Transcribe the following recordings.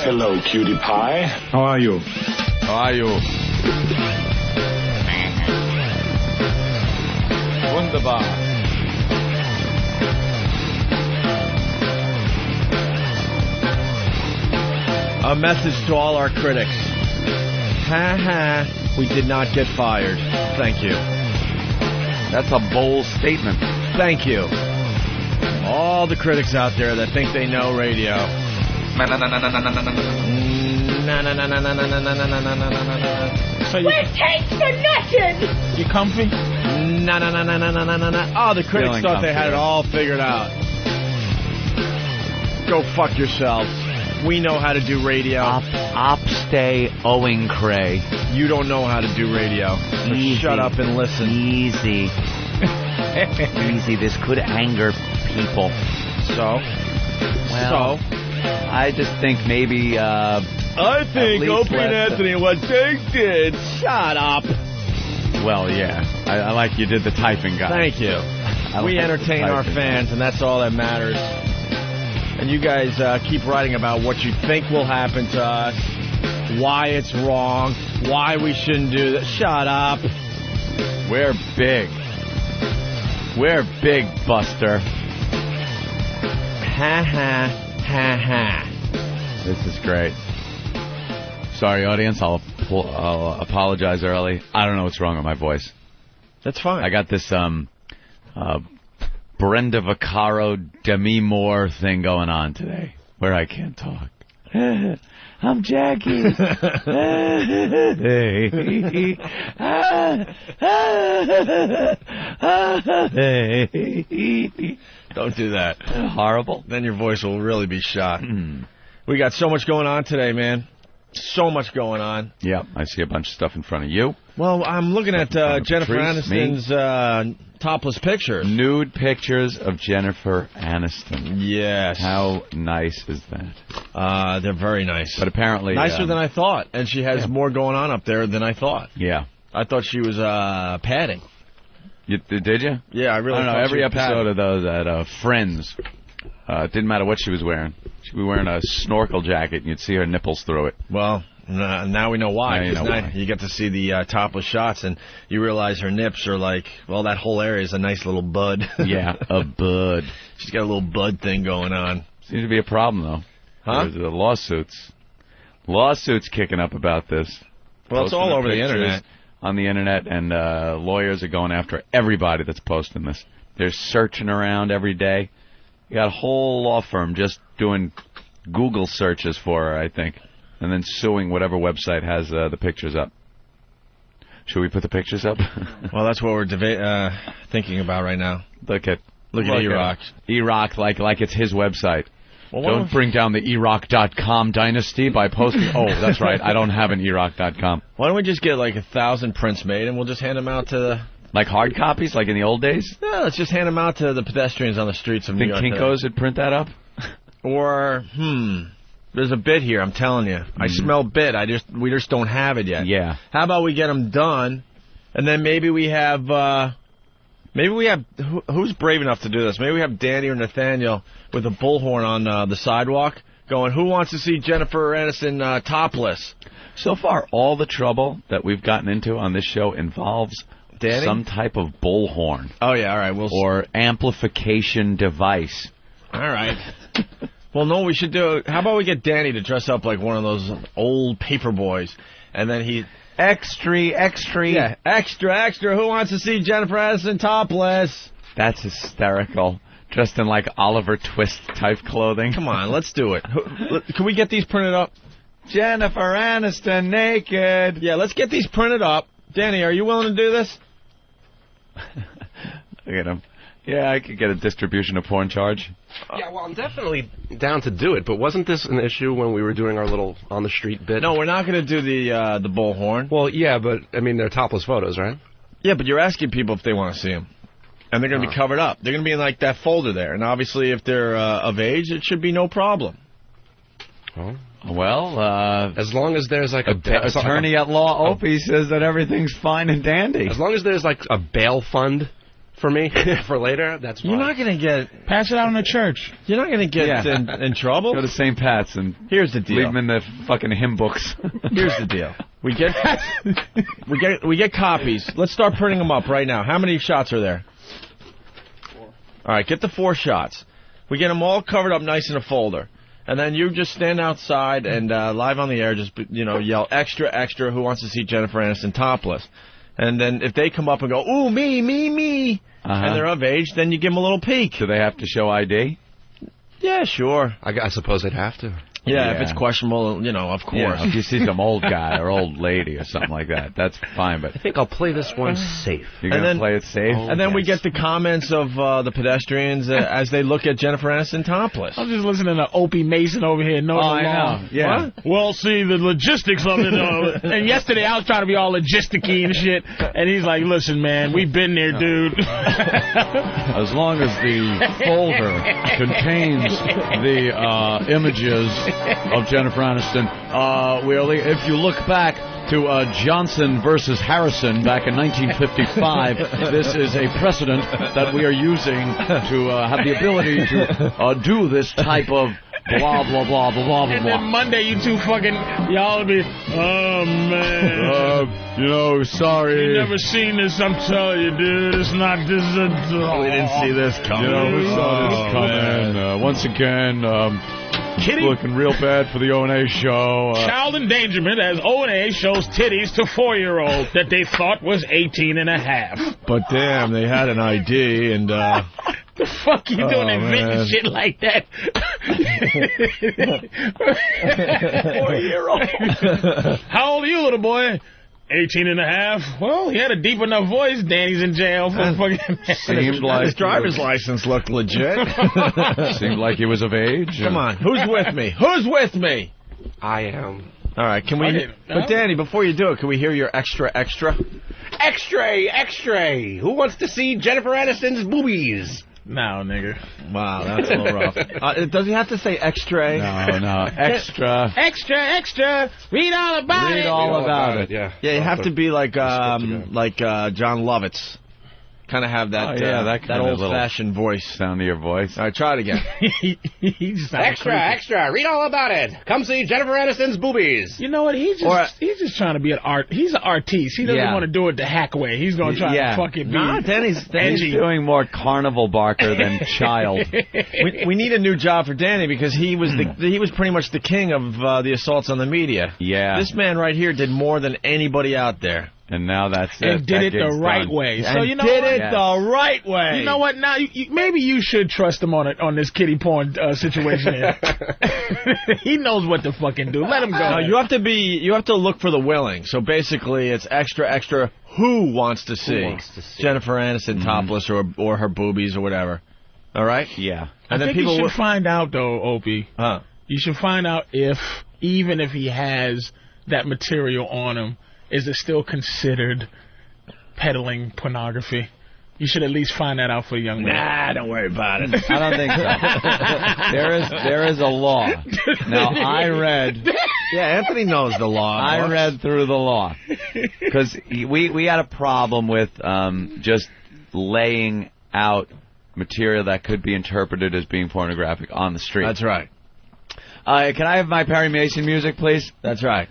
Hello, cutie pie. How are you? How are you? Wunderbar. A message to all our critics. Ha ha, we did not get fired. Thank you. That's a bold statement. Thank you. All the critics out there that think they know radio. We're taped for nothing! You comfy? Oh, the critics thought they had it all figured out. Go fuck yourselves. We know how to do radio. Opstay owing cray. You don't know how to do radio. So shut up and listen. Easy. Easy. This could anger people. So? Well, I just think maybe... I think Opie and Anthony, what they did. Shut up. Well, yeah. I like you did the typing, guy. Thank you. We entertain our fans, and that's all that matters. And you guys keep writing about what you think will happen to us, why it's wrong, why we shouldn't do that. Shut up. We're big. We're big, Buster. Ha ha ha ha. This is great. Sorry, audience. I'll apologize early. I don't know what's wrong with my voice. That's fine. I got this Brenda Vaccaro, Demi Moore thing going on today, where I can't talk. I'm Jackie. Don't do that. Horrible. Then your voice will really be shot. We got so much going on today, man. So much going on. Yeah, I see a bunch of stuff in front of you. Well, I'm looking at Jennifer Aniston's topless pictures. Nude pictures of Jennifer Aniston. Yes. How nice is that? They're very nice. But apparently... Nicer than I thought. And she has more going on up there than I thought. Yeah. I thought she was padding. Did you? Yeah, I really I don't know. thought Every she was episode padding. of those at Friends, it didn't matter what she was wearing. She'd be wearing a snorkel jacket, and you'd see her nipples through it. Well, now we know why. Now you know why. You get to see the topless shots, and you realize her nips are like, well, that whole area is a nice little bud. Yeah, a bud. She's got a little bud thing going on. Seems to be a problem, though. Huh? There's lawsuits. Lawsuits kicking up about this. Well, it's all over the internet. On the internet, and lawyers are going after everybody that's posting this. They're searching around every day. You got a whole law firm just doing Google searches for her, I think, and then suing whatever website has the pictures up. Should we put the pictures up? Well, that's what we're thinking about right now. Look at E-Rock. E-Rock, like it's his website. Well, don't bring down the erock.com dynasty by posting... Oh, that's right. I don't have an erock.com. Why don't we just get like 1,000 prints made, and we'll just hand them out to the... Like hard copies, like in the old days? Yeah, let's just hand them out to the pedestrians on the streets of New York. Think Kinko's would print that up? Or, there's a bit here, I'm telling you. I smell bit. We just don't have it yet. Yeah. How about we get them done, and then maybe we have, who's brave enough to do this? Maybe we have Danny or Nathaniel with a bullhorn on the sidewalk going, who wants to see Jennifer Aniston topless? So far, all the trouble that we've gotten into on this show involves Danny? Some type of bullhorn. Oh, yeah, all right. Or amplification device. All right. Well, no, we should do... How about we get Danny to dress up like one of those old paper boys, and then he... Extra. Yeah, extra. Who wants to see Jennifer Aniston topless? That's hysterical. Dressed in like Oliver Twist type clothing. Come on, let's do it. Can we get these printed up? Jennifer Aniston naked. Yeah, let's get these printed up. Danny, are you willing to do this? Look at him. Yeah, I could get a distribution of porn charge. Yeah, well, I'm definitely down to do it, but wasn't this an issue when we were doing our little on-the-street bit? No, we're not going to do the bullhorn. Well, yeah, but, I mean, they're topless photos, right? Yeah, but you're asking people if they want to see them. And they're going to be covered up. They're going to be in, like, that folder there. And obviously, if they're of age, it should be no problem. Well, as long as there's, like, attorney at law Opie says that everything's fine and dandy. As long as there's, like, a bail fund for me for later, that's fine. You're not going to get... Pass it out in the church. You're not going to get in trouble. Go to St. Pat's and here's the deal. leave them in the fucking hymn books. Here's the deal. We get copies. Let's start printing them up right now. How many shots are there? 4. All right, get the 4 shots. We get them all covered up nice in a folder. And then you just stand outside and live on the air, just yell, extra, extra, who wants to see Jennifer Aniston topless? And then if they come up and go, ooh, me, and they're of age, then you give them a little peek. Do they have to show ID? Yeah, sure. I suppose they'd have to. Yeah, if it's questionable, of course. Yeah, if you see some old guy or old lady or something like that, that's fine. But I think I'll play this one safe. You're going to play it safe? And then we get the comments of the pedestrians as they look at Jennifer Aniston topless. I'm just listening to Opie Mason over here. I know. Yeah. What? Well, see, the logistics of it. And yesterday I was trying to be all logisticy and shit. And he's like, listen, man, we've been there, dude. As long as the folder contains the images of Jennifer Aniston, if you look back to Johnson versus Harrison back in 1955, this is a precedent that we are using to have the ability to do this type of blah, blah, blah, blah, blah, blah. And then Monday, you two y'all will be, oh, man. Sorry. You never seen this, I'm telling you, dude. It's not this. We didn't see this coming. We saw this coming. Once again, Kitty looking real bad for the O&A show. Child endangerment as O&A shows titties to 4-year-old that they thought was 18 and a half. But damn, they had an ID and... The fuck you doing inventing shit like that? 4-year-old. How old are you, little boy? 18 and a half. Well, he had a deep enough voice. Danny's in jail for fucking... Seemed like his driver's license looked legit. Seemed like he was of age. Come on, who's with me? Who's with me? I am. All right, can we... But Danny, before you do it, can we hear your extra, extra? Extra, extra. Who wants to see Jennifer Aniston's boobies? No, nigga. Wow, that's a little rough. Does he have to say extra? No. Extra. Extra, extra. Read all about it. Read all about it. Yeah. Yeah, you have to be like John Lovitz. Kind of have that that old-fashioned voice. Sound of your voice. All right, try it again. Extra, extra. Read all about it. Come see Jennifer Aniston's boobies. You know what? He's just trying to be an art. He's an artiste. He doesn't want to do it the hack way. He's going to try to fucking be. Nah, Danny's doing more carnival barker than child. We need a new job for Danny because he was pretty much the king of the assaults on the media. Yeah. This man right here did more than anybody out there. And now that's it. And did it the right way. So you know what? The right way. You know what? Now maybe you should trust him on this kiddie porn situation here. He knows what to fucking do. Let him go. No, you have to look for the willing. So basically, it's extra, extra. Who wants to see Jennifer Aniston topless or her boobies or whatever? All right. Yeah. And I think you should find out though, Opie. You should find out even if he has that material on him, is it still considered peddling pornography? You should at least find that out for the young man. Nah, don't worry about it. I don't think so. There is a law. Now, I read... Yeah, Anthony knows the law. I read through the law. Because we had a problem with just laying out material that could be interpreted as being pornographic on the street. That's right. Can I have my Perry Mason music, please? That's right.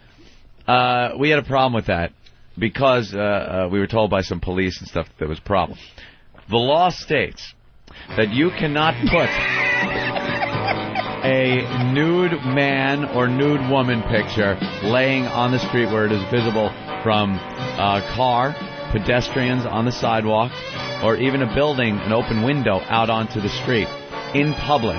We had a problem with that because we were told by some police and stuff that there was a problem. The law states that you cannot put a nude man or nude woman picture laying on the street where it is visible from a car, pedestrians on the sidewalk, or even a building, an open window out onto the street in public.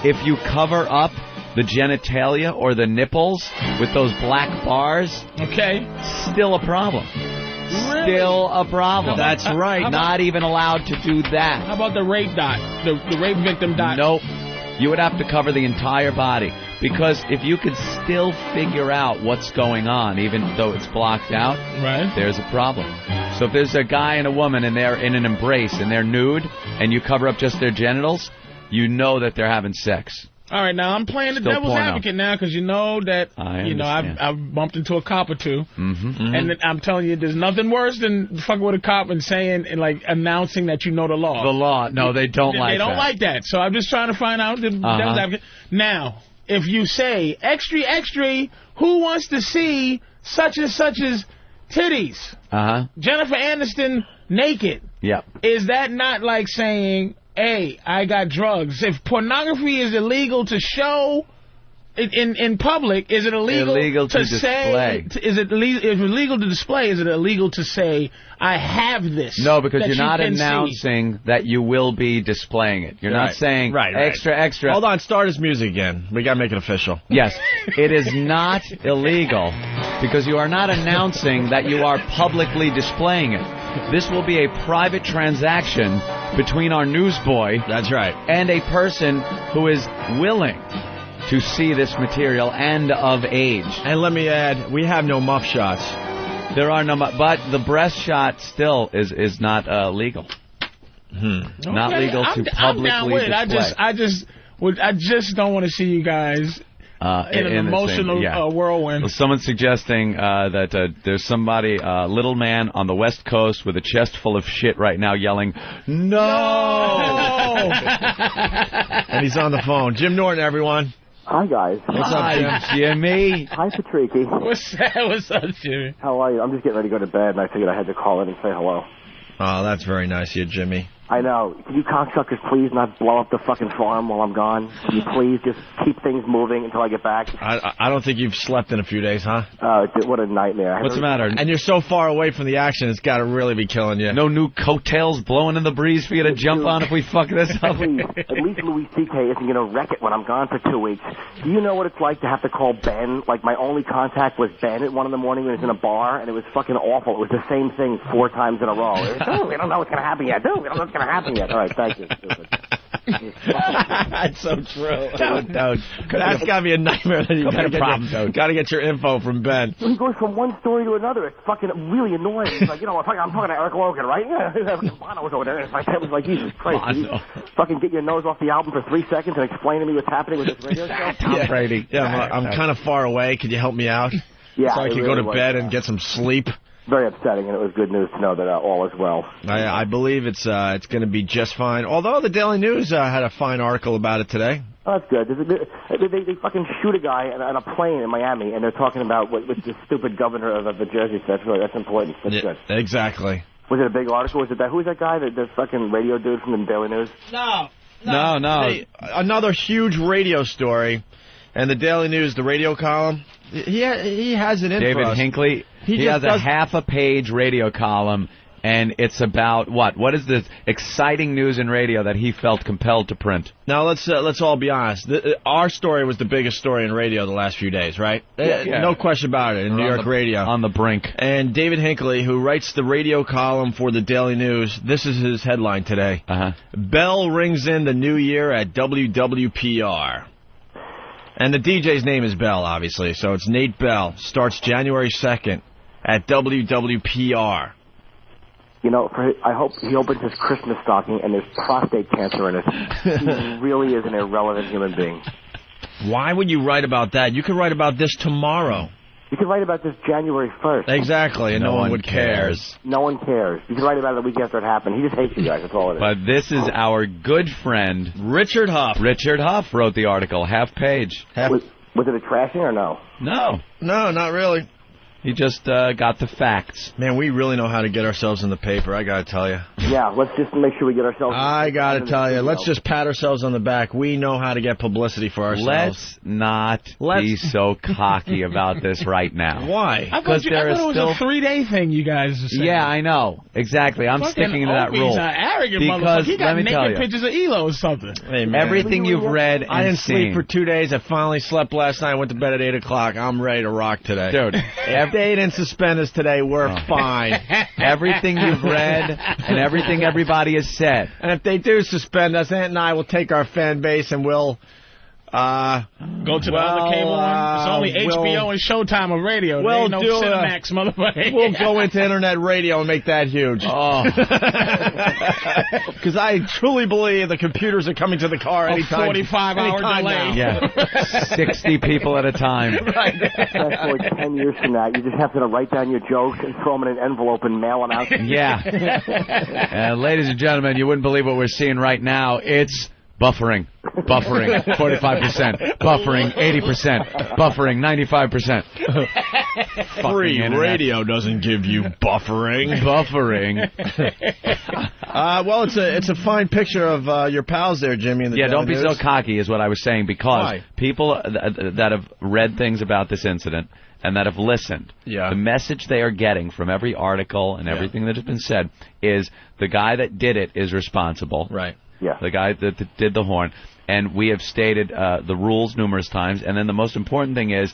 If you cover up the genitalia or the nipples with those black bars, still a problem. Really? Still a problem. That's right. Not even allowed to do that. How about the rape dot? The rape victim dot? Nope. You would have to cover the entire body. Because if you could still figure out what's going on, even though it's blocked out, there's a problem. So if there's a guy and a woman and they're in an embrace and they're nude and you cover up just their genitals, you know that they're having sex. All right, now I'm playing the Still devil's porno. advocate now because you know that I you know understand. I've bumped into a cop or two, Mm-hmm. and I'm telling you, there's nothing worse than fucking with a cop and saying and like announcing that you know the law. The law. No, they don't like They don't that. like that. So I'm just trying to find out the devil's advocate. Now, if you say extra, extra, who wants to see such and such's titties? Jennifer Aniston naked. Yep. Is that not like saying, hey, I got drugs? If pornography is illegal to show in public, is it illegal to say? display. Is it illegal to display? Is it illegal to say, I have this? No, because that you're not can see? announcing that you will be displaying it. You're not saying extra, extra. Hold on, start his music again. We got to make it official. Yes, it is not illegal because you are not announcing that you are publicly displaying it. This will be a private transaction between our newsboy. That's right. And a person who is willing to see this material and of age. And let me add, we have no muff shots. There are no but the breast shot still is not legal. Not legal to publicly I'm down with it. display. I just don't want to see you guys in an emotional whirlwind. Well, someone's suggesting that there's somebody, little man on the West Coast with a chest full of shit right now yelling, no! And he's on the phone. Jim Norton, everyone. Hi, guys. What's up, Jim? Jimmy. Hi, Patrice. What's up, Jimmy? How are you? I'm just getting ready to go to bed, and I figured I had to call in and say hello. Oh, that's very nice of you, Jimmy. I know. Can you cocksuckers please not blow up the fucking farm while I'm gone? Can you please just keep things moving until I get back? I don't think you've slept in a few days, huh? What a nightmare. What's the matter? And you're so far away from the action, it's got to really be killing you. No new coattails blowing in the breeze for you to jump on if we fuck this up? Please, at least Louis C.K. isn't going to wreck it when I'm gone for 2 weeks. Do you know what it's like to have to call Ben? Like, my only contact was Ben at 1 in the morning when he was in a bar, and it was fucking awful. It was the same thing 4 times in a row. Oh, we don't know what's going to happen yet. Oh, we don't know what's going to happen yet. All right, thank you. That's so true. That's got to be a nightmare that you got to get your info from Ben. He goes from one story to another. It's fucking really annoying. It's like, I'm talking to Eric Logan, right? Yeah, Bono was over there. It's like, I was like, Jesus Christ. Can you fucking get your nose off the album for 3 seconds and explain to me what's happening with this radio show? Tom Brady. Yeah, I'm kind of far away. Could you help me out? Yeah. So I can go to bed and get some sleep. Very upsetting, and it was good news to know that all is well. I believe it's going to be just fine. Although the Daily News had a fine article about it today. Oh, that's good. They fucking shoot a guy on a plane in Miami, and they're talking about what the stupid governor of the Jersey said. That's important. That's good. Exactly. Was it a big article? Was it that? Who's that guy? The fucking radio dude from the Daily News? No. Hey, another huge radio story. And the Daily News, the radio column, he has it in David for us. Hinckley, he has a half-a-page radio column, and it's about what? What is the exciting news in radio that he felt compelled to print? Now, let's all be honest. Our story was the biggest story in radio the last few days, right? Yeah. No question about it, in New York radio. On the brink. And David Hinckley, who writes the radio column for the Daily News, this is his headline today. Bell rings in the new year at WWPR. And the DJ's name is Bell, obviously, so it's Nate Bell. Starts January 2nd at WWPR. I hope he opens his Christmas stocking and there's prostate cancer in it. He really is an irrelevant human being. Why would you write about that? You could write about this tomorrow. You could write about this January 1st. Exactly, and no one would care. No one cares. You could write about it the week after it happened. He just hates you guys. That's all it is. But this is our good friend Richard Huff. Richard Huff wrote the article, half page. Was it a trashing or no? No, not really. He just got the facts. Man, we really know how to get ourselves in the paper, I got to tell you. Yeah, let's just make sure we get ourselves... I got to tell you, let's just pat ourselves on the back. We know how to get publicity for ourselves. Let's not be so cocky about this right now. Why? Because there is still a 3-day thing you guys are saying. Yeah, I know. Exactly. I'm sticking to that rule. Arrogant motherfucker. He got naked pictures of Elo or something. Hey, everything you've read and I didn't seen. sleep for 2 days. I finally slept last night. I went to bed at 8 o'clock. I'm ready to rock today. Dude. If they didn't suspend us today, we're fine. Everything you've read and everything everybody has said. And if they do suspend us, Ant and I will take our fan base and we'll Go to the other cable one. It's only HBO and Showtime of radio. There ain't no Cinemax, motherfucker. We'll go into internet radio and make that huge. Oh. Because I truly believe the computers are coming to the car anytime. 45-hour delay. Yeah. 60 people at a time. Right. That's like 10 years from now. You just have to write down your jokes and throw them in an envelope and mail them out. Yeah. Ladies and gentlemen, you wouldn't believe what we're seeing right now. It's buffering. Buffering 45%. Buffering 80%. Buffering 95%. Free radio doesn't give you buffering. Buffering. Well, it's a fine picture of your pals there, Jimmy. In the don't be news. so cocky is what I was saying, because people that have read things about this incident and that have listened, the message they are getting from every article and everything that has been said is the guy that did it is responsible. Right. Yeah. The guy that did the horn. And we have stated the rules numerous times. And then the most important thing is,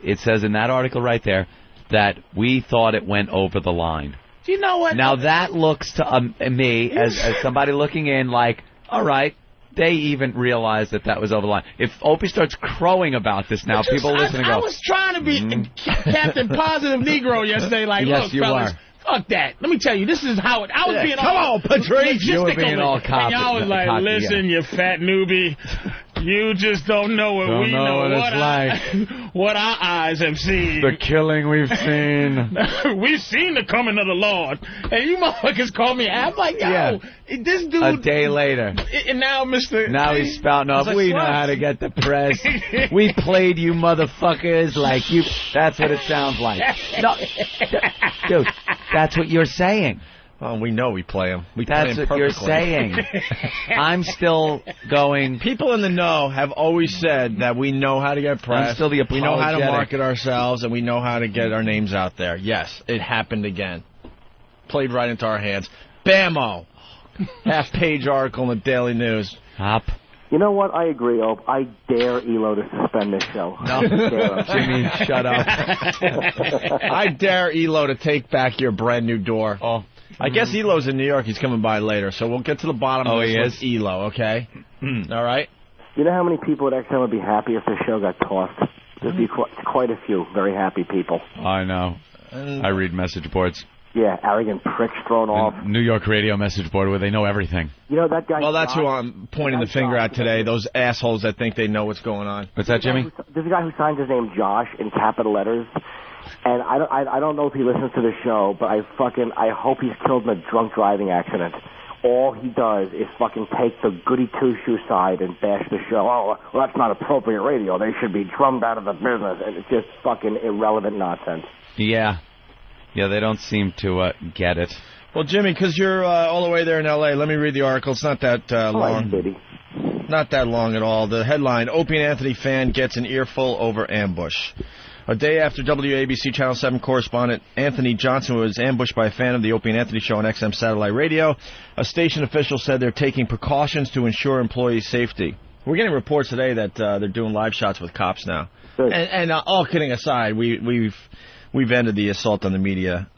it says in that article right there that we thought it went over the line. Do you know what? Now that looks to me as somebody looking in like, all right, they even realized that was over the line. If Opie starts crowing about this now, people listen and go. I was trying to be Captain Positive Negro yesterday. Like, yes, look, you fellas. are. Fuck that. Let me tell you, this is how I was being come on, Patrice. You were being all cocky. And y'all was like, listen, you fat newbie. You just don't know what we know. What it's like. What our eyes have seen. The killing we've seen. We've seen the coming of the Lord. And you motherfuckers call me. I'm like, yo, this dude. A day later. And now, Mr. Now he's spouting off. We know how to get the press. We played you motherfuckers like you. That's what it sounds like. No, dude, that's what you're saying. Oh, we know we play them. That's what you're saying. I'm still going. People in the know have always said that we know how to get press. I'm still the apologetic. We know how to market ourselves, and we know how to get our names out there. Yes, it happened again. Played right into our hands. Bammo. Half-page article in the Daily News. Hop. You know what? I agree, Ope. I dare ELO to suspend this show. No. Jimmy, shut up. I dare ELO to take back your brand new door. Oh. I guess Elo's in New York. He's coming by later, so we'll get to the bottom of this with Elo, okay? All right? You know how many people at XM would be happy if the show got tossed? There'd be quite a few very happy people. I know. I read message boards. Yeah, arrogant pricks thrown off. New York radio message board where they know everything. You know, that guy... Well, that's who I'm pointing the finger at today, those assholes that think they know what's going on. What's that, Jimmy? There's a guy who signs his name Josh in capital letters. And I don't know if he listens to the show, but I hope he's killed in a drunk driving accident. All he does is fucking take the goody two-shoe side and bash the show. Oh, well, that's not appropriate radio. They should be drummed out of the business. And it's just fucking irrelevant nonsense. Yeah. Yeah, they don't seem to get it. Well, Jimmy, because you're all the way there in L.A., let me read the article. It's not that long. Not that long at all. The headline, Opie and Anthony fan gets an earful over ambush. A day after WABC Channel 7 correspondent Anthony Johnson was ambushed by a fan of the Opie and Anthony Show on XM Satellite Radio, a station official said they're taking precautions to ensure employee safety. We're getting reports today that they're doing live shots with cops now. And all kidding aside, we've ended the assault on the media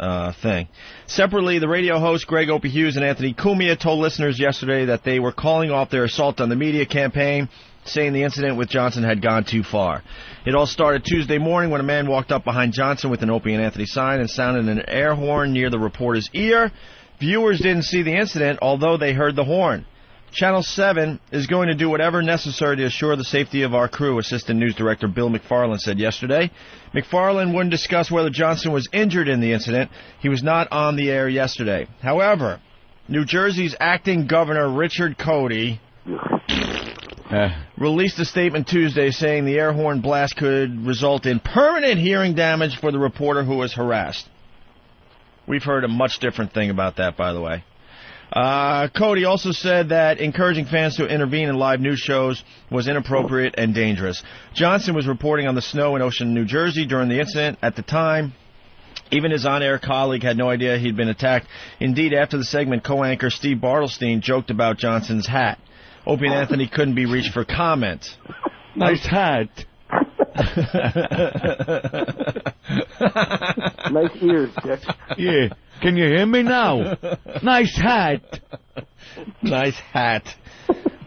thing. Separately, the radio hosts Greg Opie Hughes and Anthony Cumia told listeners yesterday that they were calling off their assault on the media campaign, saying the incident with Johnson had gone too far. It all started Tuesday morning when a man walked up behind Johnson with an Opie and Anthony sign and sounded an air horn near the reporter's ear. Viewers didn't see the incident, although they heard the horn. Channel 7 is going to do whatever necessary to assure the safety of our crew, Assistant News Director Bill McFarland said yesterday. McFarland wouldn't discuss whether Johnson was injured in the incident. He was not on the air yesterday. However, New Jersey's acting governor, Richard Cody, released a statement Tuesday saying the air horn blast could result in permanent hearing damage for the reporter who was harassed. We've heard a much different thing about that, by the way. Cody also said that encouraging fans to intervene in live news shows was inappropriate and dangerous. Johnson was reporting on the snow in Ocean, New Jersey during the incident. At the time, even his on-air colleague had no idea he'd been attacked. Indeed, after the segment, co-anchor Steve Bartlestein joked about Johnson's hat. Opie and Anthony couldn't be reached for comment. Nice hat. Nice ears, Dick. Yeah. Can you hear me now? Nice hat. Nice hat.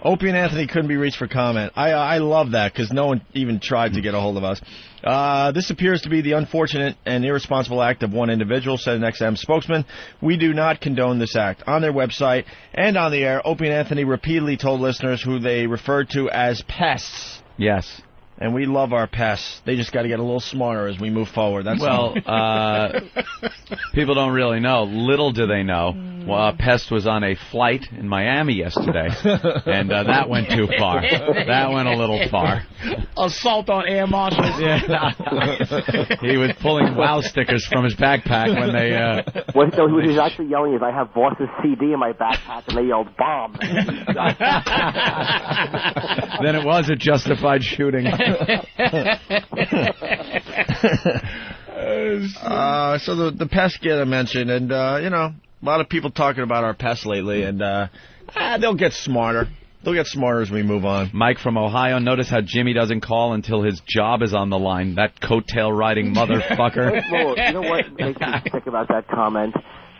Opie and Anthony couldn't be reached for comment. I love that because no one even tried to get a hold of us. This appears to be the unfortunate and irresponsible act of one individual, said an XM spokesman. We do not condone this act. On their website and on the air, Opie and Anthony repeatedly told listeners who they referred to as pests. Yes. And we love our pests. They just got to get a little smarter as we move forward. That's all. People don't really know. Little do they know. Well, Pest was on a flight in Miami yesterday, and that went too far. That went a little far. Assault on air marshals. Yeah. He was pulling WOW stickers from his backpack when they... What he was actually yelling is, I have Boss's CD in my backpack, and they yelled, bomb. Then it was a justified shooting. So the pests get a mention, and, a lot of people talking about our pests lately, and they'll get smarter. They'll get smarter as we move on. Mike from Ohio, notice how Jimmy doesn't call until his job is on the line. That coattail-riding motherfucker. Well, you know what makes me sick about that comment?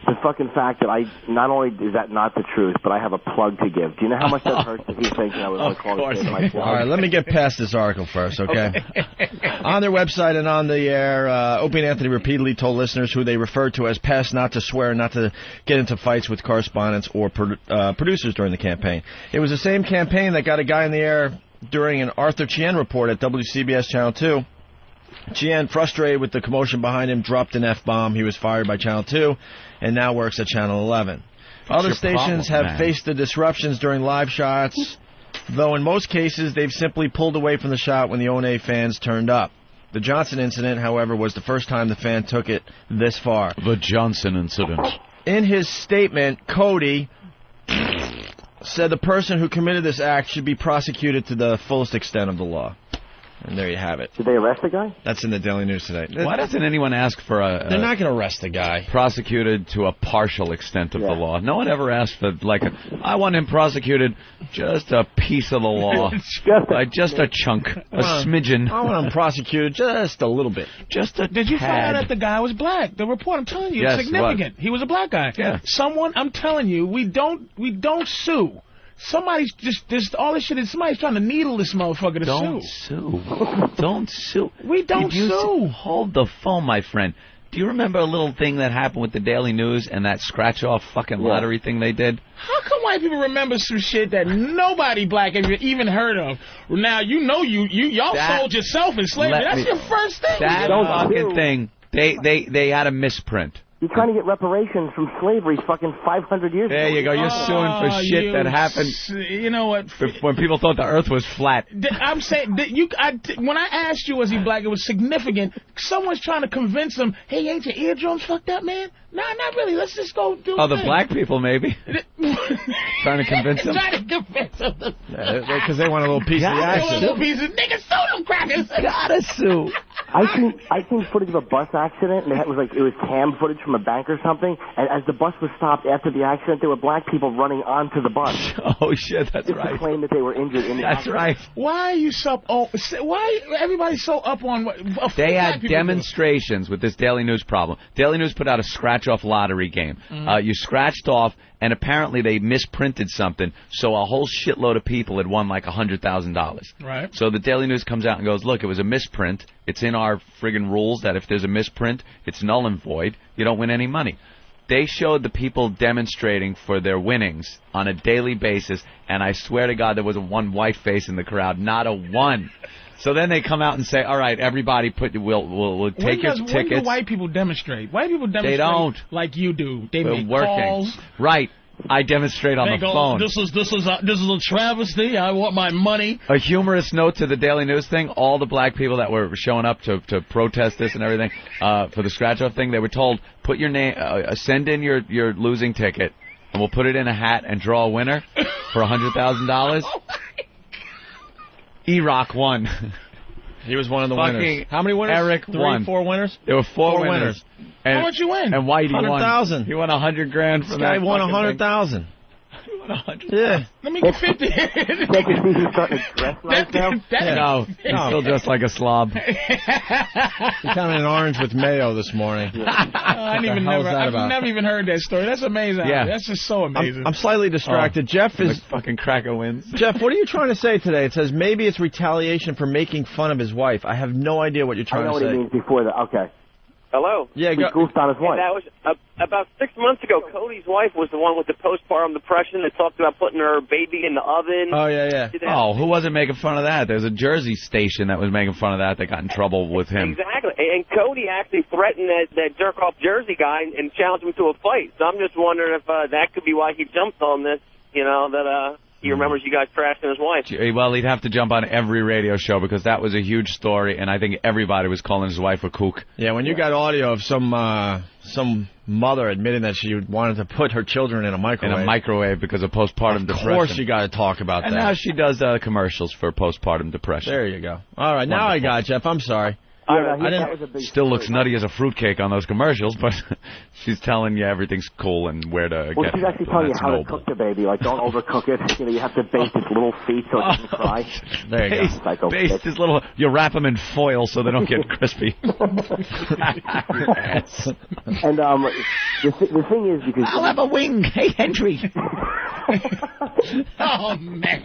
The fucking fact that not only is that not the truth, but I have a plug to give. Do you know how much that hurts if he thinks I was going to call the kid my plug? All right, let me get past this article first, okay? On their website and on the air, Opie and Anthony repeatedly told listeners who they referred to as pests not to swear, not to get into fights with correspondents or producers during the campaign. It was the same campaign that got a guy in the air during an Arthur Chien report at WCBS Channel 2. Chien, frustrated with the commotion behind him, dropped an F-bomb. He was fired by Channel 2 and now works at Channel 11. Other stations have faced the disruptions during live shots, though in most cases they've simply pulled away from the shot when the O&A fans turned up. The Johnson incident, however, was the first time the fan took it this far. The Johnson incident. In his statement, Cody said the person who committed this act should be prosecuted to the fullest extent of the law. And there you have it. Did they arrest the guy? That's in the Daily News today. Why doesn't anyone ask for They're not going to arrest the guy. Prosecuted to a partial extent of the law. No one ever asked for, I want him prosecuted just a piece of the law. just a chunk. A smidgen. I want him prosecuted just a little bit. Just a Did you find out that the guy was black? The report, I'm telling you, it's significant. He was a black guy. Yeah. Someone, I'm telling you, we don't sue. Somebody's just all this shit is somebody's trying to needle this motherfucker to sue. Don't sue. We don't sue. Hold the phone, my friend. Do you remember a little thing that happened with the Daily News and that scratch-off fucking lottery thing they did? How come white people remember some shit that nobody black have even heard of? Now, y'all sold yourself in slavery. That's your first thing. That fucking thing, they had a misprint. You're trying to get reparations from slavery fucking 500 years ago. There you go. You're suing for shit that happened. You know what? When people thought the earth was flat. I'm saying, when I asked you was he black, it was significant. Someone's trying to convince him, hey, ain't your eardrums fucked up, man? No, not really. Let's just go do it. Oh, the black people, maybe. Trying to convince them. Trying to convince them. Because they want a little piece of the action. Nigga, sue them crackers. Gotta sue. I seen footage of a bus accident, and it was cam footage from a bank or something. And as the bus was stopped after the accident, there were black people running onto the bus. Oh shit, that's right. To claim that they were injured in the accident. Right. Why are you so? Why everybody so up on? They had demonstrations with this Daily News problem. Daily News put out a scratch-off lottery game. You scratched off, and apparently they misprinted something, so a whole shitload of people had won like $100,000. Right. So the Daily News comes out and goes, look, it was a misprint. It's in our friggin' rules that if there's a misprint, it's null and void. You don't win any money. They showed the people demonstrating for their winnings on a daily basis, and I swear to God there wasn't one white face in the crowd, not a one. So then they come out and say, all right, everybody, we'll take your tickets. When do white people demonstrate? White people demonstrate. They don't. Like you do. They We're make working. calls. Right. I demonstrate on the phone. This is a travesty. I want my money. A humorous note to the Daily News thing. All the black people that were showing up to protest this and everything for the scratch-off thing, they were told, put your name, send in your losing ticket, and we'll put it in a hat and draw a winner for $100,000. E-Rock won. He was one of the winners. How many winners? Eric won. 4 winners? There were 4 winners. And, how much you win? And Whitey won. 100,000. He won $100,000 from this guy that. Won $100,000. Yeah. Let me get 50. Can't you see he's starting to dress nice now? No, he's still dressed like a slob. He found an orange with mayo this morning. I've never even heard that story. That's amazing. Yeah. That's just so amazing. I'm slightly distracted. Jeff is... fucking cracker wins. Jeff, what are you trying to say today? It says maybe it's retaliation for making fun of his wife. I have no idea what you're trying to say. I know what he means before that. Okay. Hello? Yeah, he goofed on his wife. That was about 6 months ago. Cody's wife was the one with the postpartum depression that talked about putting her baby in the oven. Oh, yeah. Oh, who wasn't making fun of that? There's a Jersey station that was making fun of that got in trouble with him. Exactly. And Cody actually threatened that jerk-off Jersey guy and challenged him to a fight. So I'm just wondering if that could be why he jumped on this, that he remembers you guys trashing his wife. Well, he'd have to jump on every radio show because that was a huge story, and I think everybody was calling his wife a kook. Yeah, when you got audio of some mother admitting that she wanted to put her children in a microwave. Because of postpartum depression. Of course you got to talk about that. And now she does commercials for postpartum depression. There you go. All right, now I got it, Jeff. I'm sorry. Still looks nutty as a fruitcake on those commercials, but she's telling you everything's cool and where to Well, get. she's actually telling you how to cook the baby. Like, don't overcook it. You have to baste its little feet so it doesn't cry. There you go. Baste his little. You wrap them in foil so they don't get crispy. And the thing is, because I'll have a wing. Hey, Henry. Oh man!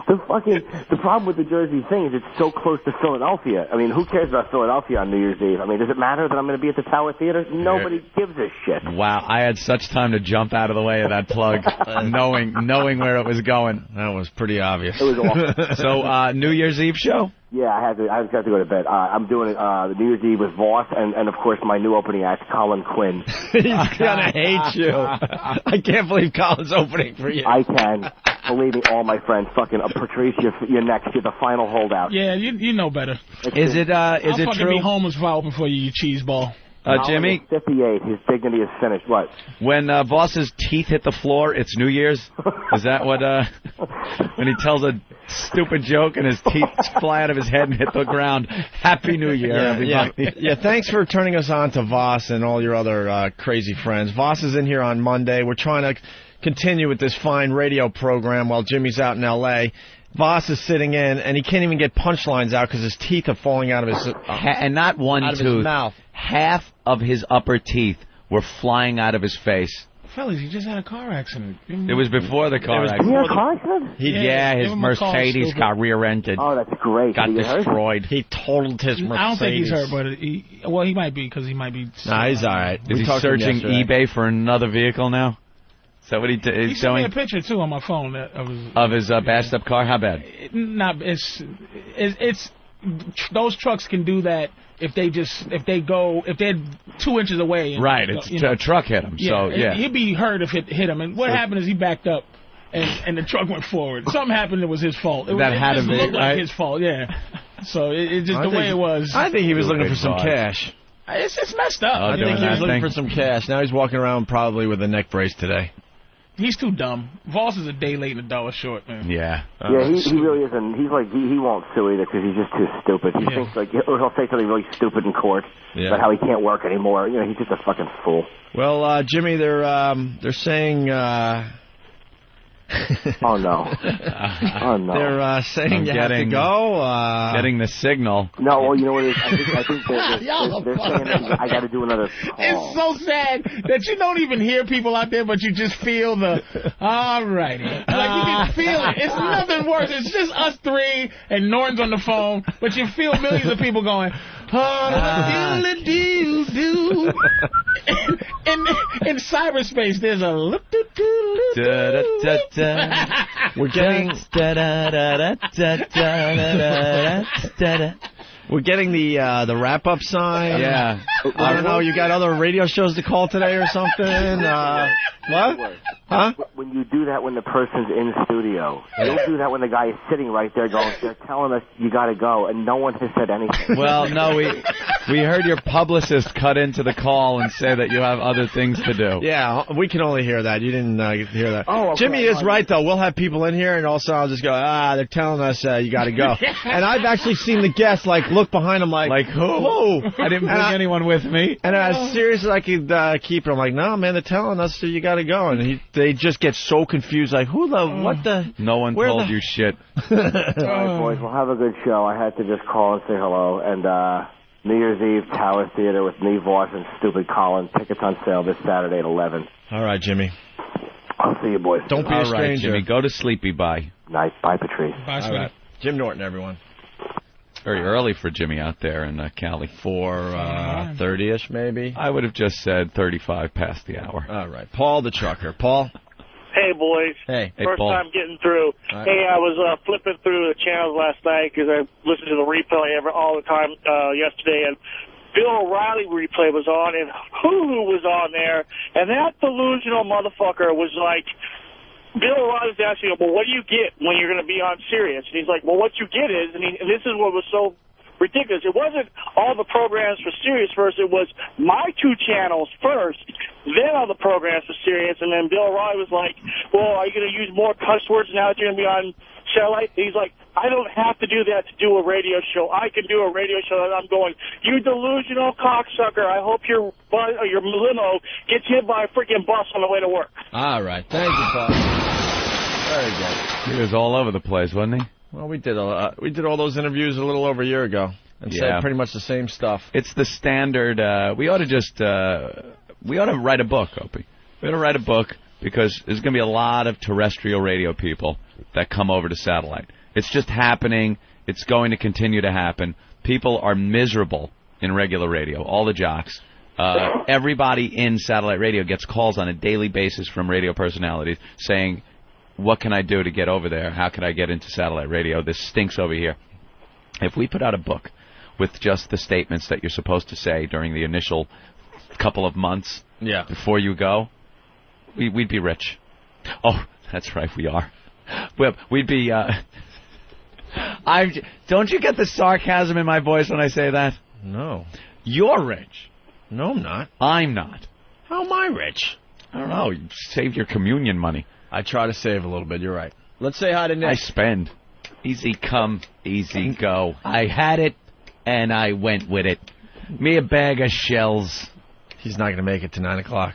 The problem with the Jersey thing is it's so close to Philadelphia. I mean, who cares about Philadelphia on New Year's Eve? I mean, does it matter that I'm going to be at the Tower Theater? Nobody gives a shit. Wow, I had such time to jump out of the way of that plug, knowing where it was going. That was pretty obvious. It was awful. So, New Year's Eve show? Yeah, I just have to go to bed. I'm doing the New Year's Eve with Voss and of course my new opening act, Colin Quinn. He's gonna hate you. I can't believe Colin's opening for you. I can. Believe me, all my friends. Fucking Patrice, you're next. You're the final holdout. Yeah, you know better. Is it I'll true? fucking be homeless for open for you cheese ball. Jimmy? 58. His dignity is finished. What? When Voss's teeth hit the floor, it's New Year's? Is that what, when he tells a stupid joke and his teeth fly out of his head and hit the ground, Happy New Year, everybody. Yeah, thanks for turning us on to Voss and all your other crazy friends. Voss is in here on Monday. We're trying to continue with this fine radio program while Jimmy's out in L.A., Voss is sitting in, and he can't even get punchlines out because his teeth are falling out of his and not one out tooth. Of his mouth. Half of his upper teeth were flying out of his face. Fellas, he just had a car accident. It was before the car accident. He had a car accident? His Mercedes got rear-ended. Oh, that's great. Got destroyed. He totaled his Mercedes. I don't think he's hurt, but he might be because he might be. Nah, he's all right. Is he searching eBay for another vehicle now? Is that what he's doing? He sent me a picture too on my phone of his bashed up car. How bad? It's those trucks can do that if they're 2 inches away. And, right, a truck hit him. Yeah, so yeah, he'd be hurt if it hit him. And what happened is he backed up, and the truck went forward. Something happened that was his fault. It looked like his fault. Yeah. So it just the way it was. I think he was looking for some cash. It's messed up. I think he was looking for some cash. Now he's walking around probably with a neck brace today. He's too dumb. Voss is a day late and $1 short, man. Yeah. Yeah, he really isn't. He's like, he won't sue either because he's just too stupid. He thinks like he'll say something really stupid in court about how he can't work anymore. You know, he's just a fucking fool. Well, Jimmy, they're saying. Oh no! Oh no! They're saying you have to go. Getting the signal. No, well, you know what it is? I think they're saying that I got to do another call. It's so sad that you don't even hear people out there, but you just feel the all righty. Like you can feel it. It's nothing worse. It's just us three and Norton's on the phone, but you feel millions of people going. In cyberspace, there's a look. We're getting the wrap up sign. Yeah. I don't know. You got other radio shows to call today or something? What? Huh? When you do that when the person's in studio, you don't do that when the guy is sitting right there going, they're telling us you got to go, and no one has said anything. Well, no, We heard your publicist cut into the call and say that you have other things to do. Yeah, we can only hear that. You didn't hear that. Oh, okay. Jimmy is right, though. We'll have people in here, and also I'll just go, they're telling us you got to go. And I've actually seen the guests, look behind them like who? Whoa. I didn't bring anyone with me. And as serious as I could keep it, I'm like, no, man, they're telling us you got to go. And they just get so confused, like, what the? No one told you shit. All right, boys, we'll have a good show. I had to just call and say hello. And New Year's Eve, Tower Theater with me, Voss, and Stupid Colin. Tickets on sale this Saturday at 11. All right, Jimmy. I'll see you, boys. Don't be a stranger. All right, Jimmy. Go to sleepy. Bye. Night. Bye, Patrice. Bye, All right. Jim Norton, everyone. Very early for Jimmy out there in Cali. 4:30ish, maybe. I would have just said 35 past the hour. All right. Paul the trucker. Paul? Hey, boys. Hey. First Paul. time getting through. Right. Hey, I was flipping through the channels last night because I listened to the replay all the time yesterday, and Bill O'Reilly replay was on, and Hulu was on there, and that delusional motherfucker was like, Bill O'Reilly's asking him, well, what do you get when you're going to be on Sirius? And he's like, well, what you get is, and this is what was so ridiculous. It wasn't all the programs for Sirius first. It was my 2 channels first, then all the programs for Sirius. And then Bill O'Reilly was like, well, are you going to use more cuss words now that you're going to be on satellite? And he's like, I don't have to do that to do a radio show. I can do a radio show. And I'm going, you delusional cocksucker. I hope your limo gets hit by a freaking bus on the way to work. All right. Thank you, Paul. Very good. He was all over the place, wasn't he? Well, we did all those interviews a little over a year ago and said pretty much the same stuff. It's the standard. We ought to write a book, Opie. We ought to write a book because there's going to be a lot of terrestrial radio people that come over to satellite. It's just happening. It's going to continue to happen. People are miserable in regular radio, all the jocks. Everybody in satellite radio gets calls on a daily basis from radio personalities saying, what can I do to get over there? How can I get into satellite radio? This stinks over here. If we put out a book with just the statements that you're supposed to say during the initial couple of months before you go, we'd be rich. Oh, that's right, we are. We'd be... don't you get the sarcasm in my voice when I say that? No. You're rich. No, I'm not. I'm not. How am I rich? I don't know. You saved your communion money. I try to save a little bit. You're right. Let's say hi to Nick. I spend. Easy come, easy go. I had it, and I went with it. Me a bag of shells. He's not going to make it to 9 o'clock.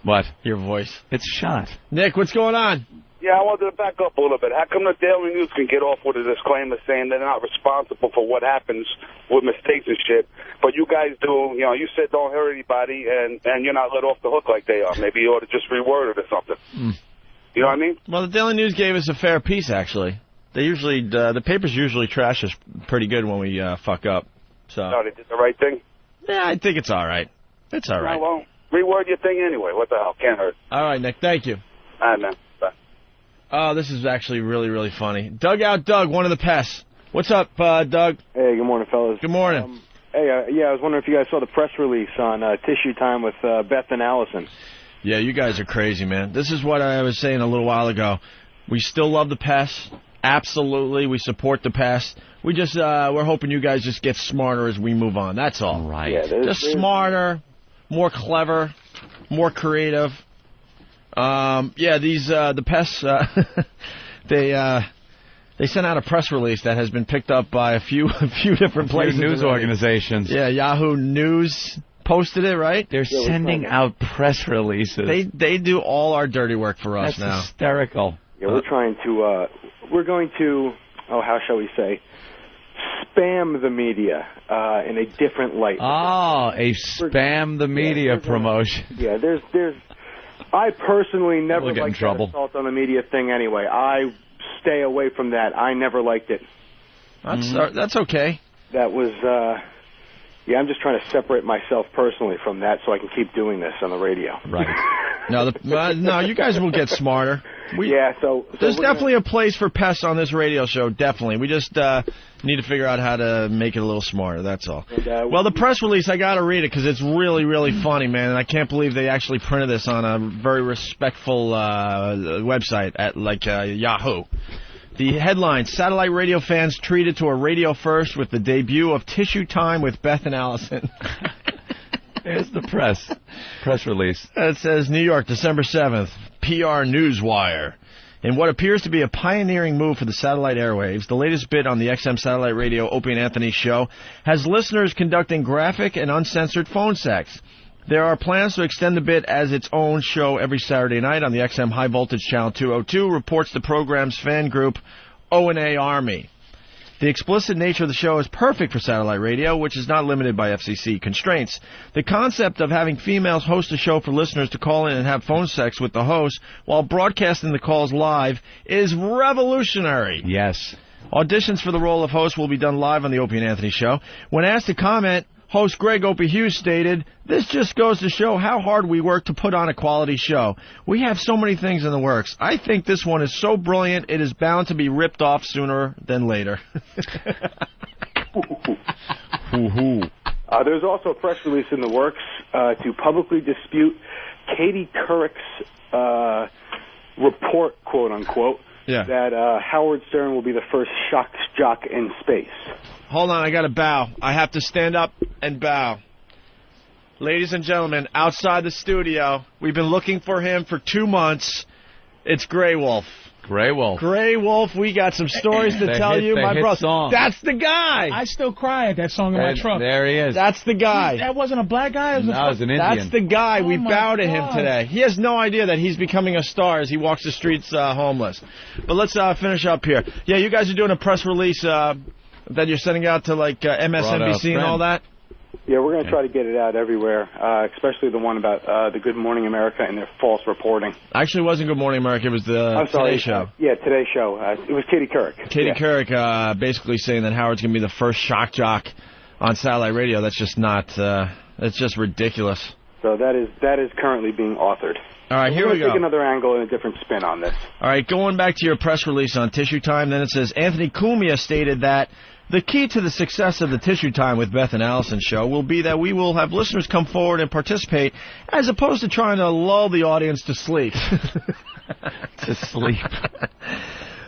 What? Your voice. It's shot. Nick, what's going on? Yeah, I wanted to back up a little bit. How come the Daily News can get off with a disclaimer saying they're not responsible for what happens with mistakes and shit, but you guys do, you said don't hurt anybody, and you're not let off the hook like they are. Maybe you ought to just reword it or something. You know what I mean? Well, the Daily News gave us a fair piece, actually. They usually, the papers usually trash us pretty good when we fuck up. So. No, they did the right thing? Yeah, I think it's all right. It's all right. Well, reword your thing anyway. What the hell? Can't hurt. All right, Nick. Thank you. All right, man. Bye. Oh, this is actually really, really funny. Dugout Doug, one of the pests. What's up, Doug? Hey, good morning, fellas. Good morning. Hey, I was wondering if you guys saw the press release on Tissue Time with Beth and Allison. Yeah, you guys are crazy, man. This is what I was saying a little while ago. We still love the pests. Absolutely. We support the pests. We just, we're hoping you guys just get smarter as we move on. That's all. Right. Yeah, just smarter, more clever, more creative. The pests, they sent out a press release that has been picked up by a few different places. News organizations. Yeah, Yahoo News posted it, right? They're sending out press releases. They do all our dirty work for us now. That's hysterical. Yeah, we're going to, how shall we say, spam the media in a different light. Oh, a spam the media promotion. Yeah, I personally never We'll get in liked trouble. that assault on the media thing anyway. I stay away from that. I never liked it. That's okay. That was, I'm just trying to separate myself personally from that so I can keep doing this on the radio. Right. No, you guys will get smarter. There's definitely a place for pests on this radio show, definitely. We just need to figure out how to make it a little smarter, that's all. And, well, the press release, I got to read it because it's really, really funny, man. And I can't believe they actually printed this on a very respectful website at Yahoo. The headline, satellite radio fans treated to a radio first with the debut of Tissue Time with Beth and Allison. There's the press release. It says New York, December 7th, PR Newswire. In what appears to be a pioneering move for the satellite airwaves, the latest bit on the XM satellite radio Opie and Anthony Show has listeners conducting graphic and uncensored phone sex. There are plans to extend the bit as its own show every Saturday night on the XM High Voltage Channel 202, reports the program's fan group, O&A Army. The explicit nature of the show is perfect for satellite radio, which is not limited by FCC constraints. The concept of having females host a show for listeners to call in and have phone sex with the host while broadcasting the calls live is revolutionary. Yes. Auditions for the role of host will be done live on the Opie and Anthony Show. When asked to comment, host Greg Opie Hughes stated, "This just goes to show how hard we work to put on a quality show. We have so many things in the works. I think this one is so brilliant it is bound to be ripped off sooner than later." There's also a press release in the works to publicly dispute Katie Couric's report, quote-unquote, that Howard Stern will be the first shock jock in space. Hold on, I got to bow. I have to stand up and bow. Ladies and gentlemen, outside the studio, we've been looking for him for 2 months. It's Grey Wolf. Grey Wolf. Grey Wolf, we got some stories to tell you, my brother. Song. That's the guy. I still cry at that song in my truck. There he is. That's the guy. That wasn't a black guy? It was an Indian. That's the guy. We bow to him God. today. He has no idea that he's becoming a star as he walks the streets homeless. But let's finish up here. Yeah, you guys are doing a press release that you're sending out to, like, MSNBC and all that? Yeah, we're going to try to get it out everywhere, especially the one about the Good Morning America and their false reporting. Actually, it wasn't Good Morning America. It was the Today Show. Yeah, Today Show. It was Katie Couric. Katie Couric basically saying that Howard's going to be the first shock jock on satellite radio. That's just not, that's just ridiculous. So that is currently being authored. All right, here we go. Take another angle and a different spin on this. All right, going back to your press release on Tissue Time, then it says, Anthony Cumia stated that the key to the success of the Tissue Time with Beth and Allison show will be that we will have listeners come forward and participate as opposed to trying to lull the audience to sleep. To sleep.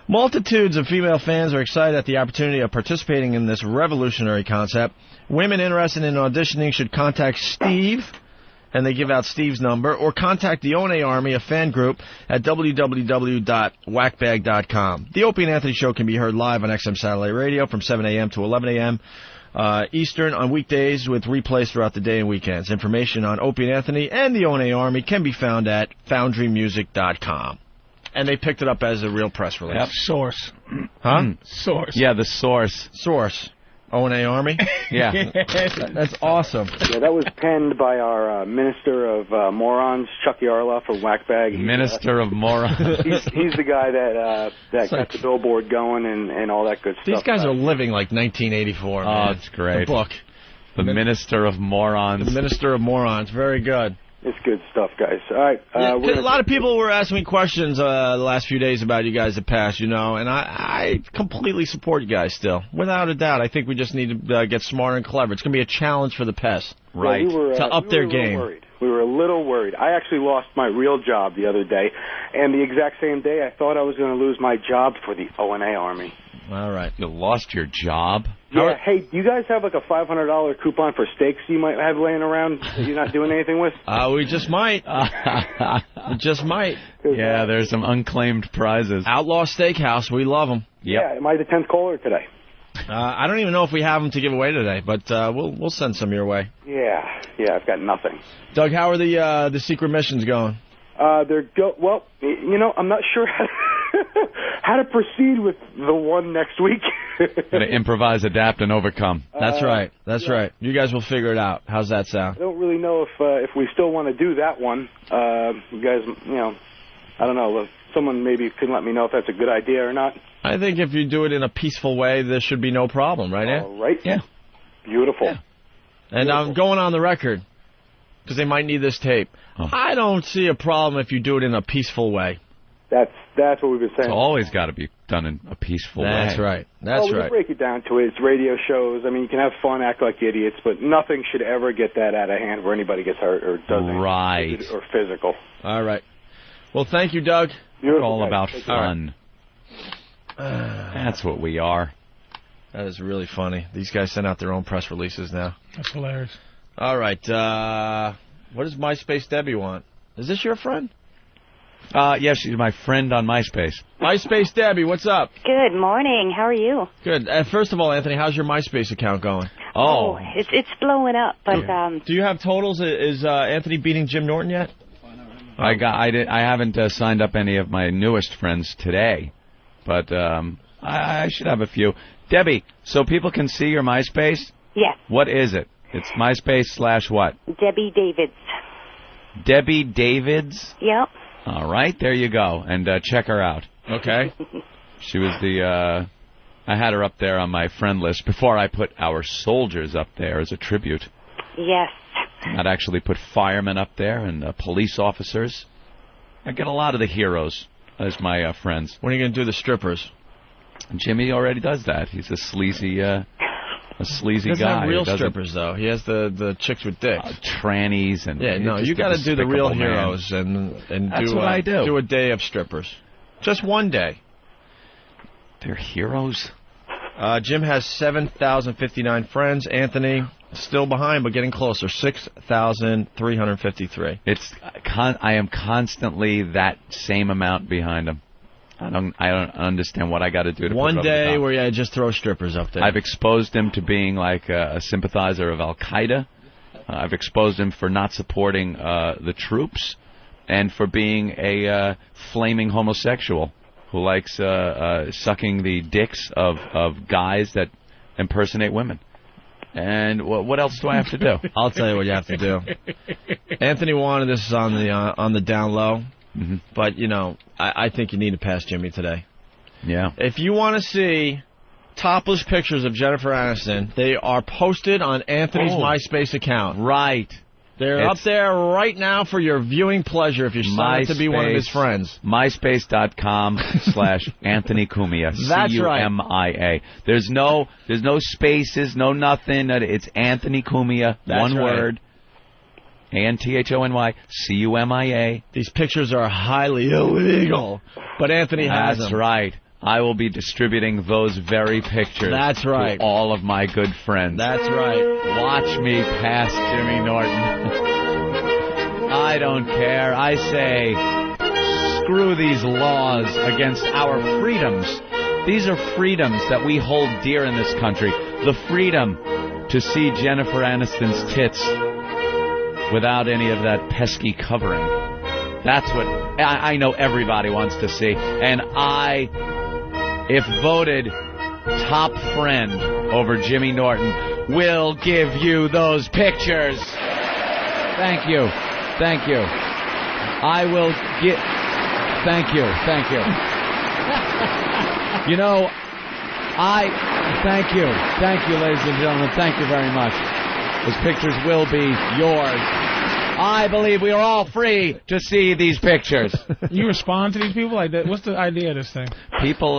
Multitudes of female fans are excited at the opportunity of participating in this revolutionary concept. Women interested in auditioning should contact Steve, and they give out Steve's number, or contact the O&A Army, a fan group, at www.whackbag.com. The Opie and Anthony Show can be heard live on XM Satellite Radio from 7 a.m. to 11 a.m. Eastern on weekdays with replays throughout the day and weekends. Information on Opie and Anthony and the O&A Army can be found at foundrymusic.com. And they picked it up as a real press release. Yep. Source. Huh? Source. Yeah, the source. Source. O&A Army? Yeah. That's awesome. Yeah, that was penned by our Minister of Morons, Chucky Arloff from Whackbag. Minister of Morons. He's the guy that got the billboard going and all that good stuff. These guys are living like 1984. Man. Oh, it's great. The book. The Minister of Morons. The Minister of Morons. Very good. It's good stuff, guys. All right. A lot of people were asking me questions the last few days about you guys that passed, you know, and I completely support you guys still. Without a doubt. I think we just need to get smarter and clever. It's going to be a challenge for the pests. Right. Yeah, to up their game. Worried. We were a little worried. I actually lost my real job the other day, and the exact same day I thought I was going to lose my job for the O&A Army. All right. You lost your job? Yeah, hey, do you guys have like a $500 coupon for steaks you might have laying around that you're not doing anything with? We just might. We just might. Yeah, there's some unclaimed prizes. Outlaw Steakhouse, we love them. Yep. Yeah, am I the 10th caller today? I don't even know if we have them to give away today, but we'll send some your way. Yeah, I've got nothing. Doug, how are the secret missions going? Well, you know, I'm not sure how to proceed with the one next week. Gotta improvise, adapt, and overcome. That's right. That's right. You guys will figure it out. How's that sound? I don't really know if we still want to do that one. You guys, you know, I don't know. Someone maybe can let me know if that's a good idea or not. I think if you do it in a peaceful way, there should be no problem, right, Ed? All right. Yeah. Beautiful. Yeah. And I'm going on the record, because they might need this tape. Oh. I don't see a problem if you do it in a peaceful way. That's what we've been saying. It's always got to be done in a peaceful way. That's right. That's right. Break it down to it. It's radio shows. I mean, you can have fun, act like idiots, but nothing should ever get that out of hand where anybody gets hurt or does anything. Right. Or physical. All right. Well, thank you, Doug. Beautiful, all guys. about fun. That's what we are. That is really funny. These guys send out their own press releases now. That's hilarious. All right. What does MySpace Debbie want? Is this your friend? Yes, she's my friend on MySpace. MySpace Debbie, what's up? Good morning. How are you? Good. First of all, Anthony, how's your MySpace account going? Oh, it's blowing up. But do you have totals? Is Anthony beating Jim Norton yet? I haven't signed up any of my newest friends today, but I should have a few. Debbie, so people can see your MySpace? Yes. What is it? It's MySpace / what? Debbie Davids. Debbie Davids? Yep. All right, there you go. And check her out. Okay. She was I had her up there on my friend list before I put our soldiers up there as a tribute. Yes. I'd actually put firemen up there and police officers. I get a lot of the heroes as my friends. When are you going to do the strippers? Jimmy already does that. He's a sleazy guy. He doesn't have real strippers, though. He has the chicks with dicks. Trannies and... Yeah, no, you got to do the real heroes and That's what I do. Do a day of strippers. Just one day. They're heroes. Jim has 7,059 friends. Anthony, still behind, but getting closer. 6,353. I am constantly that same amount behind him. I don't understand what I got to do to one put it day over the top. where you just throw strippers up there. I've exposed him to being like a sympathizer of Al-Qaeda. I've exposed him for not supporting the troops and for being a flaming homosexual who likes sucking the dicks of guys that impersonate women. And what else do I have to do? I'll tell you what you have to do. Anthony wanted this on the down low. Mm-hmm. But, I think you need to pass Jimmy today. Yeah. If you want to see topless pictures of Jennifer Aniston, they are posted on Anthony's MySpace account. Right. They're up there right now for your viewing pleasure if you sign up to be one of his friends. MySpace.com/Anthony Cumia. That's right. Cumia. There's no spaces, no nothing. It's Anthony Cumia. That's one right. word. ANTHONY CUMIA. These pictures are highly illegal, but Anthony has them. That's right. I will be distributing those very pictures. That's right. To all of my good friends. That's right. Watch me pass Jimmy Norton. I don't care. I say, screw these laws against our freedoms. These are freedoms that we hold dear in this country. The freedom to see Jennifer Aniston's tits without any of that pesky covering. That's what I know everybody wants to see. And if voted top friend over Jimmy Norton, will give you those pictures. Thank you. Thank you. I will get... Thank you. Thank you. Thank you. Thank you, ladies and gentlemen. Thank you very much. Those pictures will be yours. I believe we are all free to see these pictures. You respond to these people like that? What's the idea of this thing? People,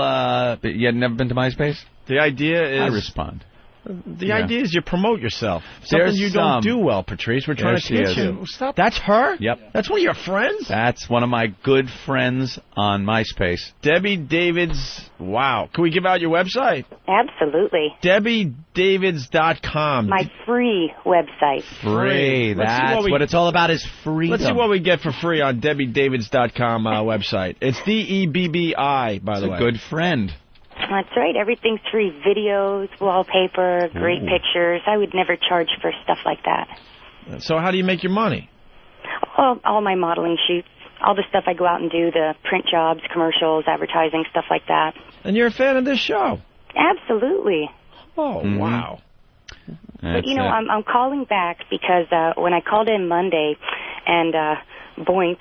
you had never been to MySpace? The idea is... I respond. The idea is you promote yourself. Something you don't do well, Patrice. We're trying to teach you. Stop. That's her? Yep. That's one of your friends? That's one of my good friends on MySpace. Debbie Davids. Wow. Can we give out your website? Absolutely. DebbieDavids.com. My free website. Free. That's what it's all about is freedom. Let's see what we get for free on DebbieDavids.com website. It's DEBBI, by the way. It's a good friend. That's right. Everything's free. Videos, wallpaper, great pictures. I would never charge for stuff like that. So how do you make your money? All my modeling shoots. All the stuff I go out and do, the print jobs, commercials, advertising, stuff like that. And you're a fan of this show? Absolutely. Oh, wow. But, I'm calling back because when I called in Monday and, boing,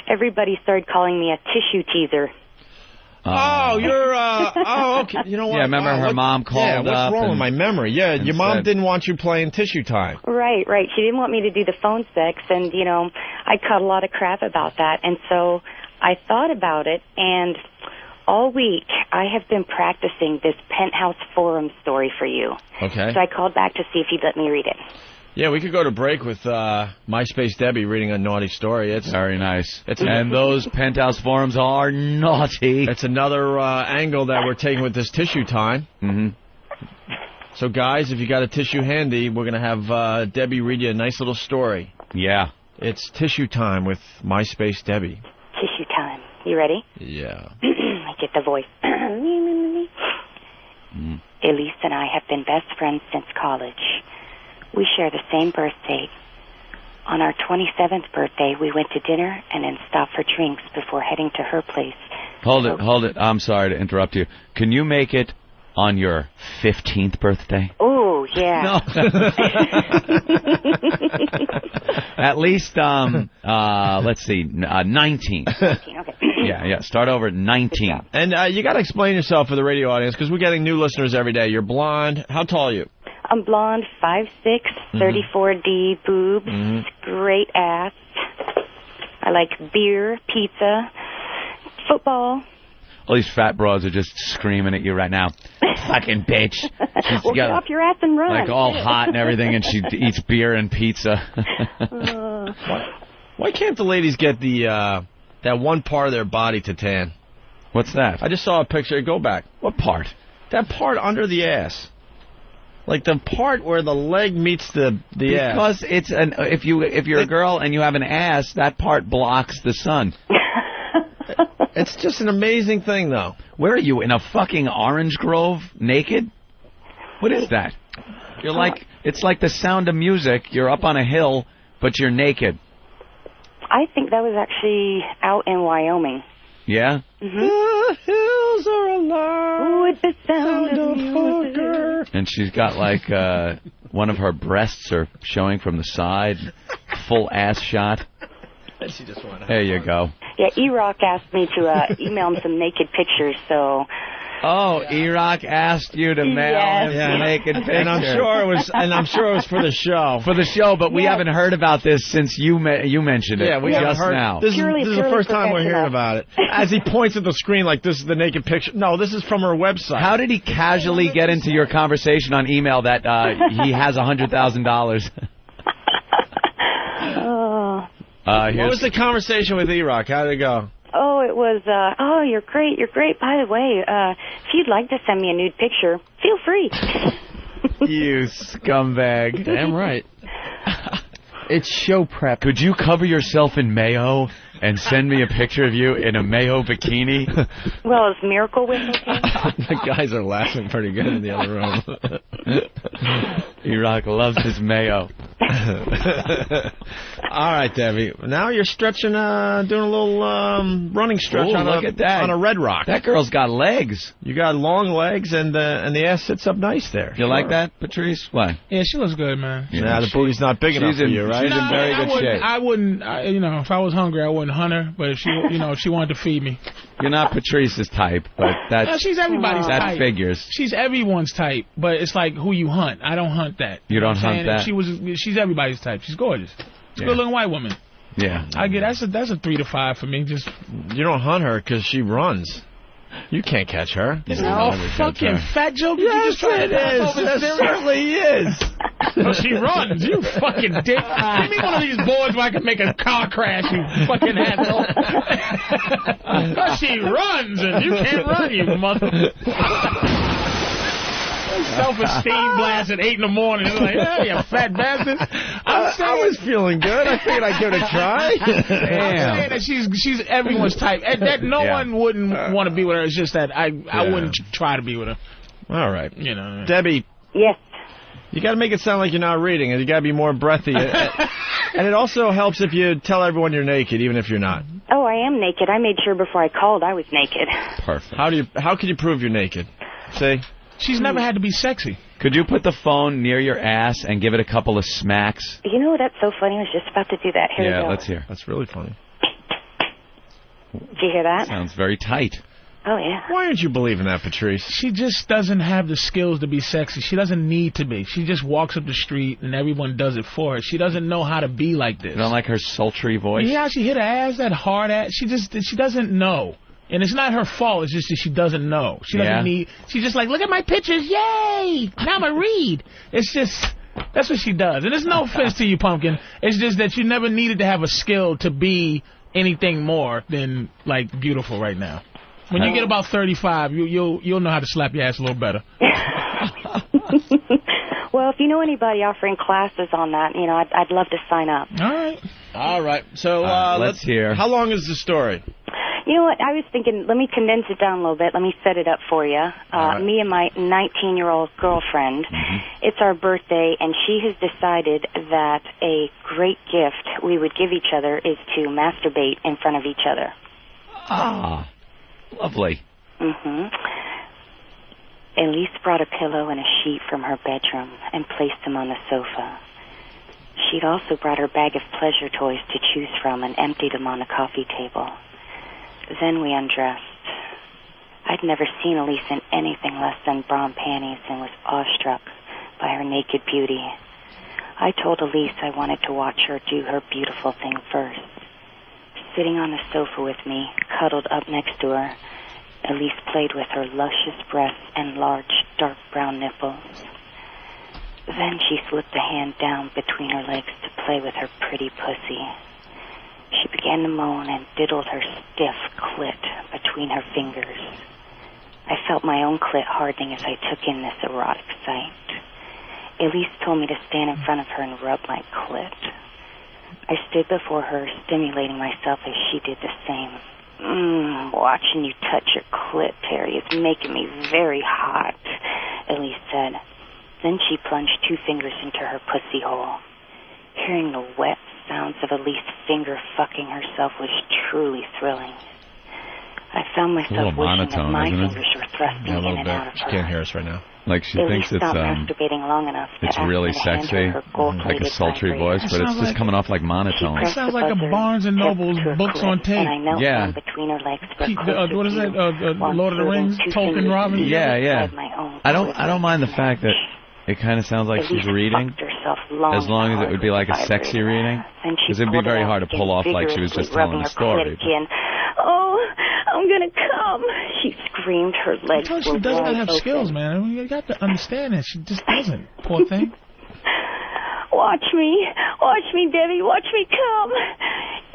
everybody started calling me a tissue teaser. Okay. You know what? Yeah, remember her mom called up. What's wrong with my memory? Yeah, your mom didn't want you playing Tissue Time. Right. She didn't want me to do the phone sex, and, I cut a lot of crap about that. And so I thought about it, and all week I have been practicing this Penthouse Forum story for you. Okay. So I called back to see if you'd let me read it. Yeah, we could go to break with MySpace Debbie reading a naughty story. It's very nice. And those penthouse forums are naughty. It's another angle that we're taking with this tissue time. Mm-hmm. So, guys, if you got a tissue handy, we're going to have Debbie read you a nice little story. Yeah. It's tissue time with MySpace Debbie. Tissue time. You ready? Yeah. I get the voice. Elise and I have been best friends since college. We share the same birthday. On our 27th birthday, we went to dinner and then stopped for drinks before heading to her place. Hold it. I'm sorry to interrupt you. Can you make it on your 15th birthday? Oh, yeah. At least, let's see, 19. 19, okay. Yeah. Start over at 19. And you got to explain yourself for the radio audience, because we're getting new listeners every day. You're blonde. How tall are you? I'm blonde, 5'6", 34D, boobs, great ass. I like beer, pizza, football. All these fat broads are just screaming at you right now. Fucking bitch. She's Well, get off your ass and run. like all hot and everything, and she eats beer and pizza. Why can't the ladies get the that one part of their body to tan? What's that? I just saw a picture. Go back. What part? That part under the ass. Like the part where the leg meets the ass. Because it's if you're a girl and you have an ass, that part blocks the sun. It's just an amazing thing, though. Where are you, in a fucking orange grove, naked? What is that? You're like, it's like the Sound of Music. You're up on a hill, but you're naked. I think that was actually out in Wyoming. Yeah? The hills are alive with the sound of music. And she's got like one of her breasts are showing from the side, full ass shot. She just wanted to there you go. Yeah, E-Rock asked me to email him some naked pictures, so... Oh, E-Rock asked you to mail him some naked pictures. And I'm sure it was for the show. For the show, but we haven't heard about this since you mentioned it. Yeah, we just heard now. This is the first time we're hearing about it. As he points at the screen like this is the naked picture. No, this is from her website. How did he casually get into your conversation on email that he has $100,000? What was the conversation with E-Rock? How did it go? Oh, it was, you're great. By the way, if you'd like to send me a nude picture, feel free. You scumbag. Damn right. It's show prep. Could you cover yourself in mayo and send me a picture of you in a mayo bikini? Well, is Miracle Whip okay? The guys are laughing pretty good in the other room. E-Rock loves his mayo. All right, Debbie. Now you're stretching, doing a little running stretch look at that. On a Red Rock. That girl's got legs. You got long legs, and the ass sits up nice there. You like that, Patrice? Why? Yeah, she looks good, man. Yeah, the booty's not big enough for you, right? She's in very good shape. I wouldn't, if I was hungry, I wouldn't hunt her. But if she wanted to feed me. You're not Patrice's type, but that's... she's everybody's type. That figures. She's everyone's type, but it's like who you hunt. I don't hunt that. You don't hunt that? She's everybody's type. She's gorgeous. She's a good-looking white woman. Yeah. I get that's a 3 to 5 for me. Just you don't hunt her because she runs. You can't catch her. It's no fucking fat joke. Yes, you just try it is. It certainly is. Well, she runs. You fucking dick. Give me one of these boards where I can make a car crash, you fucking asshole. She runs and you can't run, you mother. Self-esteem blast at 8 in the morning. It's like, oh, you fat bastard. I was feeling good. I figured I'd give it a try. Damn. I'm saying that she's everyone's type. And that no one wouldn't want to be with her. It's just that I wouldn't try to be with her. All right. You know. Debbie. Yes. You got to make it sound like you're not reading, and you got to be more breathy. And it also helps if you tell everyone you're naked, even if you're not. Oh, I am naked. I made sure before I called I was naked. Perfect. How can you prove you're naked? See? She's never had to be sexy. Could you put the phone near your ass and give it a couple of smacks? You know, that's so funny. I was just about to do that. Here we go. Let's hear. That's really funny. Did you hear that? Sounds very tight. Oh, yeah. Why aren't you believing that, Patrice? She just doesn't have the skills to be sexy. She doesn't need to be. She just walks up the street and everyone does it for her. She doesn't know how to be like this. You don't like her sultry voice? Yeah, she hit her ass, that hard ass. She doesn't know. And it's not her fault. It's just that she doesn't know. She doesn't need... She's just like, look at my pictures. Yay! Now I'm going to read. It's just... That's what she does. And there's no offense to you, Pumpkin. It's just that you never needed to have a skill to be anything more than, like, beautiful right now. When you get about 35, you'll know how to slap your ass a little better. Well, if you know anybody offering classes on that, you know, I'd love to sign up. All right. So let's hear. How long is the story? You know what? I was thinking, let me condense it down a little bit. Let me set it up for you. Right. Me and my 19-year-old girlfriend, it's our birthday, and she has decided that a great gift we would give each other is to masturbate in front of each other. Ah, lovely. Elise brought a pillow and a sheet from her bedroom and placed them on the sofa. She'd also brought her bag of pleasure toys to choose from and emptied them on the coffee table. Then we undressed. I'd never seen Elise in anything less than bra and panties and was awestruck by her naked beauty. I told Elise I wanted to watch her do her beautiful thing first. Sitting on the sofa with me, cuddled up next to her, Elise played with her luscious breasts and large, dark brown nipples. Then she slipped a hand down between her legs to play with her pretty pussy. She began to moan and diddled her stiff clit between her fingers. I felt my own clit hardening as I took in this erotic sight. Elise told me to stand in front of her and rub my clit. I stood before her, stimulating myself as she did the same. Watching you touch your clit, Terry, is making me very hot, Elise said. Then she plunged 2 fingers into her pussy hole. Hearing the wet sounds of Elise finger fucking herself was truly thrilling. I found myself wishing that my fingers were thrusting in and out of her. She can't hear us right now. Like she thinks it's masturbating long enough it's really sexy, like a sultry voice, but it's just coming off like monotone. It sounds like a Barnes and Noble's books on tape. Yeah. Between her legs what is that? Lord of the Rings, Tolkien Robin. Yeah. I don't mind the fact that it kind of sounds like she's reading, as long as it would be like a sexy reading, because it'd be very hard to pull off like she was just telling a story. Oh, I'm gonna come! She screamed. Her legs were she doesn't have skills, man. You got to understand that. She just doesn't. Poor thing. Watch me, Debbie. Watch me come.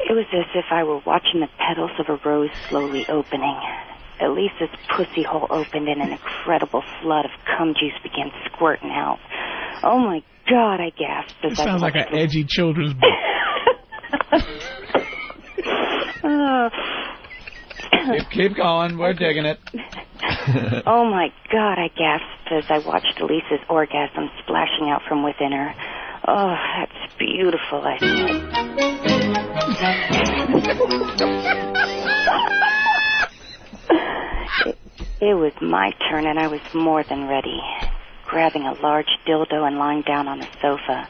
It was as if I were watching the petals of a rose slowly opening. Elisa's pussy hole opened and an incredible flood of cum juice began squirting out. Oh my God! I gasped. It sounds like an edgy children's book. Keep going. We're digging it. Oh, my God, I gasped as I watched Elisa's orgasm splashing out from within her. Oh, that's beautiful, I said. It was my turn, and I was more than ready. Grabbing a large dildo and lying down on the sofa,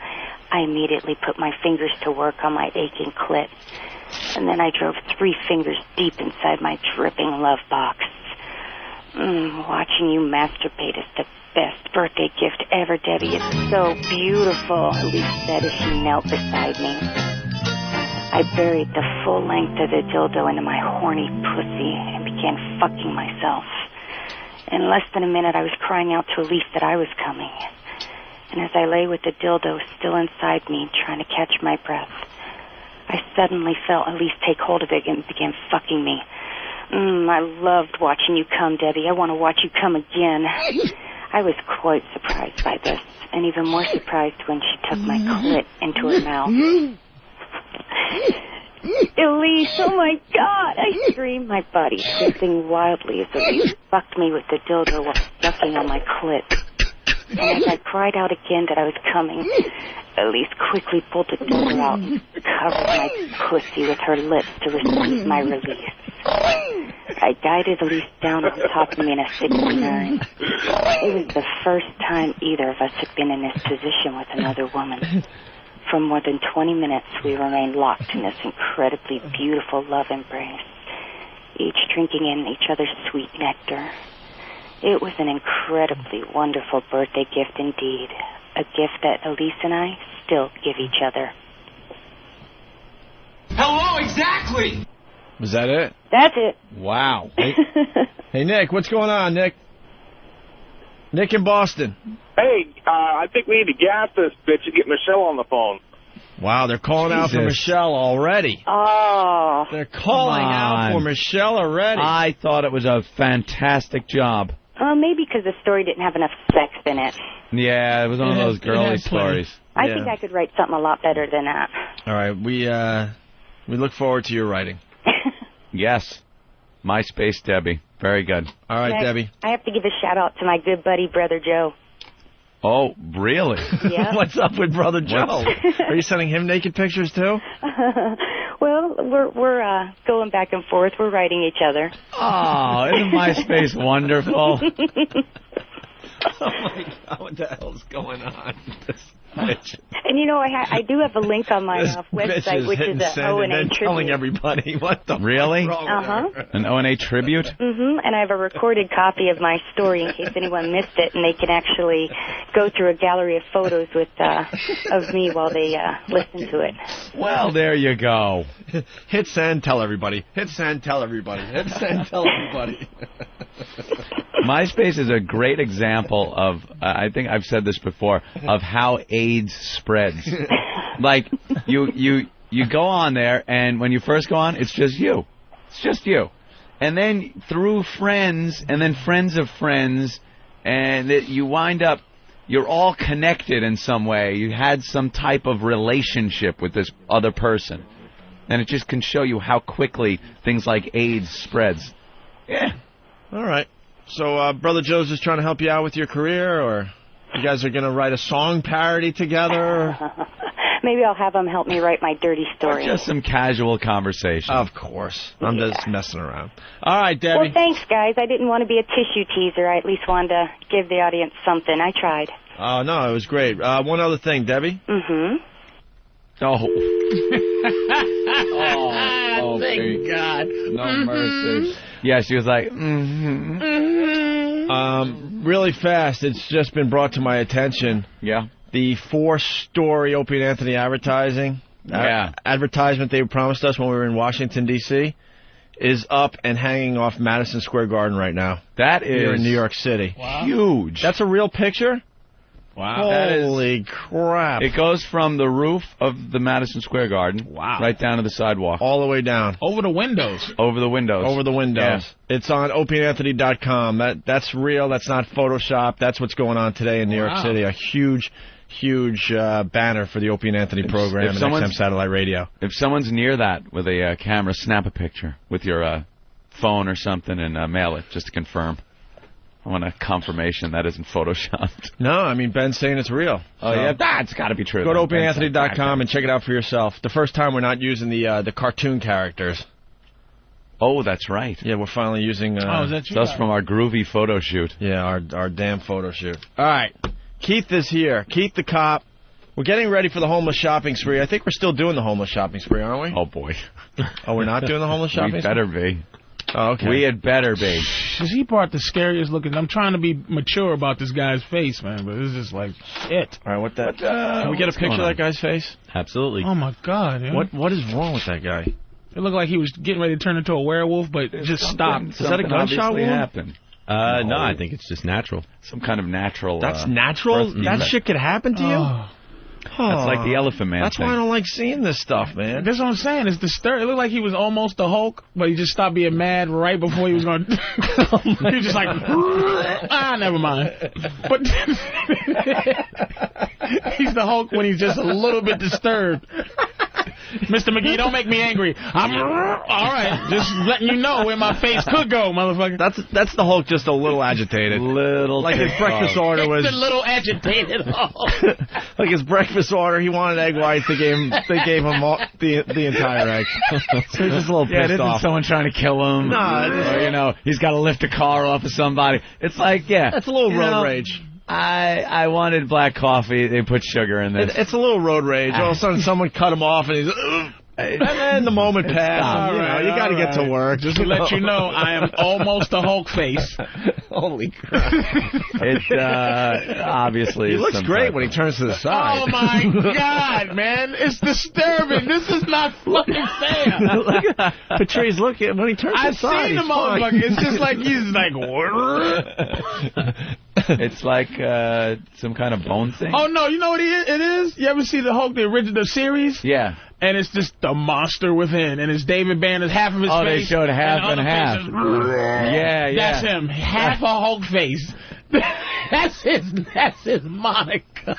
I immediately put my fingers to work on my aching clit. And then I drove 3 fingers deep inside my dripping love box. Watching you masturbate is the best birthday gift ever, Debbie. It's so beautiful, Elise said as she knelt beside me. I buried the full length of the dildo into my horny pussy and began fucking myself. In less than a minute, I was crying out to Elise that I was coming. And as I lay with the dildo still inside me, trying to catch my breath, I suddenly felt Elise take hold of it and began fucking me. I loved watching you come, Debbie. I want to watch you come again. I was quite surprised by this, and even more surprised when she took my clit into her mouth. Elise, oh my God! I screamed, my body twisting wildly as Elise fucked me with the dildo while sucking on my clit. And as I cried out again that I was coming, Elise quickly pulled the dildo out and covered my pussy with her lips to receive my release. I guided Elise down on top of me in a 69. It was the first time either of us had been in this position with another woman. For more than 20 minutes, we remained locked in this incredibly beautiful love embrace, each drinking in each other's sweet nectar. It was an incredibly wonderful birthday gift indeed, a gift that Elise and I still give each other. Hello, exactly! Was that it? That's it. Wow. Hey, Nick, what's going on, Nick? Nick in Boston. Hey, I think we need to gas this bitch and get Michelle on the phone. Wow, they're calling out for Michelle already. Oh. They're calling out for Michelle already. I thought it was a fantastic job. Maybe because the story didn't have enough sex in it. Yeah, it was one of those girly stories. I think I could write something a lot better than that. All right, we look forward to your writing. Yes. MySpace Debbie. Very good. All right, Debbie. I have to give a shout-out to my good buddy, Brother Joe. Oh, really? Yeah. What's up with Brother Joe? Are you sending him naked pictures, too? Well, we're going back and forth. We're writing each other. Oh, isn't MySpace wonderful? Oh, my God. What the hell's going on? And, you know, I do have a link on my website, which is an O&A tribute. Telling everybody what the really? Uh-huh. An O&A tribute? Mm-hmm. And I have a recorded copy of my story in case anyone missed it, and they can actually go through a gallery of photos with of me while they listen to it. Well, there you go. Hit send, tell everybody. Hit send, tell everybody. Hit send, tell everybody. MySpace is a great example of, I think I've said this before, of how AIDS spreads. Like, you go on there, and when you first go on, it's just you. It's just you. And then through friends, and then friends of friends, and you wind up, you're all connected in some way. You had some type of relationship with this other person. And it just can show you how quickly things like AIDS spreads. Yeah. All right. So, Brother Joe's just trying to help you out with your career, or you guys are going to write a song parody together? Maybe I'll have him help me write my dirty story. Or just some casual conversation. Of course. I'm just messing around. All right, Debbie. Well, thanks, guys. I didn't want to be a tissue teaser. I at least wanted to give the audience something. I tried. Oh, no, it was great. One other thing, Debbie. Mm-hmm. Oh. Oh, thank God. No mercy. Yeah, she was like, really fast, it's just been brought to my attention. Yeah. The 4-story Opie and Anthony advertisement they promised us when we were in Washington, D.C., is up and hanging off Madison Square Garden right now. That is here in New York City. Wow. Huge. That's a real picture? Wow. Holy crap. It goes from the roof of the Madison Square Garden right down to the sidewalk. All the way down. Over the windows. Over the windows. Over the windows. Yeah. It's on opieandanthony.com. That's real. That's not Photoshop. That's what's going on today in New York City. A huge banner for the Opie and Anthony program and XM Satellite Radio. If someone's near that with a camera, snap a picture with your phone or something and mail it just to confirm. I want a confirmation that isn't photoshopped. No, I mean, Ben's saying it's real. Oh, yeah? It's got to be true. Go to opieandanthony.com and check it out for yourself. The first time we're not using the cartoon characters. Oh, that's right. Yeah, we're finally using... is that you? That's from our groovy photo shoot. Yeah, our damn photo shoot. All right. Keith is here. Keith the cop. We're getting ready for the homeless shopping spree. I think we're still doing the homeless shopping spree, aren't we? Oh, boy. Oh, we're not doing the homeless shopping spree? We better be. Oh, okay. We had better be. He brought the scariest looking. I'm trying to be mature about this guy's face, man, but it's just like shit. All right, can we get a picture of that guy's face? Absolutely. Oh my God! Yeah. What is wrong with that guy? It looked like he was getting ready to turn into a werewolf, but it just stopped. Is that a gunshot wound? Happened. No, I think it's just natural. Some kind of natural. That's natural. That shit could happen to you. That's like the Elephant Man. That's why I don't like seeing this stuff, man. That's what I'm saying. It's disturbing. It looked like he was almost the Hulk, but he just stopped being mad right before he was going. He was just like, never mind. But he's the Hulk when he's just a little bit disturbed. Mr. McGee, don't make me angry. I'm all right. Just letting you know where my face could go, motherfucker. That's the Hulk, just a little agitated. Like his breakfast order was a little agitated Hulk. Like his breakfast order, he wanted egg whites. They gave him the entire egg. So he's just a little pissed off. Someone trying to kill him. No, or, he's got to lift a car off of somebody. It's like, that's a little road rage. I wanted black coffee. They put sugar in this. It's a little road rage. All of a sudden, someone cut him off, and he's... And then the moment passed. You got to get to work. Just to let you know, I am almost a Hulk face. Holy crap. It obviously he looks great when he turns to the side. Oh, my God, man. It's disturbing. This is not fucking fair. Look at Patrice, look at when he turns to the side. I've seen the motherfucker. It's just like he's like... It's like some kind of bone thing. Oh, no, you know what it is? You ever see the Hulk, the original series? Yeah. And it's just the monster within, and it's David Banner's half of his face. Oh, they showed half and half. Yeah. That's him. Half a Hulk face. That's his moniker.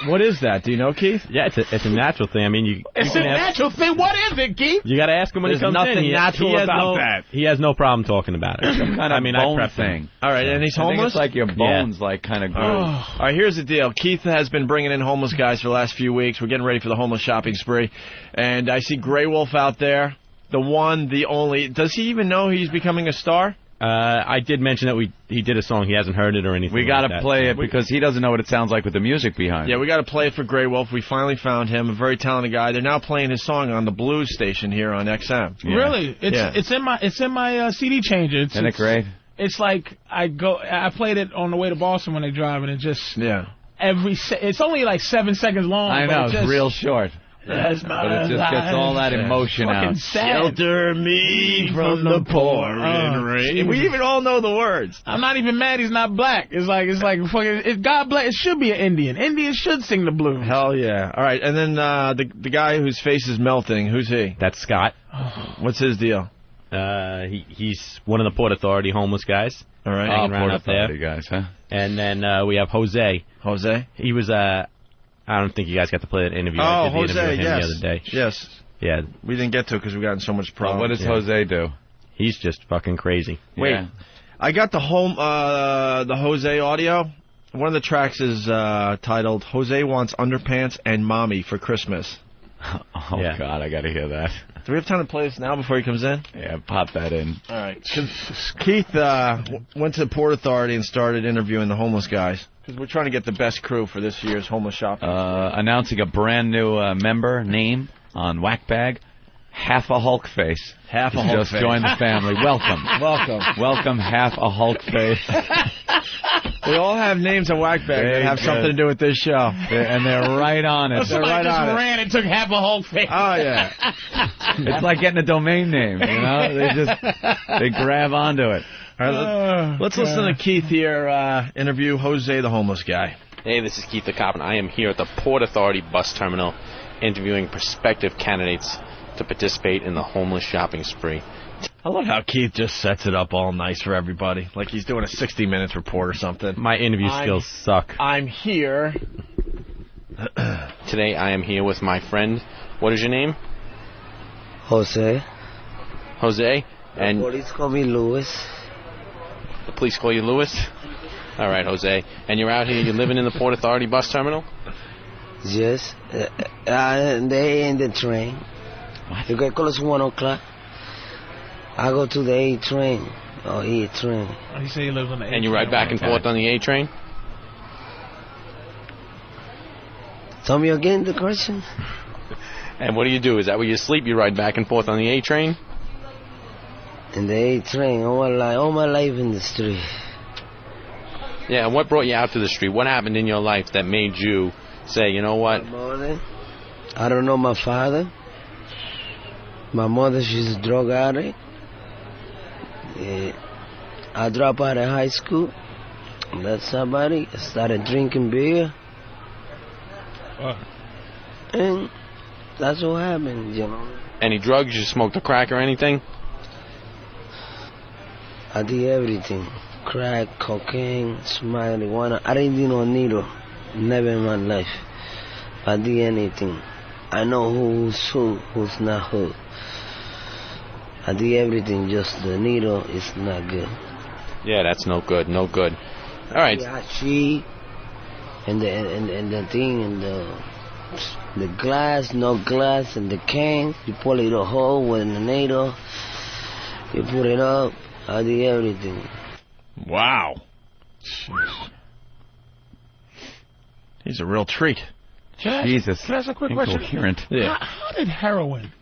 What is that? Do you know, Keith? Yeah, it's a natural thing. I mean, it's a natural thing. What is it, Keith? You got to ask him when he comes in. There's nothing natural about that. He has no problem talking about it. Some kind of bone thing. All right, and he's homeless? I think it's like your bones like kind of grow. All right, here's the deal. Keith has been bringing in homeless guys for the last few weeks. We're getting ready for the homeless shopping spree. And I see Grey Wolf out there. The one, the only. Does he even know he's becoming a star? I did mention that he did a song. He hasn't heard it or anything. We got to play it because he doesn't know what it sounds like with the music behind it. Yeah, we got to play it for Grey Wolf. We finally found him, a very talented guy. They're now playing his song on the blues station here on XM. Yeah. Really? It's in my CD changer. Isn't it great? It's like I played it on the way to Boston when they drive, and it just it's only like 7 seconds long. I know, it's real short. But it just gets all that emotion out. Shelter me from the pouring rain. We even all know the words. I'm not even mad he's not black. It's like fucking. God bless. It should be an Indian. Indians should sing the blues. Hell yeah! All right, and then the guy whose face is melting. Who's he? That's Scott. What's his deal? He's one of the Port Authority homeless guys. All right, hanging around up there. Guys, huh? And then we have Jose. Jose. He was I don't think you guys got to play that interview. Oh, I did the Jose, interview with him the other day. Yes. Yeah. We didn't get to it because we got in so much problems. What does Jose do? He's just fucking crazy. Wait, I got the Jose audio. One of the tracks is titled "Jose Wants Underpants and Mommy for Christmas." Oh God, I got to hear that. Do we have time to play this now before he comes in? Yeah, pop that in. All right. Keith went to the Port Authority and started interviewing the homeless guys. Because we're trying to get the best crew for this year's homeless shopping. Announcing a brand new member name on Whackbag. Half a Hulk face. Half a Hulk just face. Join the family. Welcome. Welcome, half a Hulk face. We all have names on Whackbag that have something to do with this show. And they're right on it. Somebody just ran and took half a Hulk face. Oh, yeah. It's like getting a domain name, you know? They grab onto it. All right, let's listen to Keith here interview Jose, the homeless guy. Hey, this is Keith the Cop, and I am here at the Port Authority bus terminal interviewing prospective candidates to participate in the homeless shopping spree. I love how Keith just sets it up all nice for everybody, like he's doing a 60 Minutes report or something. My interview skills suck. I'm here. Today I am here with my friend. What is your name? Jose. Jose? And the police call me Louis. The police call you Louis? All right, Jose. And you're out here, you're living in the Port Authority bus terminal? Yes. They in the train. What? You can call us 1 o'clock. I go to the A train. Or E train. Oh, you say you live on the A train. And you ride back and forth on the A train? Tell me again the question. And what do you do? Is that where you sleep? You ride back and forth on the A train? In the A train, all my life in the street. Yeah, and what brought you out to the street? What happened in your life that made you say, you know what? I don't know my father. My mother, she's a drug addict. I dropped out of high school. Met somebody. I started drinking beer. And that's what happened, you know. Any drugs? You smoked a crack or anything? I did everything. Crack, cocaine, marijuana. I didn't do no needle. Never in my life. I did anything. I know who's who, who's not who. I did everything, just the needle is not good. Yeah, that's no good, no good. All right. Yeah, and the thing, and the glass, no glass, and the can, you pull it a hole with the needle, you put it up, I did everything. Wow. He's a real treat. Jesus. Can I ask a quick question? Incoherent. Yeah. How did heroin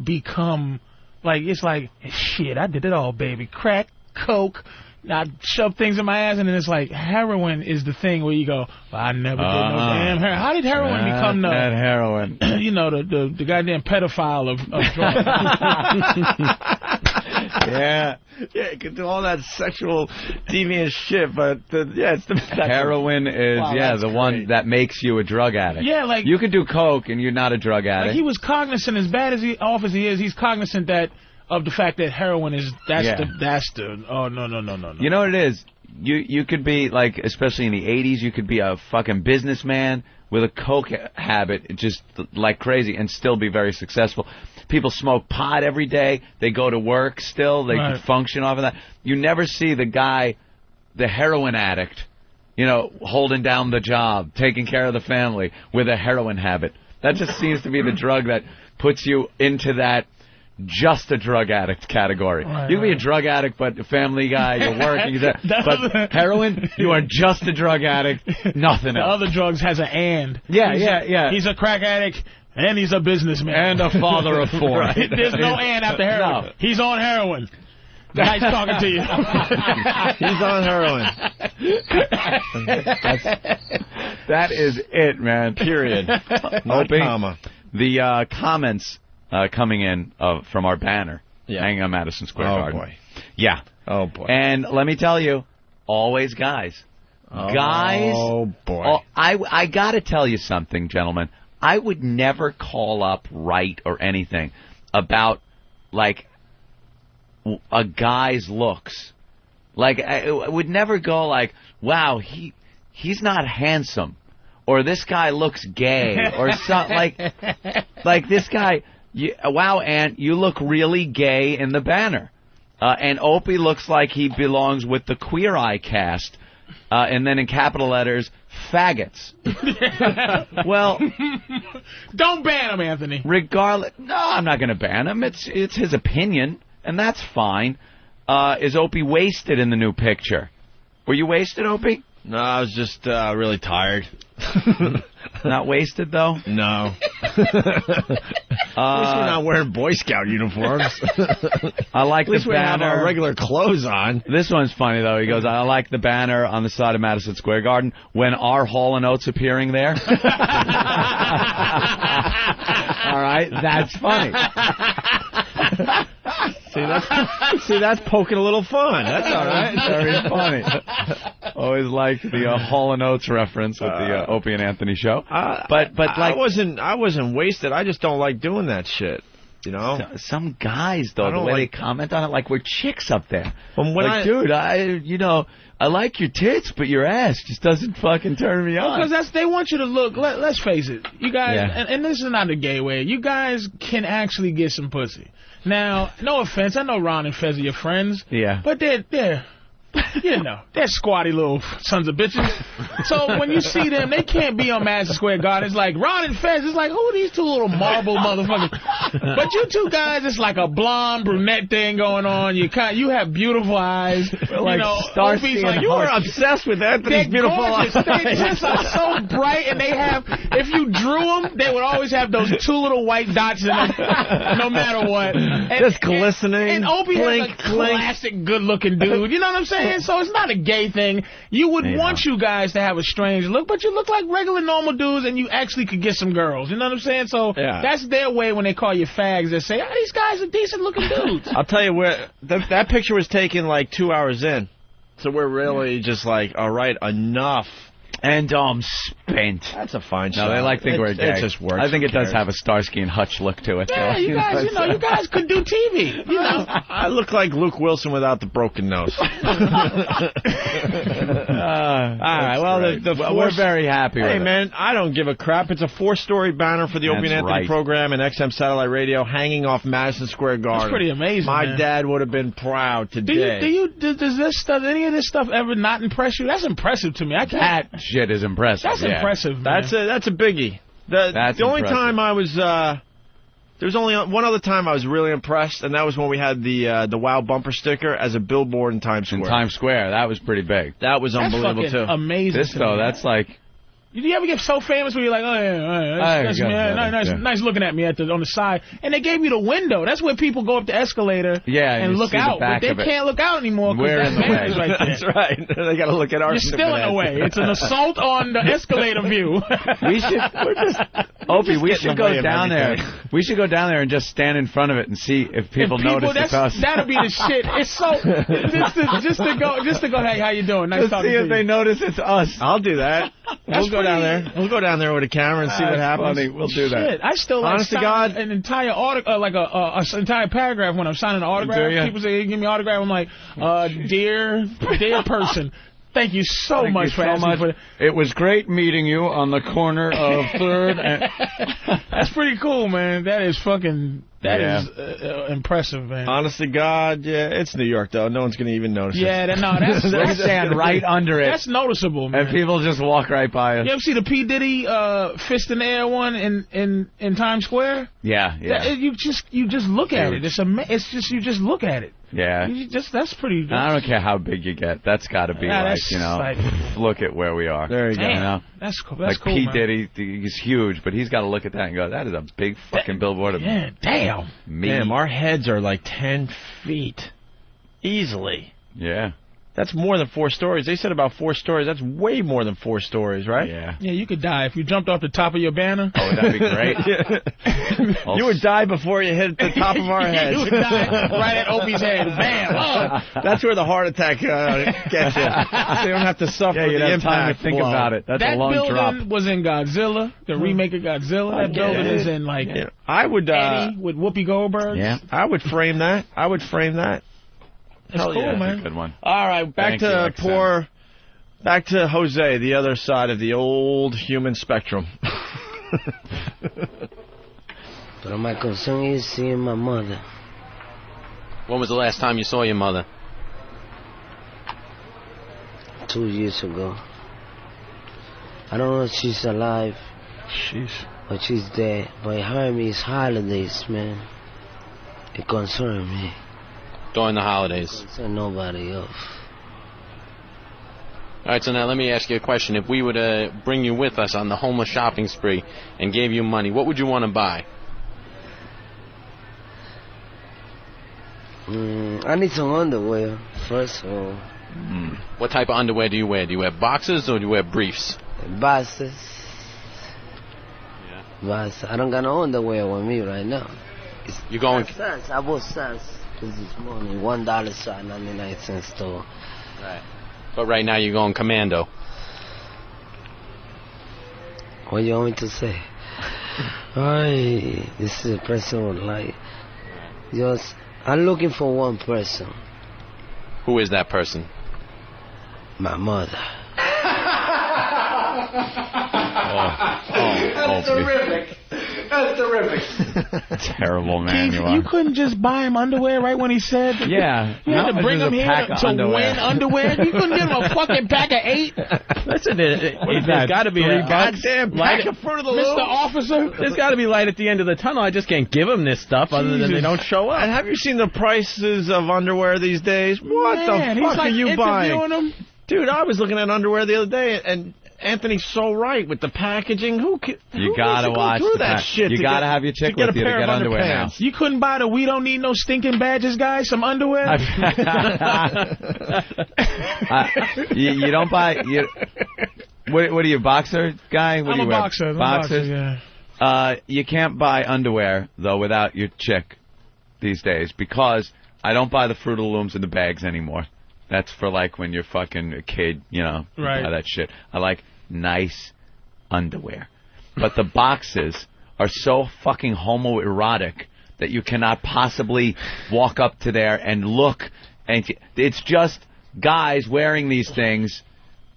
become, like, it's like, shit, I did it all, baby. Crack, coke, I shove things in my ass, and then it's like, heroin is the thing where you go, well, I never did no damn heroin. How did heroin become that heroin? You know, the goddamn pedophile of drugs. Yeah, you can do all that sexual deviant shit, but it's the heroin is the one that makes you a drug addict. Yeah, like you could do coke and you're not a drug addict. Like he was cognizant, as bad as off as he is, he's cognizant of the fact that heroin is oh no. You know what it is? You could be like, especially in the 80s, you could be a fucking businessman with a coke habit just like crazy and still be very successful. People smoke pot every day. They go to work still. They can function off of that. You never see the guy, the heroin addict, holding down the job, taking care of the family with a heroin habit. That just seems to be the drug that puts you into that just a drug addict category. You can be a drug addict, but a family guy, you're working. But heroin, you are just a drug addict, nothing else. The other drugs has an and. Yeah. He's a crack addict, and he's a businessman. And a father of 4. Right. There's no and after heroin. No. He's on heroin. Nice talking to you. He's on heroin. That is it, man. Period. No comma. The comments coming in from our banner hanging on Madison Square Garden. Oh, boy. Yeah. Oh, boy. And let me tell you, always guys. Guys. Oh, boy. I got to tell you something, gentlemen. I would never call up or anything about, like, a guy's looks. Like, I would never go like, wow, he's not handsome. Or this guy looks gay. Or something like this guy... wow, Ant, you look really gay in the banner. And Opie looks like he belongs with the Queer Eye cast. And then in capital letters, faggots. Well... Don't ban him, Anthony. Regardless... No, I'm not going to ban him. It's his opinion, and that's fine. Is Opie wasted in the new picture? Were you wasted, Opie? No, I was just really tired. Not wasted, though? No. At least we're not wearing Boy Scout uniforms. I like the banner. At least we have our regular clothes on. This one's funny, though. He goes, I like the banner on the side of Madison Square Garden. When are Hall & Oates appearing there? All right, that's funny. See, that's poking a little fun. That's all right. Very funny. Always liked the Hall & Oates reference with the Opie and Anthony Show. But like, I wasn't wasted. I just don't like doing that shit. Some guys though, the way they comment on it, like we're chicks up there. Dude, I like your tits, but your ass just doesn't fucking turn me on. Because they want you to look. Let's face it, you guys, and this is not a gay way. You guys can actually get some pussy. Now, no offense, I know Ron and Fez are your friends. Yeah. But they're they're squatty little sons of bitches. So when you see them, they can't be on Madison Square Garden. It's like Ron and Fez. It's like, who are these two little marble motherfuckers? But you two guys, it's like a blonde brunette thing going on. You have beautiful eyes. Like Opie's like, you were obsessed with Anthony's beautiful eyes. They just are so bright, and they have. If you drew them, they would always have those two little white dots in them, no matter what. Just glistening. And Opie has a classic, good-looking dude. You know what I'm saying? So it's not a gay thing. You would want you guys to have a strange look, but you look like regular normal dudes, and you actually could get some girls. You know what I'm saying? So that's their way when they call you fags. They say, these guys are decent-looking dudes. I'll tell you where that picture was taken like 2 hours in. So we're really just like, all right, enough. And spent. That's a fine shot. No, they think we're gay. It just works. I think it does have a Starsky and Hutch look to it. Yeah, though. you guys could do TV. I look like Luke Wilson without the broken nose. All right. Well, we're very happy with it. Hey, man, I don't give a crap. It's a 4-story banner for the Opie and Anthony program and XM Satellite Radio hanging off Madison Square Garden. That's pretty amazing, My dad would have been proud today. Does this stuff, any of this stuff ever not impress you? That's impressive to me. I can't. That shit is impressive. That's impressive, man. That's a biggie. The only time I was there's only one other time I was really impressed, and that was when we had the WOW bumper sticker as a billboard in Times Square. In Times Square, that was pretty big. That was unbelievable too. Amazing. This though, that's like. Did you ever get so famous where you're like, nice looking at me on the side? And they gave you the window. That's where people go up the escalator and look out. But they can't look out anymore because that banner's right there. That's right. They got to look at our. You're still in the way. It's an assault on the escalator view. Opie, we should go down there. We should go down there and just stand in front of it and see if people notice it's us. That'll be the shit. It's so just to go. Hey, how you doing? Nice talking to you. See if they notice it's us. I'll do that. We'll go down there. We'll go down there with a camera and see what happens. Funny. We'll do that. Shit, I still like honest to God, an entire an entire paragraph when I'm signing an autograph. People say, "Give me an autograph." I'm like, dear person. Thank you so much for asking for that. It was great meeting you on the corner of 3rd and... That's pretty cool, man. That is fucking... That is impressive, man. Honest to God, it's New York, though. No one's going to even notice it. Yeah, that's... They stand right under it. That's noticeable, man. And people just walk right by us. You ever see the P. Diddy fist in the air one in Times Square? Yeah. You just look at it. It's just you just look at it. Yeah. That's pretty good. I don't care how big you get. That's got to be look at where we are. There you go. You know? That's cool. That's cool, P. Diddy, he's huge, but he's got to look at that and go, that is a big fucking billboard. Damn. Damn, our heads are like 10 feet. Easily. Yeah. That's more than 4 stories. They said about 4 stories. That's way more than 4 stories, right? Yeah. Yeah, you could die if you jumped off the top of your banner. Oh, that'd be great. You would die before you hit the top of our heads. You would die right at Opie's head. Bam! Oh. That's where the heart attack gets you. So you don't have to suffer the impact. Time to think about it. That's a long drop. That building was in Godzilla, the remake of Godzilla. That building is in, I would, Eddie with Whoopi Goldberg. Yeah. I would frame that. That's cool, man. That's a good one. All right, back to Jose, the other side of the old human spectrum. But my concern is seeing my mother. When was the last time you saw your mother? 2 years ago. I don't know if she's alive. Or she's dead. But her me it's holidays, man. It concerns me. During the holidays. And nobody else. All right, so now let me ask you a question. If we were to bring you with us on the homeless shopping spree and gave you money, what would you want to buy? I need some underwear, first of all. What type of underwear do you wear? Do you wear boxers or do you wear briefs? Boxers. Yeah. Boxers. I don't got no underwear with me right now. You going? I bought Sans this morning. $1.99 store. Right. But right now you're going commando. What do you want me to say? This is a personal life. Just, I'm looking for one person. Who is that person? My mother. That's terrific. That's terrific. Terrible man you are. You couldn't just buy him underwear right when he said. Yeah. You had to bring him here to win underwear. You couldn't give him a fucking pack of 8. Listen, there's got to be a goddamn pack of Fruit of the Loom. Mr. Officer. There's got to be light at the end of the tunnel. I just can't give him this stuff other than they don't show up. And have you seen the prices of underwear these days? What the fuck are you buying? Them? Dude, I was looking at underwear the other day, and Anthony's so right with the packaging. Who gotta watch that shit? You gotta have your chick with you to get underwear now. You couldn't buy the "We don't need no stinking badges" guy some underwear. You don't buy. What are you, boxer guy? What I'm do you a wear? boxer. Boxers. Yeah. You can't buy underwear though without your chick these days because I don't buy the Fruit of the Looms in the bags anymore. That's for like when you're fucking a kid, you know, right. Buy that shit. I like nice underwear. But the boxes are so fucking homoerotic that you cannot possibly walk up to there and look. And it's just guys wearing these things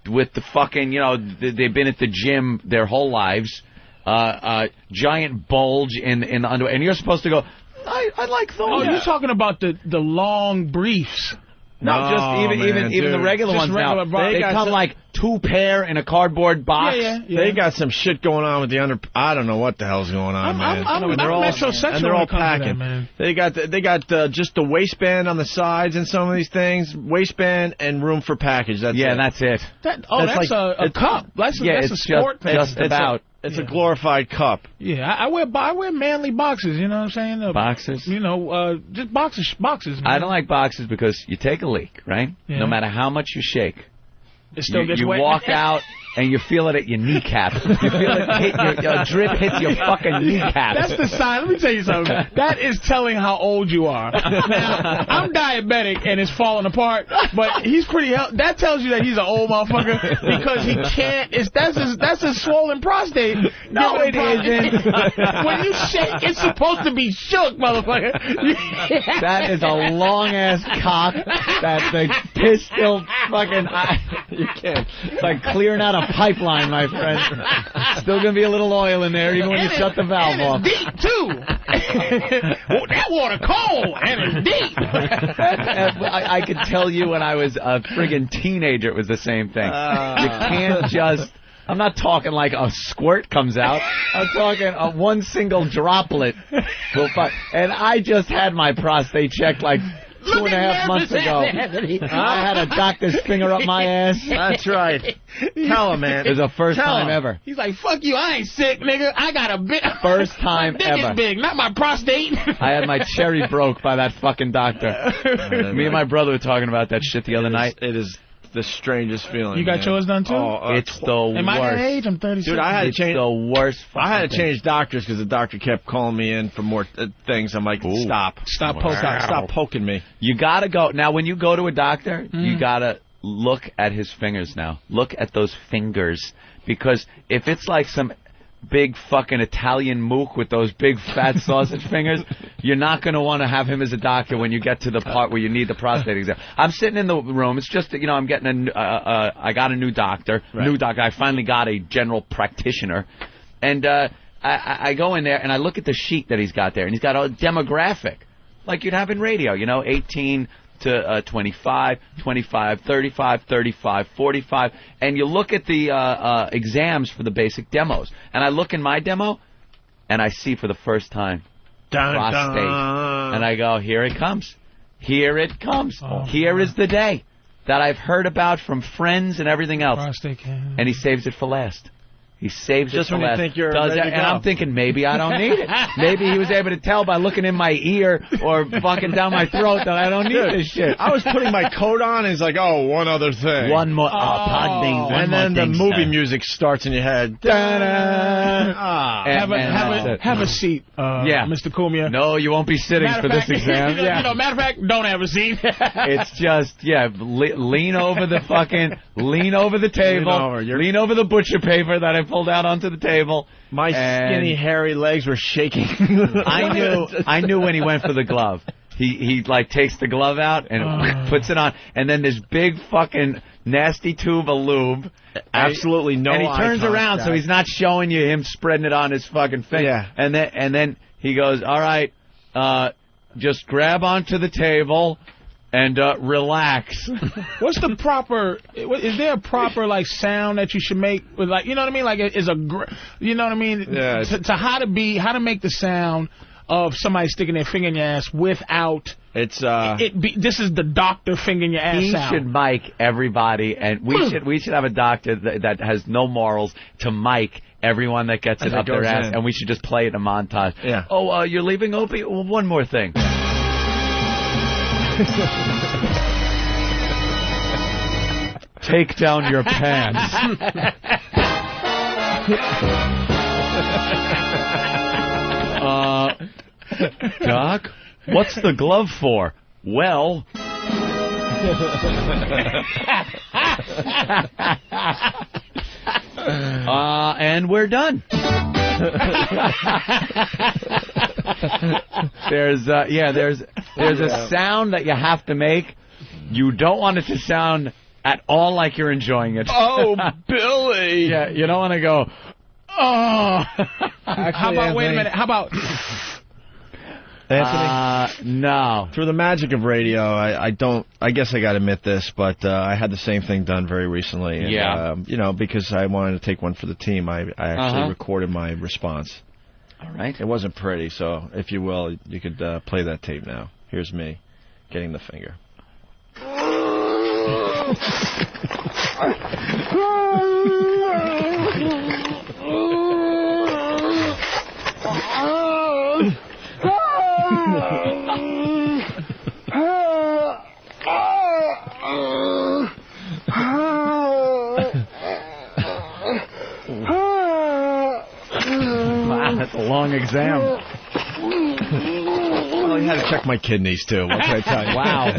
with the fucking, you know, they've been at the gym their whole lives. Giant bulge in the underwear. And you're supposed to go, I like those. Oh, you're talking about the long briefs. No, just even the regular just ones regular now. They come like 2 pair in a cardboard box. Yeah. They got some shit going on with the under. I don't know what the hell's going on, man. I'm metrosexual. And they're all that, packing. man. They got just the waistband on the sides in some of these things. Waistband and room for package. That's it. That's it. That's a cup. That's a sport thing. Just about. It's a glorified cup. Yeah, I wear manly boxers, you know what I'm saying? Boxers? You know, just boxers. Man. I don't like boxers because you take a leak, right? Yeah. No matter how much you shake. It still gets you wet. walk out and you feel it at your kneecap. You feel it hit your drip hits your fucking kneecap. That's the sign. Let me tell you something. That is telling how old you are. Now, I'm diabetic and it's falling apart, but he's pretty healthy. That tells you that he's an old motherfucker because he can't. That's a swollen prostate. No, it isn't. When you shake, it's supposed to be shook, motherfucker. That is a long-ass cock that the piss still fucking... you can't. It's like clearing out a pipeline, my friend. Still going to be a little oil in there even when you shut the valve off. It's deep, too. Well, that water cold, and it's deep. I could tell you when I was a friggin' teenager, it was the same thing. You can't just... I'm not talking like a squirt comes out. I'm talking one single droplet. And I just had my prostate checked like 2.5 months ago. I had a doctor's finger up my ass. That's right. Tell him, man. It was the first time ever. He's like, fuck you, I ain't sick, nigga. I got a big... First time my dick ever. is big, not my prostate. I had my cherry broke by that fucking doctor. Me and my brother were talking about that shit the other night. It is the strangest feeling. You got yours done, too? It's the worst. Am I that age? I'm 36. Dude, I had to change the worst. I had to change doctors because the doctor kept calling me in for more things. I'm like, stop poking me. You gotta go now. When you go to a doctor, you gotta look at his fingers now. Look at those fingers, because if it's like some big fucking Italian mook with those big fat sausage fingers, you're not going to want to have him as a doctor when you get to the part where you need the prostate exam. I'm sitting in the room. It's just, you know, I'm getting I got a new doctor. Right. New doctor. I finally got a general practitioner. And I go in there and I look at the sheet that he's got there, and he's got a demographic like you'd have in radio, you know, 18 to 25, 25, 35, 35, 45, and you look at the exams for the basic demos. And I look in my demo, and I see for the first time prostate. And I go, here it comes. Here it comes. Here is the day that I've heard about from friends and everything else. Prostate cancer. And he saves it for last. He saves just it for when last. You think you're ready to go. And I'm thinking, maybe I don't need it. Maybe he was able to tell by looking in my ear or fucking down my throat that I don't need this shit. I was putting my coat on, and he's like, oh, one other thing. One more. Pardon me. And then the movie music starts in your head. Have a seat, Mr. Cumia. No, you won't be sitting for this exam. You know, matter of fact, don't have a seat. It's just, lean over the table. Lean over the butcher paper that I pulled out onto the table. My skinny, hairy legs were shaking. I knew when he went for the glove. He like takes the glove out and puts it on, and then this big fucking nasty tube of lube. Absolutely no. And he turns around, so he's not showing you him spreading it on his fucking face. Yeah. And then he goes, all right, just grab onto the table and relax. What's the proper? Is there a proper like sound that you should make with, like, you know what I mean? Like, you know what I mean? Yeah. To how to make the sound of somebody sticking their finger in your ass without this is the doctor finger in your ass. He sound. should mic everybody, and we should have a doctor that has no morals to mic everyone that gets it up their ass, and we should just play it in a montage. Yeah. Oh, you're leaving, Opie? Well, one more thing. Take down your pants. Doc, what's the glove for? Well... and we're done. There's a sound that you have to make. You don't want it to sound at all like you're enjoying it. Oh, Billy. Yeah, you don't want to go, oh. Actually, how about, Anthony, wait a minute, how about... Anthony? No. Through the magic of radio, I guess I got to admit this, but I had the same thing done very recently. And, you know, because I wanted to take one for the team, I actually recorded my response. All right. It wasn't pretty, so if you will, you could play that tape now. Here's me getting the finger. That's a long exam. Well, he had to check my kidneys, too. What can I tell you? Wow.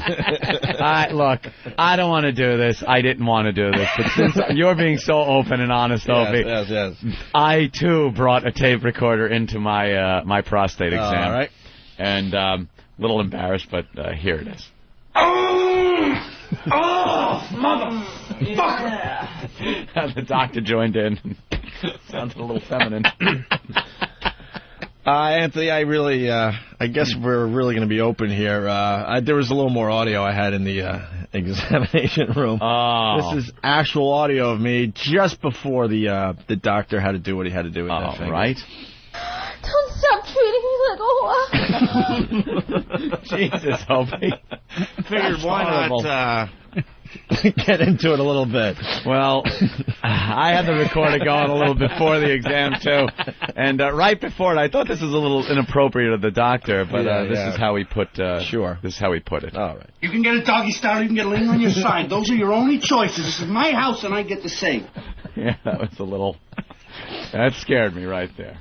Look, I don't want to do this. I didn't want to do this. But since you're being so open and honest, Opie, yes. I, too, brought a tape recorder into my my prostate exam. All right. And a little embarrassed, but here it is. Oh, motherfucker! The doctor joined in. Sounded a little feminine. Anthony, I really, I guess we're really going to be open here. There was a little more audio I had in the examination room. Oh. This is actual audio of me just before the doctor had to do what he had to do with that finger. Right. Don't stop treating me like a whore. Jesus, Opie. Figured why not get into it a little bit. Well, I had the recorder going a little before the exam, too. And right before it, I thought this was a little inappropriate of the doctor, but this is how he put This is how he put it. All right. You can get a doggy style, you can get laying on your side. Those are your only choices. This is my house, and I get to say. Yeah, that was a little... That scared me right there.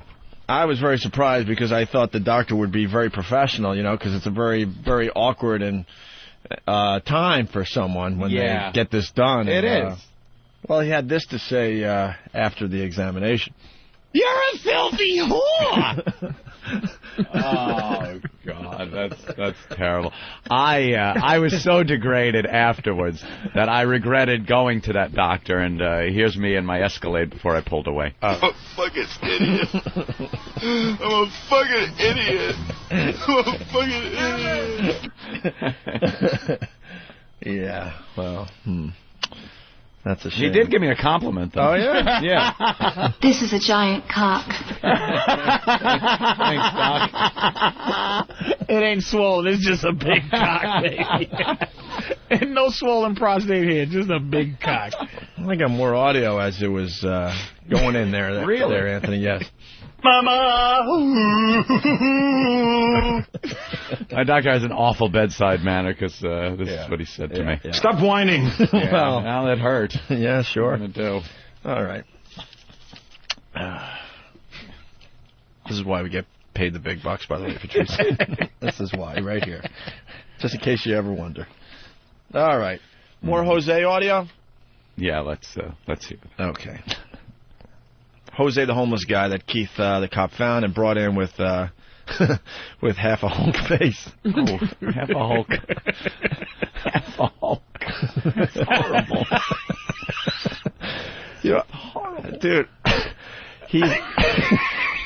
I was very surprised because I thought the doctor would be very professional, because it's a very, very awkward and time for someone when they get this done. It is. Well, he had this to say after the examination. You're a filthy whore! Oh, God, that's terrible. I was so degraded afterwards that I regretted going to that doctor, and here's me in my Escalade before I pulled away. I'm a fucking idiot. I'm a fucking idiot. I'm a fucking idiot. Yeah, well, that's a shame. She did give me a compliment, though. Oh, yeah? Yeah. This is a giant cock. Thanks, Doc. It ain't swollen. It's just a big cock, baby. And no swollen prostate here. Just a big cock. I got more audio as it was going in there. Really? There, Anthony, yes. Mama! My doctor has an awful bedside manner because this is what he said to me. Yeah. Stop whining. Well, now that hurt. Yeah, sure. What am I gonna do? All right. This is why we get paid the big bucks, by the way, Patrice. This is why, right here. Just in case you ever wonder. All right. More Jose audio? Yeah, let's hear it. Okay. Jose, the homeless guy that Keith, the cop, found and brought in with with half a Hulk face. Oh, half a Hulk. Half a Hulk. That's horrible. Horrible. Dude, he's...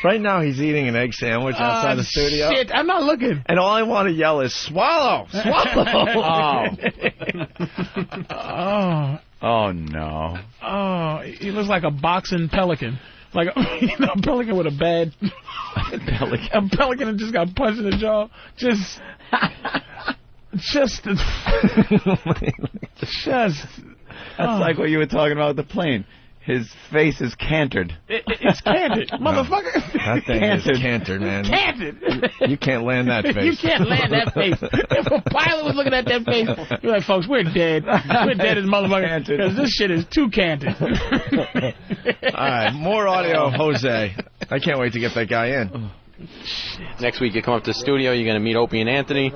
Right now, he's eating an egg sandwich outside the studio. Shit, I'm not looking. And all I want to yell is, swallow! Swallow! Oh, no. Oh, he looks like a boxing pelican. Like a pelican with a bad... Pelican. A pelican that just got punched in the jaw. Just... That's like what you were talking about with the plane. His face is cantered. It's cantered, motherfucker. That thing is cantered, man. Cantered. You can't land that face. You can't land that face. If a pilot was looking at that face, you're like, folks, we're dead. We're dead as motherfucker. Because this shit is too cantered. All right, more audio of Jose. I can't wait to get that guy in. Next week you come up to the studio, you're going to meet Opie and Anthony.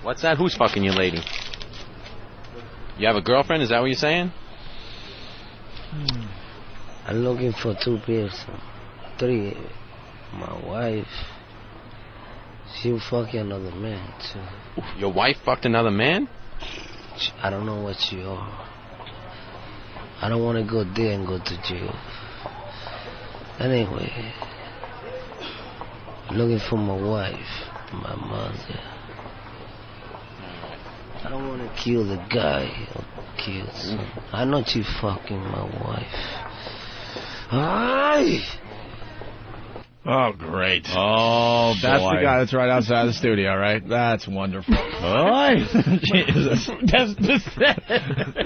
What's that? Who's fucking your lady? You have a girlfriend? Is that what you're saying? I'm looking for 2 people. 3. My wife. She fucking another man, too. Your wife fucked another man? I don't know what you are. I don't want to go there and go to jail. Anyway, looking for my wife, my mother. I don't want to kill the guy or kill someone. I know she fucking my wife. Aye! Oh, great. Oh, boy. That's the guy that's right outside the studio, right? That's wonderful. Boy. Jesus.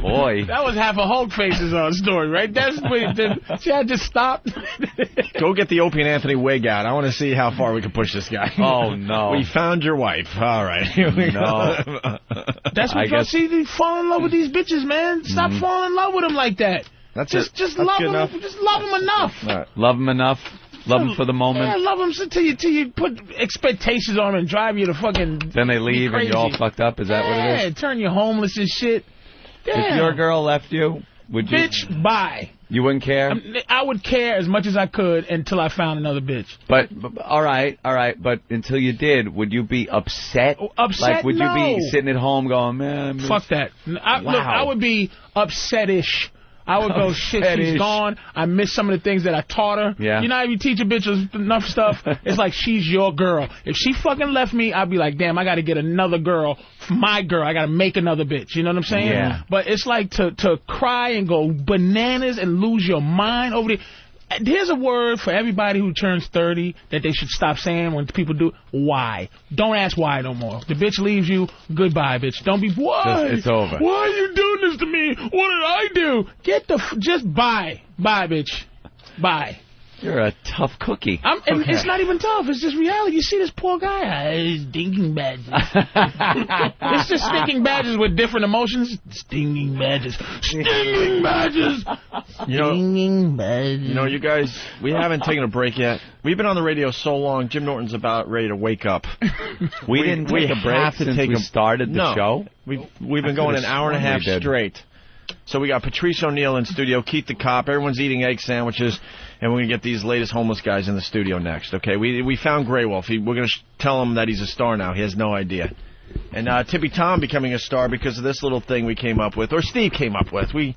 Boy. That was half a Hulk faces on story, right? That's see, I just stopped. Go get the Opie and Anthony wig out. I want to see how far we can push this guy. Oh, no. We found your wife. All right. Here we go. That's what y'all see. They fall in love with these bitches, man. Stop falling in love with them like that. That's just love them. Just love them enough. Right. Love them enough. Love them for the moment. Yeah, love them till you put expectations on them and drive you to fucking. Then they leave and you're all fucked up. Is that what it is? Yeah, turn you homeless and shit. Damn. If your girl left you, would you? Bitch, bye. You wouldn't care? I would care as much as I could until I found another bitch. But all right. But until you did, would you be upset? Upset? Like, would No. you be sitting at home going, man? Fuck that. Look, I would be upset-ish. I would go, shit, she's gone. I miss some of the things that I taught her. Yeah. You know how you teach a bitch enough stuff? It's like she's your girl. If she fucking left me, I'd be like, damn, I got to get another girl. My girl. I got to make another bitch. You know what I'm saying? Yeah. But it's like to cry and go bananas and lose your mind over the... Here's a word for everybody who turns 30 that they should stop saying when people do. Why? Don't ask why no more. The bitch leaves you. Goodbye, bitch. Don't be, why? It's over. Why are you doing this to me? What did I do? Just bye. Bye, bitch. Bye. You're a tough cookie. And it's not even tough. It's just reality. You see this poor guy. He's stinking badges. It's just stinking badges with different emotions. Stinging badges. Stinging badges. Stinging badges. You know, you guys, we haven't taken a break yet. We've been on the radio so long, Jim Norton's about ready to wake up. We didn't take a break since we started the show? We've been going an hour and a half straight. So we got Patrice O'Neal in studio, Keith the Cop. Everyone's eating egg sandwiches, and we're going to get these latest homeless guys in the studio next, okay? We found Grey Wolf. We're going to tell him that he's a star now. He has no idea. And Tippy Tom becoming a star because of this little thing we came up with, or Steve came up with. We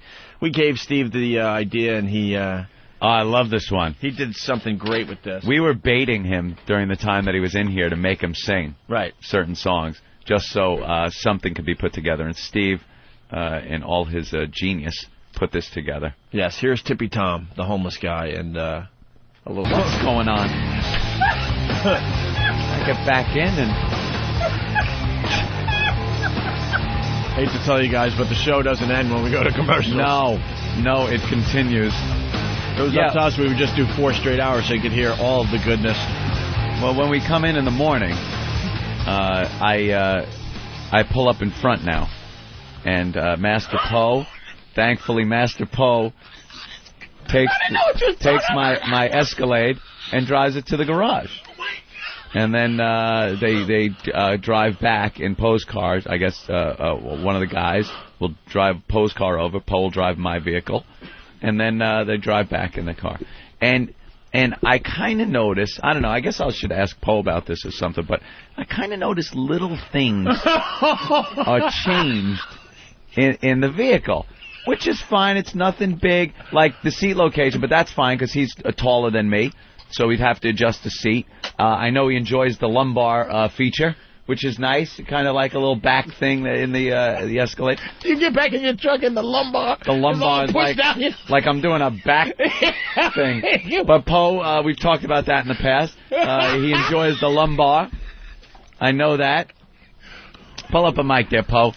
gave Steve the idea, and he... I love this one. He did something great with this. We were baiting him during the time that he was in here to make him sing certain songs, just so something could be put together. And Steve... in all his genius, put this together. Yes, here's Tippy Tom, the homeless guy, and a little... What's going on? I get back in and... Hate to tell you guys, but the show doesn't end when we go to commercials. No, it continues. If it was up to us, we would just do 4 straight hours so you could hear all of the goodness. Well, when we come in the morning, I pull up in front now. And Master Poe, thankfully Master Poe takes my Escalade and drives it to the garage. And then they drive back in Poe's cars. I guess one of the guys will drive Poe's car over. Poe will drive my vehicle. And then they drive back in the car. And I kind of notice, I don't know, I guess I should ask Poe about this or something, but I kind of notice little things are changed in the vehicle, which is fine. It's nothing big, like the seat location, but that's fine because he's taller than me, so we'd have to adjust the seat. I know he enjoys the lumbar feature, which is nice, kind of like a little back thing in the Escalade. You get back in your truck and the lumbar is like I'm doing a back thing. But Poe, we've talked about that in the past. He enjoys the lumbar. I know that. Pull up a mic there, Poe.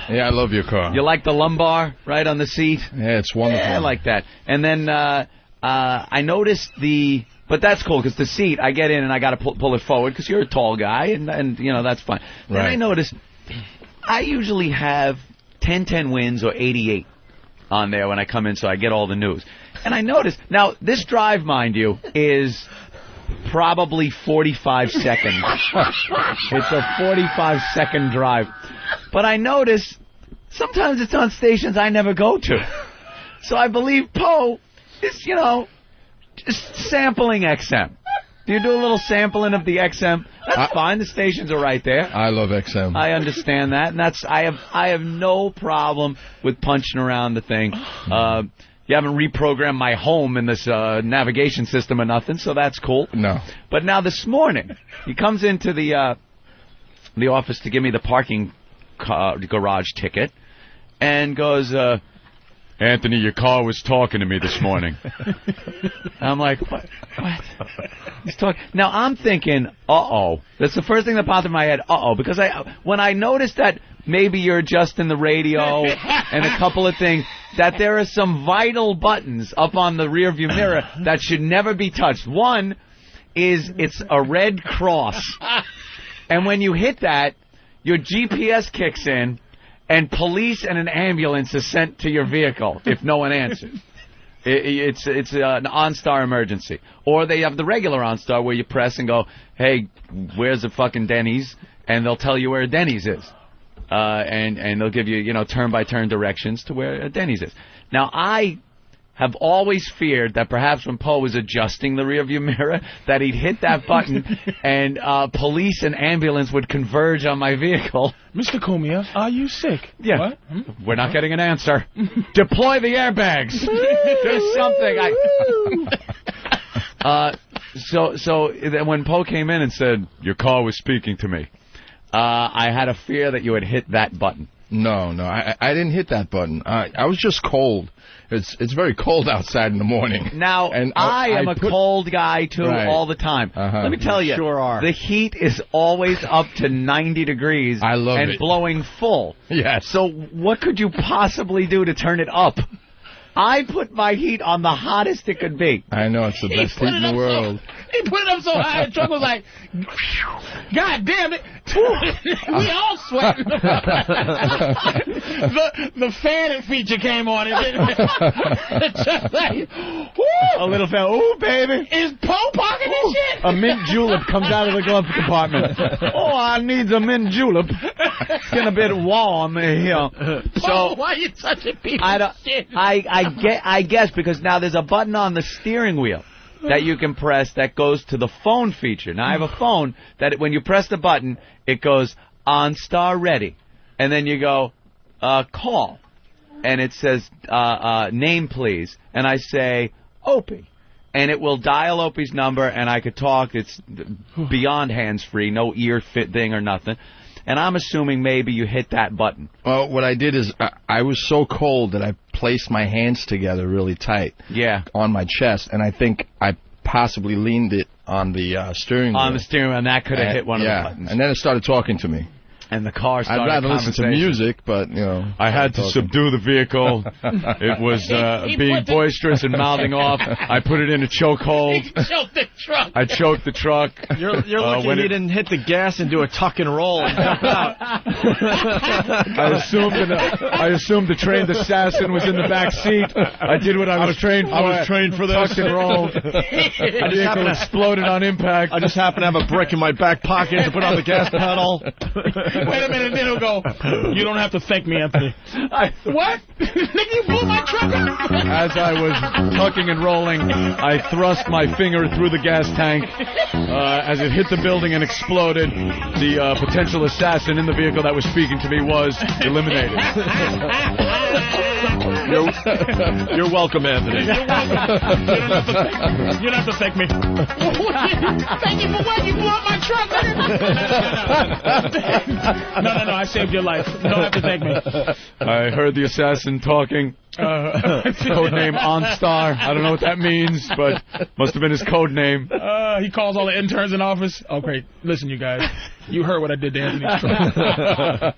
Yeah, I love your car. You like the lumbar right on the seat? Yeah, it's wonderful. Yeah, I like that. And then I noticed but that's cool because the seat, I get in and I got to pull it forward because you're a tall guy and you know, that's fine. Then I noticed I usually have 10-10 wins or 88 on there when I come in, so I get all the news. And I noticed, now this drive, mind you, is probably 45 seconds. It's a 45-second drive. But I notice sometimes it's on stations I never go to. So I believe Poe is, you know, just sampling XM. Do you do a little sampling of the XM? That's fine. The stations are right there. I love XM. I understand that, and I have no problem with punching around the thing. You haven't reprogrammed my home in this navigation system or nothing, so that's cool. No. But now this morning, he comes into the office to give me the parking garage ticket, and goes, Anthony, your car was talking to me this morning. I'm like, what? He's talking. Now I'm thinking, uh-oh. That's the first thing that popped in my head, uh-oh, because when I noticed that maybe you're adjusting the radio and a couple of things, that there are some vital buttons up on the rearview mirror that should never be touched. One is it's a red cross. And when you hit that, your GPS kicks in, and police and an ambulance is sent to your vehicle if no one answers. It's an OnStar emergency. Or they have the regular OnStar where you press and go, hey, where's the fucking Denny's? And they'll tell you where Denny's is. And they'll give you, turn-by-turn directions to where Denny's is. Now, I have always feared that perhaps when Poe was adjusting the rearview mirror, that he'd hit that button and police and ambulance would converge on my vehicle. Mr. Cumia, are you sick? Yeah. What? We're not getting an answer. Deploy the airbags. There's something. So when Poe came in and said, your car was speaking to me, I had a fear that you had hit that button. No, I didn't hit that button. I was just cold. It's very cold outside in the morning. Now, and I am a cold guy, too, all the time. Let me tell you, the heat is always up to 90 degrees I love and it. blowing full. Yes. So what could you possibly do to turn it up? I put my heat on the hottest it could be. I know, it's the best heat in the world. He put it up so high, the truck was like, God damn it. We all sweating. the fanning feature came on. It's just like, woo. A little fan. Ooh, baby. Is Poe parking this shit? A mint julep comes out of the glove compartment. Oh, I need a mint julep. It's getting a bit warm here. So, why are you touching people's shit? I guess because now there's a button on the steering wheel that you can press that goes to the phone feature. Now, I have a phone that when you press the button, it goes OnStar ready. And then you go, call. And it says, name please. And I say, Opie. And it will dial Opie's number, and I could talk. It's beyond hands-free, no ear fit thing or nothing. And I'm assuming maybe you hit that button. Well, what I did is I was so cold that I placed my hands together really tight on my chest, and I think I possibly leaned it on the steering wheel. On the steering wheel, and that could have hit one of the buttons. And then it started talking to me. And the car started I'd rather listen to music, but, I had to subdue the vehicle. It was being boisterous and mouthing off. I put it in a chokehold. He choked the truck. I choked the truck. You're lucky you didn't hit the gas and do a tuck and roll and jump out. I assumed the trained assassin was in the back seat. I did what I was trained for. I was trained for this. Tucked and rolled. The vehicle exploded on impact. I just happened to have a brick in my back pocket to put on the gas pedal. Wait a minute, then he'll go, you don't have to thank me, Anthony. What? Nigga, you blew my truck. As I was tucking and rolling, I thrust my finger through the gas tank. As it hit the building and exploded, the potential assassin in the vehicle that was speaking to me was eliminated. You're welcome, Anthony. You're welcome. You don't have to thank me. Thank you for what? You blew up my truck. No, I saved your life. You don't have to thank me. I heard the assassin talking. Code name OnStar. I don't know what that means, but must have been his code name. He calls all the interns in office. Oh, great. Listen, you guys. You heard what I did to Anthony's truck.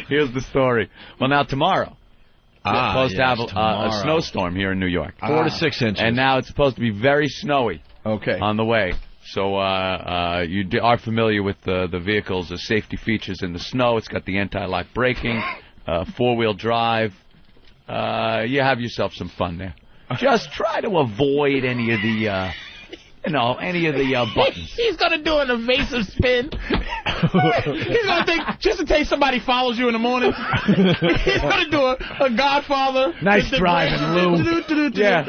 Here's the story. Well, now tomorrow. Supposed to have a snowstorm here in New York. 4 to 6 inches. And now it's supposed to be very snowy on the way. So you are familiar with the vehicle's safety features in the snow. It's got the anti-lock braking, four-wheel drive. You have yourself some fun there. Just try to avoid any of the... buttons. He's going to do an evasive spin. He's going to think, just in case somebody follows you in the morning, he's going to do a Godfather. Nice driving, Lou. Yeah.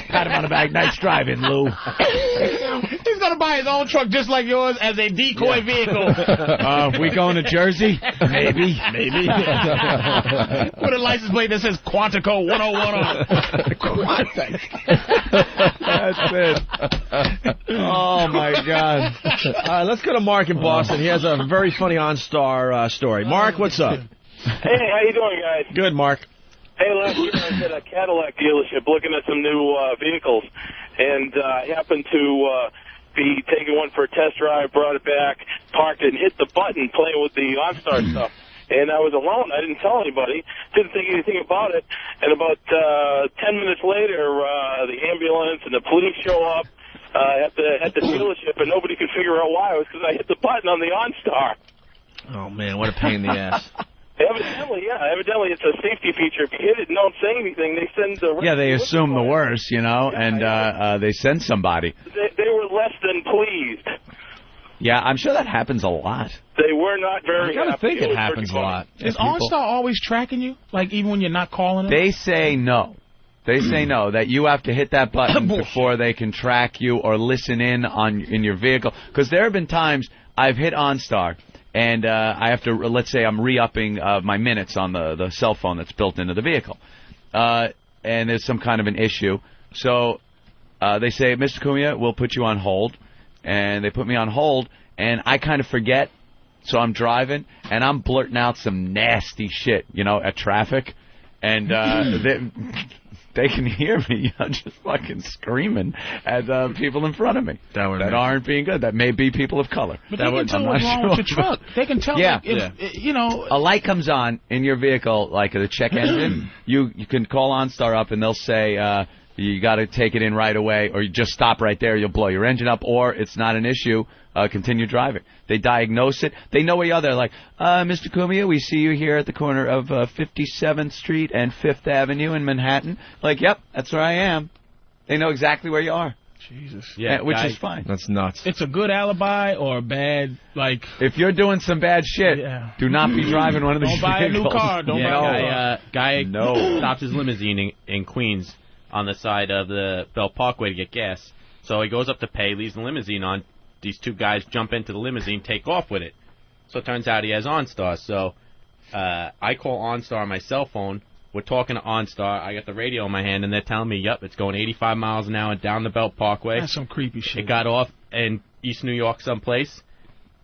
Pat him on the back. Nice driving, Lou. He's going to buy his own truck just like yours as a decoy vehicle. We going to Jersey? Maybe. With a license plate that says Quantico 101 on it. Quantico. That's it. Oh, my God. Let's go to Mark in Boston. He has a very funny OnStar story. Mark, what's up? Hey, how you doing, guys? Good, Mark. Hey, last year I was at a Cadillac dealership looking at some new vehicles, and I happened to be taking one for a test drive, brought it back, parked it, and hit the button playing with the OnStar stuff. And I was alone. I didn't tell anybody. Didn't think anything about it. And about 10 minutes later, the ambulance and the police show up at the dealership, and nobody could figure out why. It was because I hit the button on the OnStar. Oh, man, what a pain in the ass. Evidently, yeah. Evidently, it's a safety feature. If you hit it and don't say anything, they send the... Yeah, they assume the worst, you know, and they send somebody. They were less than pleased. Yeah, I'm sure that happens a lot. They were not very happy. I think it happens a lot. Is OnStar always tracking you? Like, even when you're not calling them? They say no. They say no, that you have to hit that button before they can track you or listen in your vehicle. Because there have been times I've hit OnStar, and I have to, let's say I'm re-upping my minutes on the cell phone that's built into the vehicle. And there's some kind of an issue. So they say, Mr. Cumia, we'll put you on hold. And they put me on hold, and I kind of forget. So I'm driving, and I'm blurting out some nasty shit, you know, at traffic. And they can hear me, you know, just fucking screaming at people in front of me that aren't being good. That may be people of color. But they can tell what's wrong with your truck. They can tell, you know. A light comes on in your vehicle, like the check engine. You can call OnStar up, and they'll say, you got to take it in right away, or you just stop right there. You'll blow your engine up, or it's not an issue. Continue driving. They diagnose it. They know where you are. They're like, Mr. Cumia, we see you here at the corner of 57th Street and 5th Avenue in Manhattan. Like, yep, that's where I am. They know exactly where you are. Jesus. Yeah, which is fine. That's nuts. It's a good alibi or a bad, like... If you're doing some bad shit, do not be driving one of these vehicles. Don't buy a new car. Don't buy a guy stopped his limousine in Queens on the side of the Bell Parkway to get gas. So he goes up to pay, leaves the limousine on. These two guys jump into the limousine, take off with it. So it turns out he has OnStar. So I call OnStar on my cell phone. We're talking to OnStar. I got the radio in my hand, and they're telling me, yep, it's going 85 miles an hour down the Belt Parkway. That's some creepy shit. It got off in East New York someplace.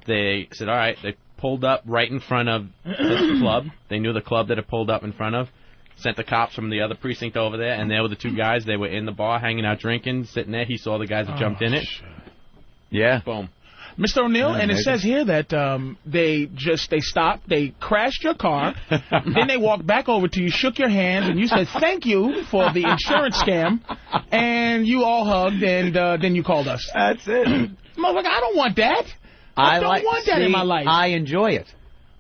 They said, all right. They pulled up right in front of the club. They knew the club that it pulled up in front of. Sent the cops from the other precinct over there, and there were the two guys. They were in the bar, hanging out, drinking, sitting there. He saw the guys that jumped in it. Shit. Yeah. Boom. Mr. O'Neal, and it says here that they stopped, they crashed your car, then they walked back over to you, shook your hand, and you said thank you for the insurance scam, and you all hugged, and then you called us. That's it. Motherfucker, I don't want that. I don't want that in my life. I enjoy it.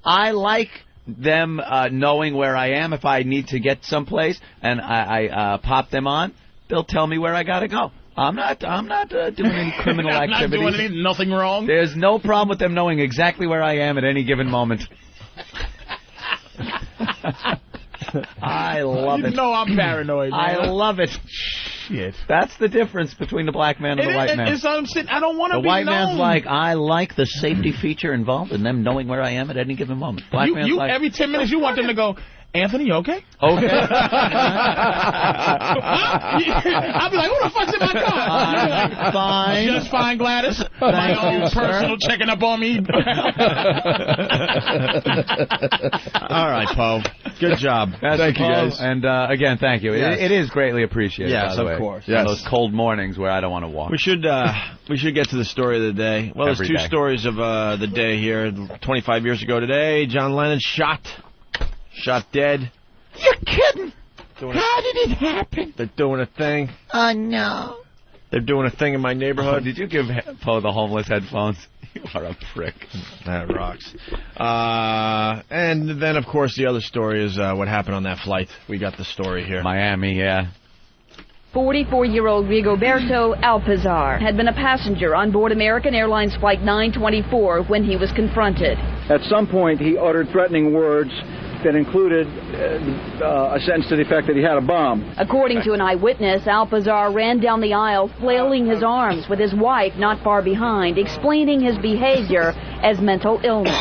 I like them knowing where I am. If I need to get someplace and I pop them on, they'll tell me where I got to go. I'm not doing any criminal activities. Not doing nothing wrong. There's no problem with them knowing exactly where I am at any given moment. I love it. You know I'm paranoid, man. I love it. Shit. That's the difference between the black man and the white man. I don't want to be known. The white man's like, I like the safety feature involved in them knowing where I am at any given moment. Black man's like, every 10 minutes you want them to go, Anthony, you okay? Okay. I'll be like, who the fuck's in my car? Fine. Just fine, Gladys. My own personal checking up on me. All right, Poe. Good job. Thank you, guys. And again, thank you. Yes. It is greatly appreciated. Yes, by the way. of course. Yes. Those cold mornings where I don't want to walk. We should get to the story of the day. Well, there's two stories of the day here. 25 years ago today, John Lennon shot dead. You're kidding. How did it happen? They're doing a thing. Oh, no. They're doing a thing in my neighborhood. Did you give Poe the homeless headphones? You are a prick. That rocks. And then, of course, the other story is what happened on that flight. We got the story here. Miami, yeah. 44-year-old Rigoberto Alpizar had been a passenger on board American Airlines Flight 924 when he was confronted. At some point, he uttered threatening words that included a sentence to the effect that he had a bomb. According to an eyewitness, Alpizar ran down the aisle flailing his arms with his wife not far behind, explaining his behavior as mental illness.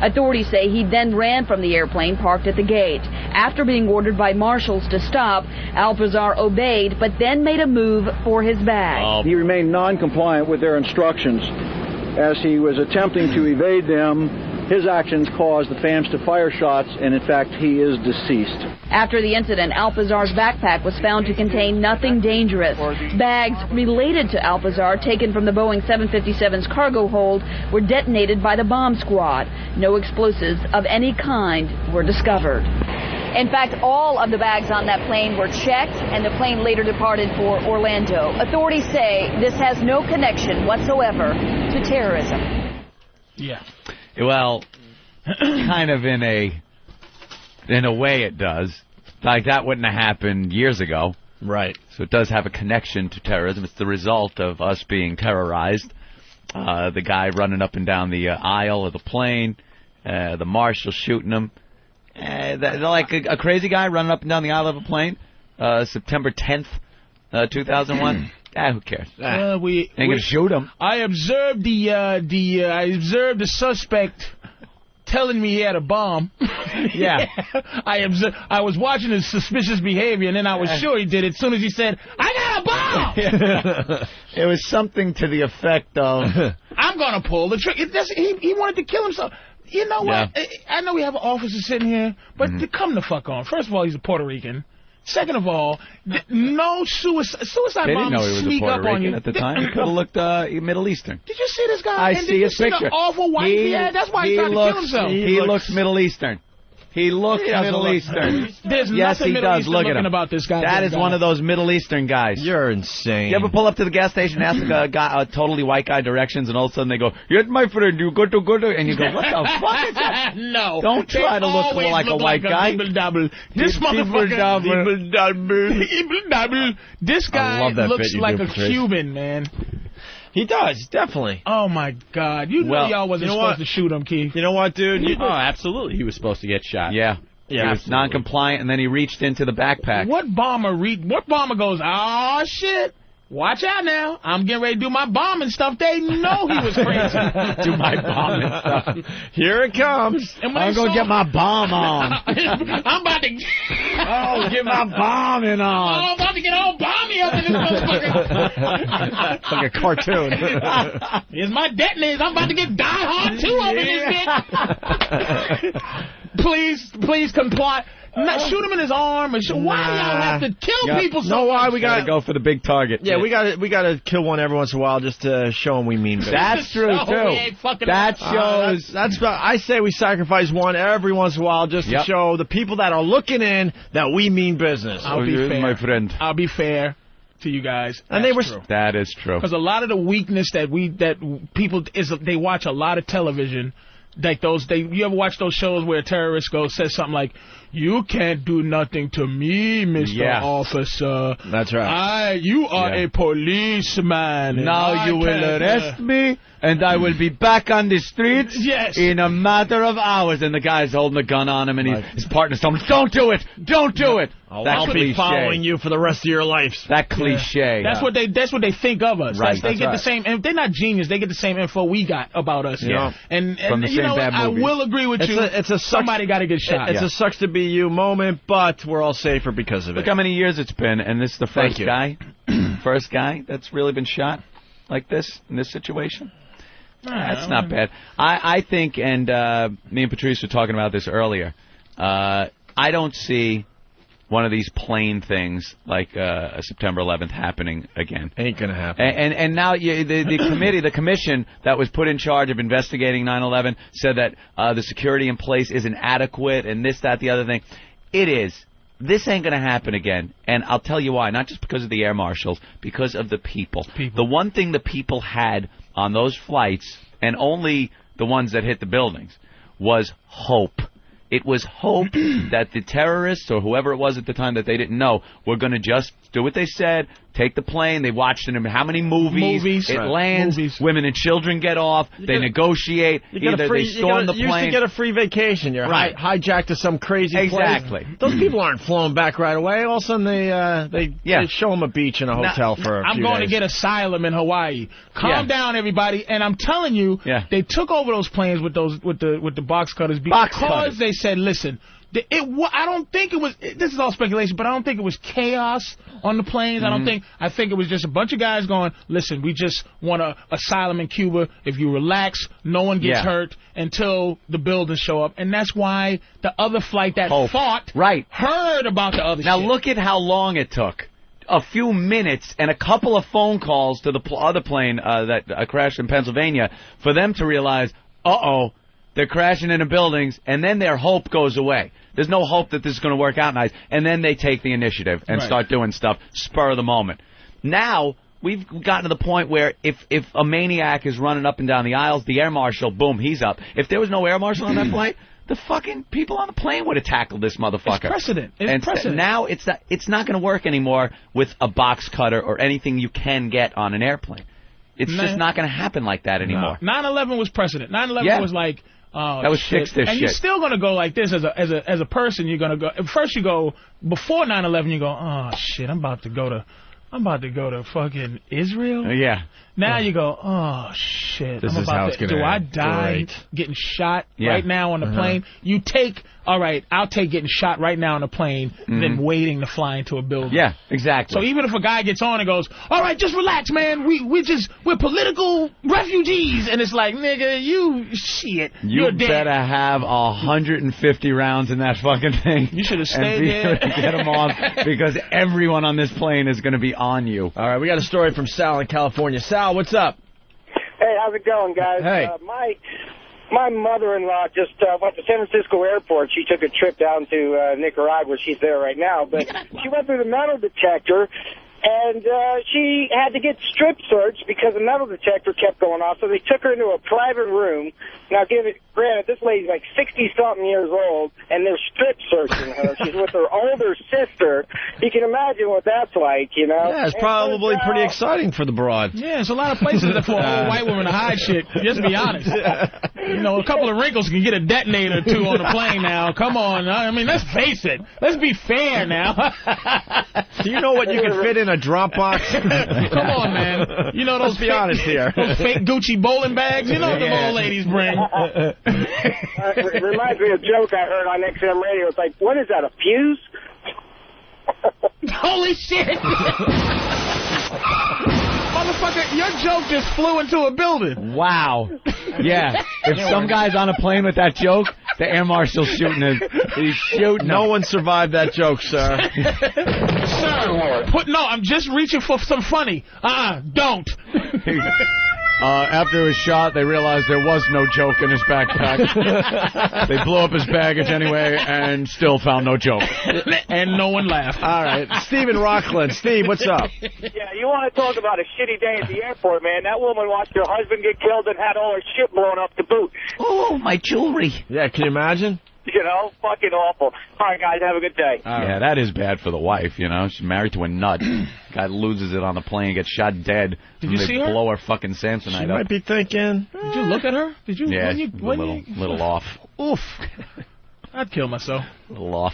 Authorities say he then ran from the airplane parked at the gate. After being ordered by marshals to stop, Alpizar obeyed, but then made a move for his bag. He remained non-compliant with their instructions. As he was attempting to evade them, his actions caused the FAMs to fire shots, and in fact, he is deceased. After the incident, Alpizar's backpack was found to contain nothing dangerous. Bags related to Alpizar, taken from the Boeing 757's cargo hold, were detonated by the bomb squad. No explosives of any kind were discovered. In fact, all of the bags on that plane were checked, and the plane later departed for Orlando. Authorities say this has no connection whatsoever to terrorism. Yeah. Well, kind of in a In a way, it does. Like, that wouldn't have happened years ago. Right. So it does have a connection to terrorism. It's the result of us being terrorized. The guy running up and down the aisle of the plane, the marshal shooting him. Like a crazy guy running up and down the aisle of a plane. September 10th, 2001. Who cares? Ain't gonna shoot him. I observed the suspect telling me he had a bomb. Yeah. I was watching his suspicious behavior, and then I was sure he did it as soon as he said, I got a bomb! It was something to the effect of... I'm going to pull the trigger. He wanted to kill himself. You know what? Yeah. I know we have an officer sitting here, but to come the fuck on. First of all, he's a Puerto Rican. Second of all, no suicide They didn't bombers know he was a sneak Puerto up on Rican you. at the time. He could have looked Middle Eastern. Did you see this guy? I and see did his you picture. See the awful white he had? That's why he tried to kill himself. He looks Middle Eastern. He looks Middle Eastern. There's yes, nothing he Middle does. Eastern Look at looking him. about this guy. That is one of those Middle Eastern guys. You're insane. You ever pull up to the gas station and ask a totally white guy directions, and all of a sudden they go, "Yes, my friend, you go to," and you go, "What the fuck is that?" No. Don't try to look like a white guy. This motherfucker. This guy looks like a Cuban, man. He does, definitely. Oh, my God. You know y'all wasn't supposed to shoot him, Keith. You know what, dude? Absolutely. He was supposed to get shot. Yeah. He was non-compliant, and then he reached into the backpack. What bomber goes, oh, shit. Watch out now. I'm getting ready to do my bombing stuff. They know he was crazy. Do my bombing stuff. Here it comes. I'm going to get my bomb on. I'm about to get my bombing on. I'm about to get all bomby up in this motherfucker. It's like a cartoon. Here's my detonators. I'm about to get Die Hard 2 up in this bitch. Please comply. Shoot him in his arm. Why do y'all have to kill people so why we gotta go for the big target? Yeah, we gotta kill one every once in a while just to show them we mean business. That's true too. That shows. That's I say we sacrifice one every once in a while just to show the people that are looking in that we mean business. I'll be fair, my friend. I'll be fair to you guys. And That is true. Because a lot of the weakness that people is they watch a lot of television. Like you ever watch those shows where a terrorist says something like, "You can't do nothing to me, Mr. Officer. That's right. You are a policeman. Now you will arrest me, and I will be back on the streets in a matter of hours." And the guy's holding a gun on him, and his partner's telling him, "Don't do it! Don't do it!" I'll be following you for the rest of your lives. That cliche. That's what they think of us. Right. They get the same. And if they're not genius, they get the same info we got about us. Yeah. And from the you know what? I will agree with you. Somebody got to get shot. It's a sucks to be you moment, but we're all safer because of it. Look how many years it's been, and this is the first guy that's really been shot like this in this situation. That's not bad. I think, and me and Patrice were talking about this earlier. I don't see one of these plain things like a September 11th happening again. Ain't gonna happen. And now the commission that was put in charge of investigating 9/11 said that the security in place isn't adequate and this, that, the other thing. It is. This ain't going to happen again. And I'll tell you why. Not just because of the air marshals, because of the people. The one thing the people had on those flights, and only the ones that hit the buildings, was hope. It was hope that the terrorists, or whoever it was at the time that they didn't know, were going to just do what they said, take the plane. They watched it in how many movies? It lands, women and children get off, they negotiate, either they storm the plane. You used to get a free vacation. You're hijacked to some crazy place. Exactly. Those people aren't flown back right away. All of a sudden they show them a beach and a hotel for a few days. I'm going to get asylum in Hawaii. Calm down, everybody. And I'm telling you, they took over those planes with the box cutters because they said, listen, I don't think it was, this is all speculation, but I don't think it was chaos on the planes. I think it was just a bunch of guys going, listen, we just want an asylum in Cuba. If you relax, no one gets hurt until the buildings show up. And that's why the other flight that fought heard about the other shit. Now look at how long it took. A few minutes and a couple of phone calls to the other plane that crashed in Pennsylvania for them to realize, they're crashing into buildings, and then their hope goes away. There's no hope that this is going to work out nice. And then they take the initiative and start doing stuff, spur of the moment. Now, we've gotten to the point where if a maniac is running up and down the aisles, the air marshal, boom, he's up. If there was no air marshal on that flight, the fucking people on the plane would have tackled this motherfucker. It's precedent. And now it's not going to work anymore with a box cutter or anything you can get on an airplane. It's just not going to happen like that anymore. 9/11 was precedent. 9/11 was like, oh, that was shit. fix this and shit. you're still going to go like this as a person. You're going to go first. You go before 9/11. You go, oh shit, I'm about to go to fucking Israel. Yeah. Now you go, oh shit. This is how it's going to do I end. die Great. getting shot right now on the plane? You take, all right, I'll take getting shot right now on the plane than waiting to fly into a building. Yeah, exactly. So even if a guy gets on and goes, all right, just relax, man. We're political refugees, and it's like, nigga, you're dead. Better have 150 rounds in that fucking thing. You should have stayed there. Get them off because everyone on this plane is going to be on you. All right, we got a story from Sal in California. Sal, what's up? Hey, how's it going, guys? Hey. My mother-in-law just went to San Francisco Airport. She took a trip down to Nicaragua. She's there right now. But she went through the metal detector, and she had to get strip searched because the metal detector kept going off. So they took her into a private room. Now, granted, this lady's like 60-something years old, and they're strip searching her. She's with her older sister. You can imagine what that's like, you know? Yeah, it's probably pretty exciting for the broad. Yeah, there's a lot of places for an old white woman to hide shit. Just be honest. You know, a couple of wrinkles can get a detonator or two on the plane now. Come on. I mean, let's face it. Let's be fair now. Do you know what you can fit in a drop box? Come on, man. You know those Let's be honest here. Those fake Gucci bowling bags? You know what the old ladies bring. It reminds me of a joke I heard on XM radio. It's like, what is that, a fuse? Holy shit! Motherfucker, your joke just flew into a building. Wow. Yeah. If some guy's on a plane with that joke, the air marshal's shooting him. He's shooting him. No one survived that joke, sir. Sir, I'm just reaching for some funny. Don't. After he was shot, they realized there was no joke in his backpack. They blew up his baggage anyway and still found no joke. And no one laughed. All right. Steve in Rockland. Steve, what's up? Yeah, you want to talk about a shitty day at the airport, man. That woman watched her husband get killed and had all her shit blown up to boot. Oh, my jewelry. Yeah, can you imagine? You know, fucking awful. All right, guys, have a good day. Yeah, that is bad for the wife, you know. She's married to a nut. Guy loses it on the plane, gets shot dead. Did you see her? They blow her fucking Samsonite up. She might be thinking. Did you look at her? Did you? Yeah, little off. Oof. I'd kill myself. A little off.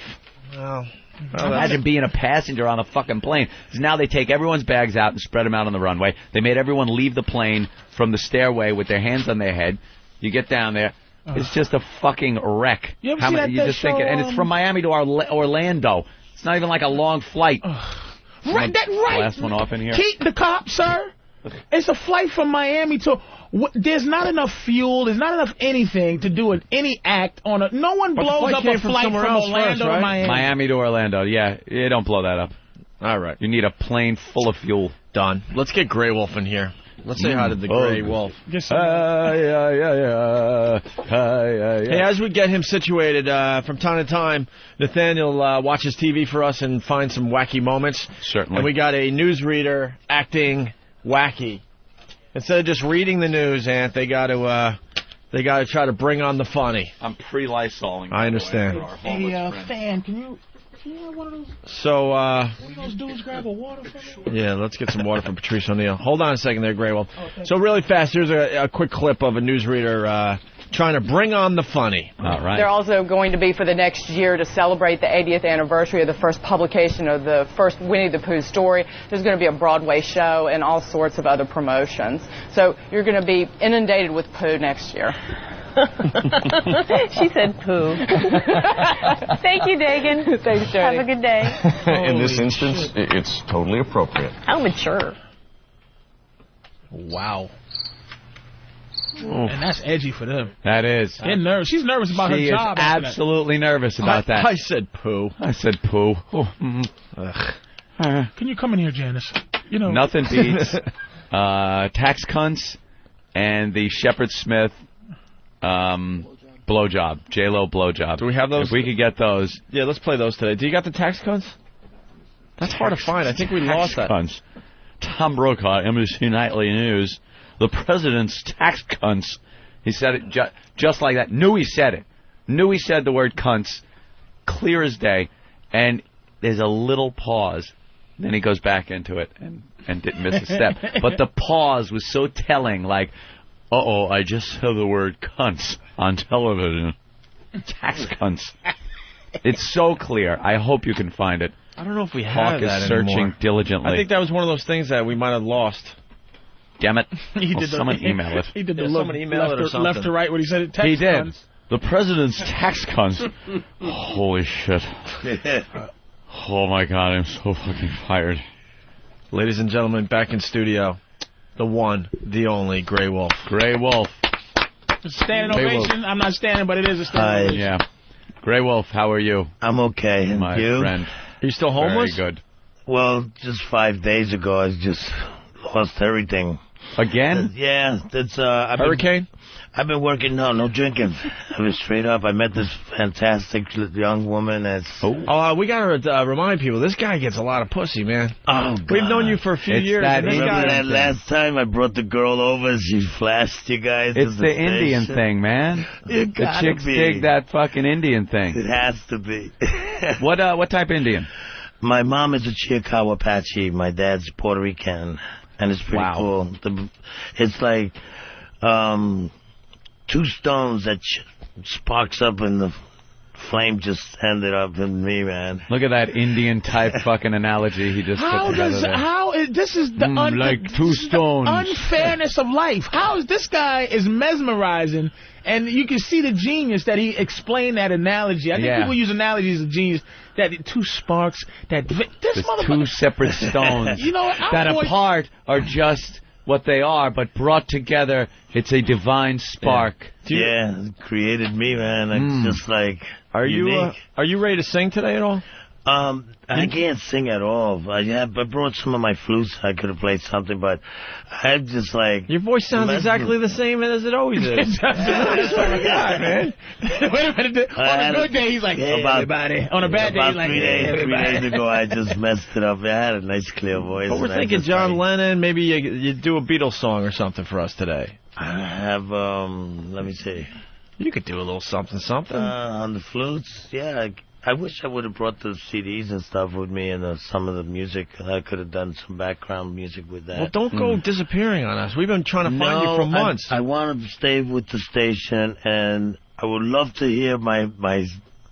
Well, imagine being a passenger on a fucking plane. So now they take everyone's bags out and spread them out on the runway. They made everyone leave the plane from the stairway with their hands on their head. You get down there. It's just a fucking wreck. You ever see that just show, and it's from Miami to Orlando. It's not even like a long flight. Right. Last one off in here. Keep the cop, sir. It's a flight from Miami to. There's not enough fuel. There's not enough anything to do any act on a. No one blows up a flight from Orlando to Miami. Miami to Orlando. Yeah, you don't blow that up. All right. You need a plane full of fuel. Done. Let's get Grey Wolf in here. Let's say hi to the Grey Wolf. Hey, as we get him situated, from time to time, Nathaniel watches TV for us and finds some wacky moments. Certainly. And we got a newsreader acting wacky. Instead of just reading the news, Ant, they got to try to bring on the funny. I'm pre-Lysoling. I understand. Hey, fan, can you have one of those? So, one of those dudes grab a water from me? Yeah, let's get some water from Patrice O'Neal. Hold on a second there, Grey Wolf. So really fast, here's a quick clip of a newsreader trying to bring on the funny. All right. They're also going to be for the next year to celebrate the 80th anniversary of the first publication of the first Winnie the Pooh story. There's going to be a Broadway show and all sorts of other promotions. So you're going to be inundated with Pooh next year. She said Pooh. Thank you, Dagan. Thanks, Jody. Have a good day. In this instance, it's totally appropriate. How mature. Wow. And that's edgy for them. That is. Getting nervous. She's nervous about her job. She is absolutely nervous about that. I said Pooh. I said Pooh. Can you come in here, Janice? You know. Nothing beats tax cunts and the Shepard Smith blowjob. J-Lo blowjob. Do we have those? If we could get those. Yeah, let's play those today. Do you got the tax cunts? That's hard to find. I think we lost that. Cunts. Tom Brokaw, NBC Nightly News. The president's tax cunts. He said it just like that. Knew he said it. Knew he said the word cunts, clear as day, and there's a little pause. Then he goes back into it and didn't miss a step. But the pause was so telling, like, uh-oh, I just said the word cunts on television. Tax cunts. It's so clear. I hope you can find it. I don't know if we have Hawk that is searching anymore. diligently. I think that was one of those things that we might have lost. Damn it. Someone email it. He did the someone email it or something. left to right when he said it. Text He did. cunts. The president's tax cunts. Holy shit. Oh, my God. I'm so fucking fired. Ladies and gentlemen, back in studio, the one, the only, Grey Wolf. Grey Wolf. It's a standing ovation. I'm not standing, but it is a standing ovation. Yeah. Grey Wolf, how are you? I'm okay. And my you? friend. Are you still homeless? Very good. Well, just 5 days ago, I just lost everything. Again? Yeah. That's Hurricane? I've been working. No drinking. I was straight up. I met this fantastic young woman. We got to remind people, this guy gets a lot of pussy, man. Oh, God. We've known you for a few years. Remember that last time I brought the girl over? She flashed you guys. It's the Indian thing, man. The chicks dig that fucking Indian thing. It has to be. What type of Indian? My mom is a Chiricahua Apache. My dad's Puerto Rican. And it's pretty cool. It's like 2 stones that sparks up and the flame just ended up in me, man. Look at that Indian type fucking analogy he just put together there. This is the like 2 stones. unfairness of life. How is this guy is mesmerizing, and you can see the genius that he explained that analogy. I think people use analogies as genius. That 2 sparks, that this motherfucker. 2 separate stones You know what? that apart are just what they are, but brought together, it's a divine spark. Yeah, it created me, man. It's just like Are unique. you ready to sing today at all? I can't sing at all. I brought some of my flutes. I could have played something, but I'm just like... Your voice sounds exactly the same as it always is. man. Wait a minute. On a good day, he's like, hey, everybody. On a bad day, he's like, hey, everybody. 3 days ago, I just messed it up. I had a nice, clear voice. But we're thinking John Lennon, maybe you do a Beatles song or something for us today. I have, let me see. You could do a little something. On the flutes, yeah. I wish I would have brought the CDs and stuff with me and some of the music. I could have done some background music with that. Well, don't go disappearing on us. We've been trying to find you for months. I want to stay with the station, and I would love to hear my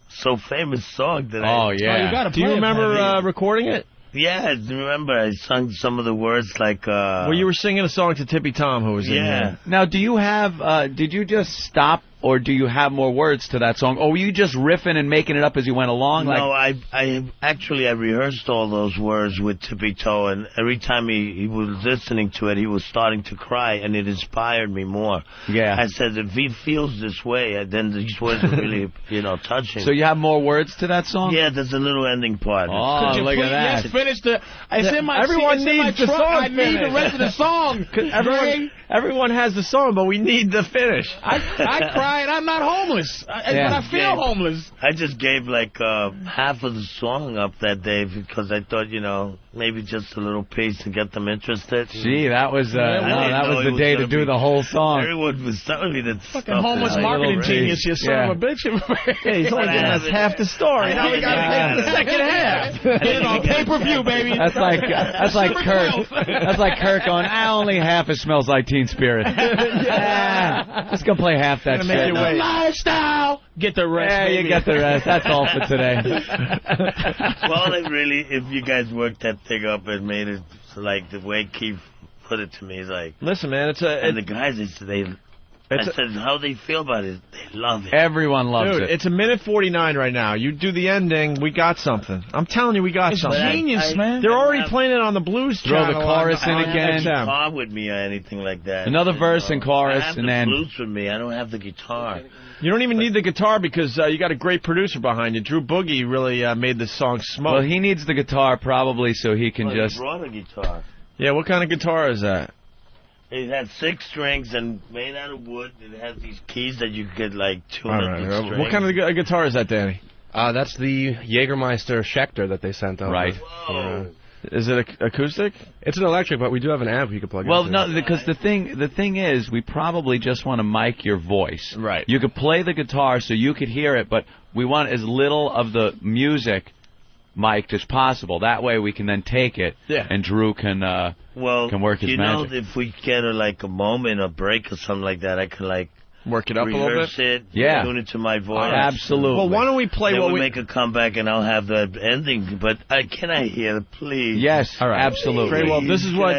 so famous song that Do you remember recording it? Yeah, I remember I sung some of the words like... well, you were singing a song to Tippy Tom, who was in here. Now, do you have... did you just stop, or do you have more words to that song? Or were you just riffing and making it up as you went along? No, I rehearsed all those words with Tippy Toe, and every time he was listening to it, he was starting to cry, and it inspired me more. Yeah. I said, if he feels this way, then these words are really, touching. So you have more words to that song? Yeah, there's a little ending part. Oh, look at that. Yes, finish the... Everyone needs the song. I need the rest of the song. Everyone has the song, but we need the finish. I cry and I'm not homeless. But I feel homeless. I just gave like half of the song up that day because I thought, maybe just a little piece to get them interested. Gee, that was the day to do the whole song. Everyone was telling me that fucking homeless marketing genius, you son of a bitch. He's only giving us half the story. Now we got to take the second half. Get it on pay-per-view, baby. That's like Kirk. That's like Kirk on only half it smells like Teen Spirit. Just gonna play half that shit. Lifestyle. Get the rest. Yeah, baby. you get the rest. That's all for today. Well, if you guys worked that thing up and made it like the way Keith put it to me, is like, listen, man, and the guys, I said how they feel about it. They love it. Everyone loves it. It's a minute 49 right now. You do the ending, we got something. I'm telling you, we got something. Genius, man. They're already playing it on the blues channel. Throw the chorus in again. I don't have the guitar with me or anything like that. Another verse and chorus, I have and the then flutes with me. I don't have the guitar. You don't even need the guitar because you got a great producer behind you. Drew Boogie really made the song smoke. Well, he needs the guitar probably so he can just... He brought a guitar. Yeah, what kind of guitar is that? It had 6 strings and made out of wood. It has these keys that you could like tune up the strings. What kind of guitar is that, Danny? That's the Jägermeister Schecter that they sent over. Right. Is it acoustic? It's an electric, but we do have an amp you can plug in. Well, no, because the thing is, we probably just want to mic your voice. Right. You could play the guitar so you could hear it, but we want as little of the music mic'd as possible. That way we can then take it, and Drew can work his magic. If we get a moment, a break or something like that, I could work it up a little bit. Rehearse it, tune it to my voice. Absolutely. Well, why don't we play what we make a comeback and I'll have the ending. But can I hear it, please? Yes, all right. Absolutely. Great. Well, this is what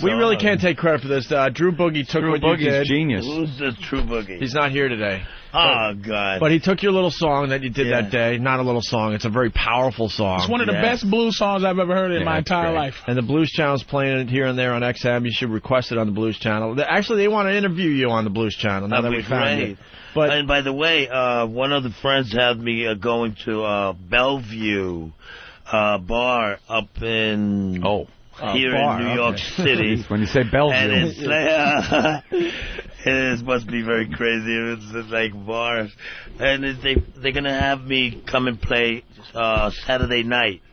we really can't take credit for this. Drew Boogie took what you did. Genius. Who's the True Boogie? He's not here today. Oh, God. But he took your little song that you did that day. Not a little song. It's a very powerful song. It's one of the best blues songs I've ever heard in my entire life. And the Blues Channel's playing it here and there on XM. You should request it on the Blues Channel. Actually, they want to interview you on the Blues Channel now that we found you. But, and by the way, one of the friends had me going to Bellevue bar up in... here in New York City. When you say Bellevue. And it's it must be very crazy. It's like bars. And they're going to have me come and play Saturday night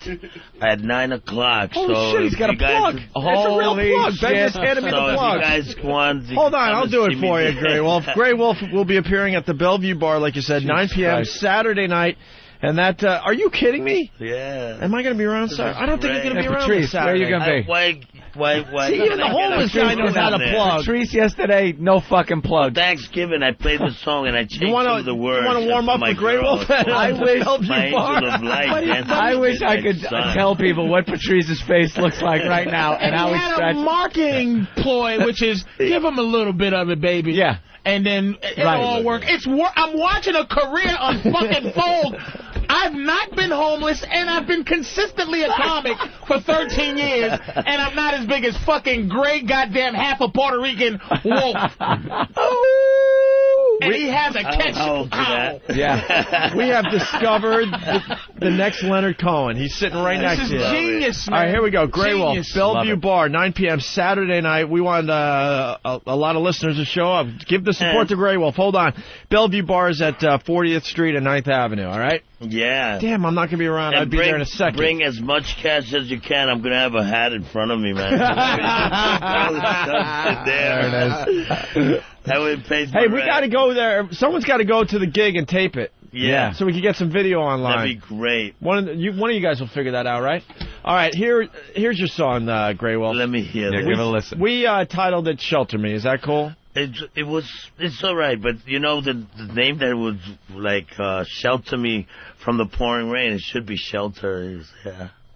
at 9 o'clock. Oh, shit, he's got a plug. It's a real plug. Ben just handed me the plug. If you guys want to hold on, I'll do it for you, Grey Wolf. Grey Wolf will be appearing at the Bellevue bar, like you said, 9 p.m. Saturday night. And that, are you kidding me? Yeah. Am I going to be around Saturday? I don't think you're going to be around Patrice, Saturday. where are you going to be? Why? See, even the homeless guy knows how to plug. Patrice yesterday, no fucking plug. Thanksgiving, I played the song and I changed some of the words. You want to warm up the Grey Wolf? I wish I could tell people what Patrice's face looks like right now and how he's had a marketing ploy, which is give him a little bit of it, baby. Yeah. And then it'll all work. I'm watching a career unfucking fold. I've not been homeless, and I've been consistently a comic for 13 years, and I'm not as big as fucking great goddamn half a Puerto Rican wolf. And he has a catch. Yeah. We have discovered the next Leonard Cohen. He's sitting right next to you. This is genius, man. All right, here we go. Grey Wolf, Bellevue Bar, 9 p.m. Saturday night. We want a lot of listeners to show up. Give the support to Grey Wolf. Hold on. Bellevue Bar is at 40th Street and 9th Avenue, all right? Yeah. Damn, I'm not going to be around. I'd be there in a second. Bring as much cash as you can. I'm going to have a hat in front of me, man. There it is. That would pay Hey, we got to go there. Someone's got to go to the gig and tape it. Yeah. So we can get some video online. That'd be great. One of you guys will figure that out, right? All right, here's your song, Grey Wolf. Let me hear it. Give it a listen. We titled it Shelter Me. Is that cool? It's all right, but you know the name that would shelter me from the pouring rain. It should be shelter.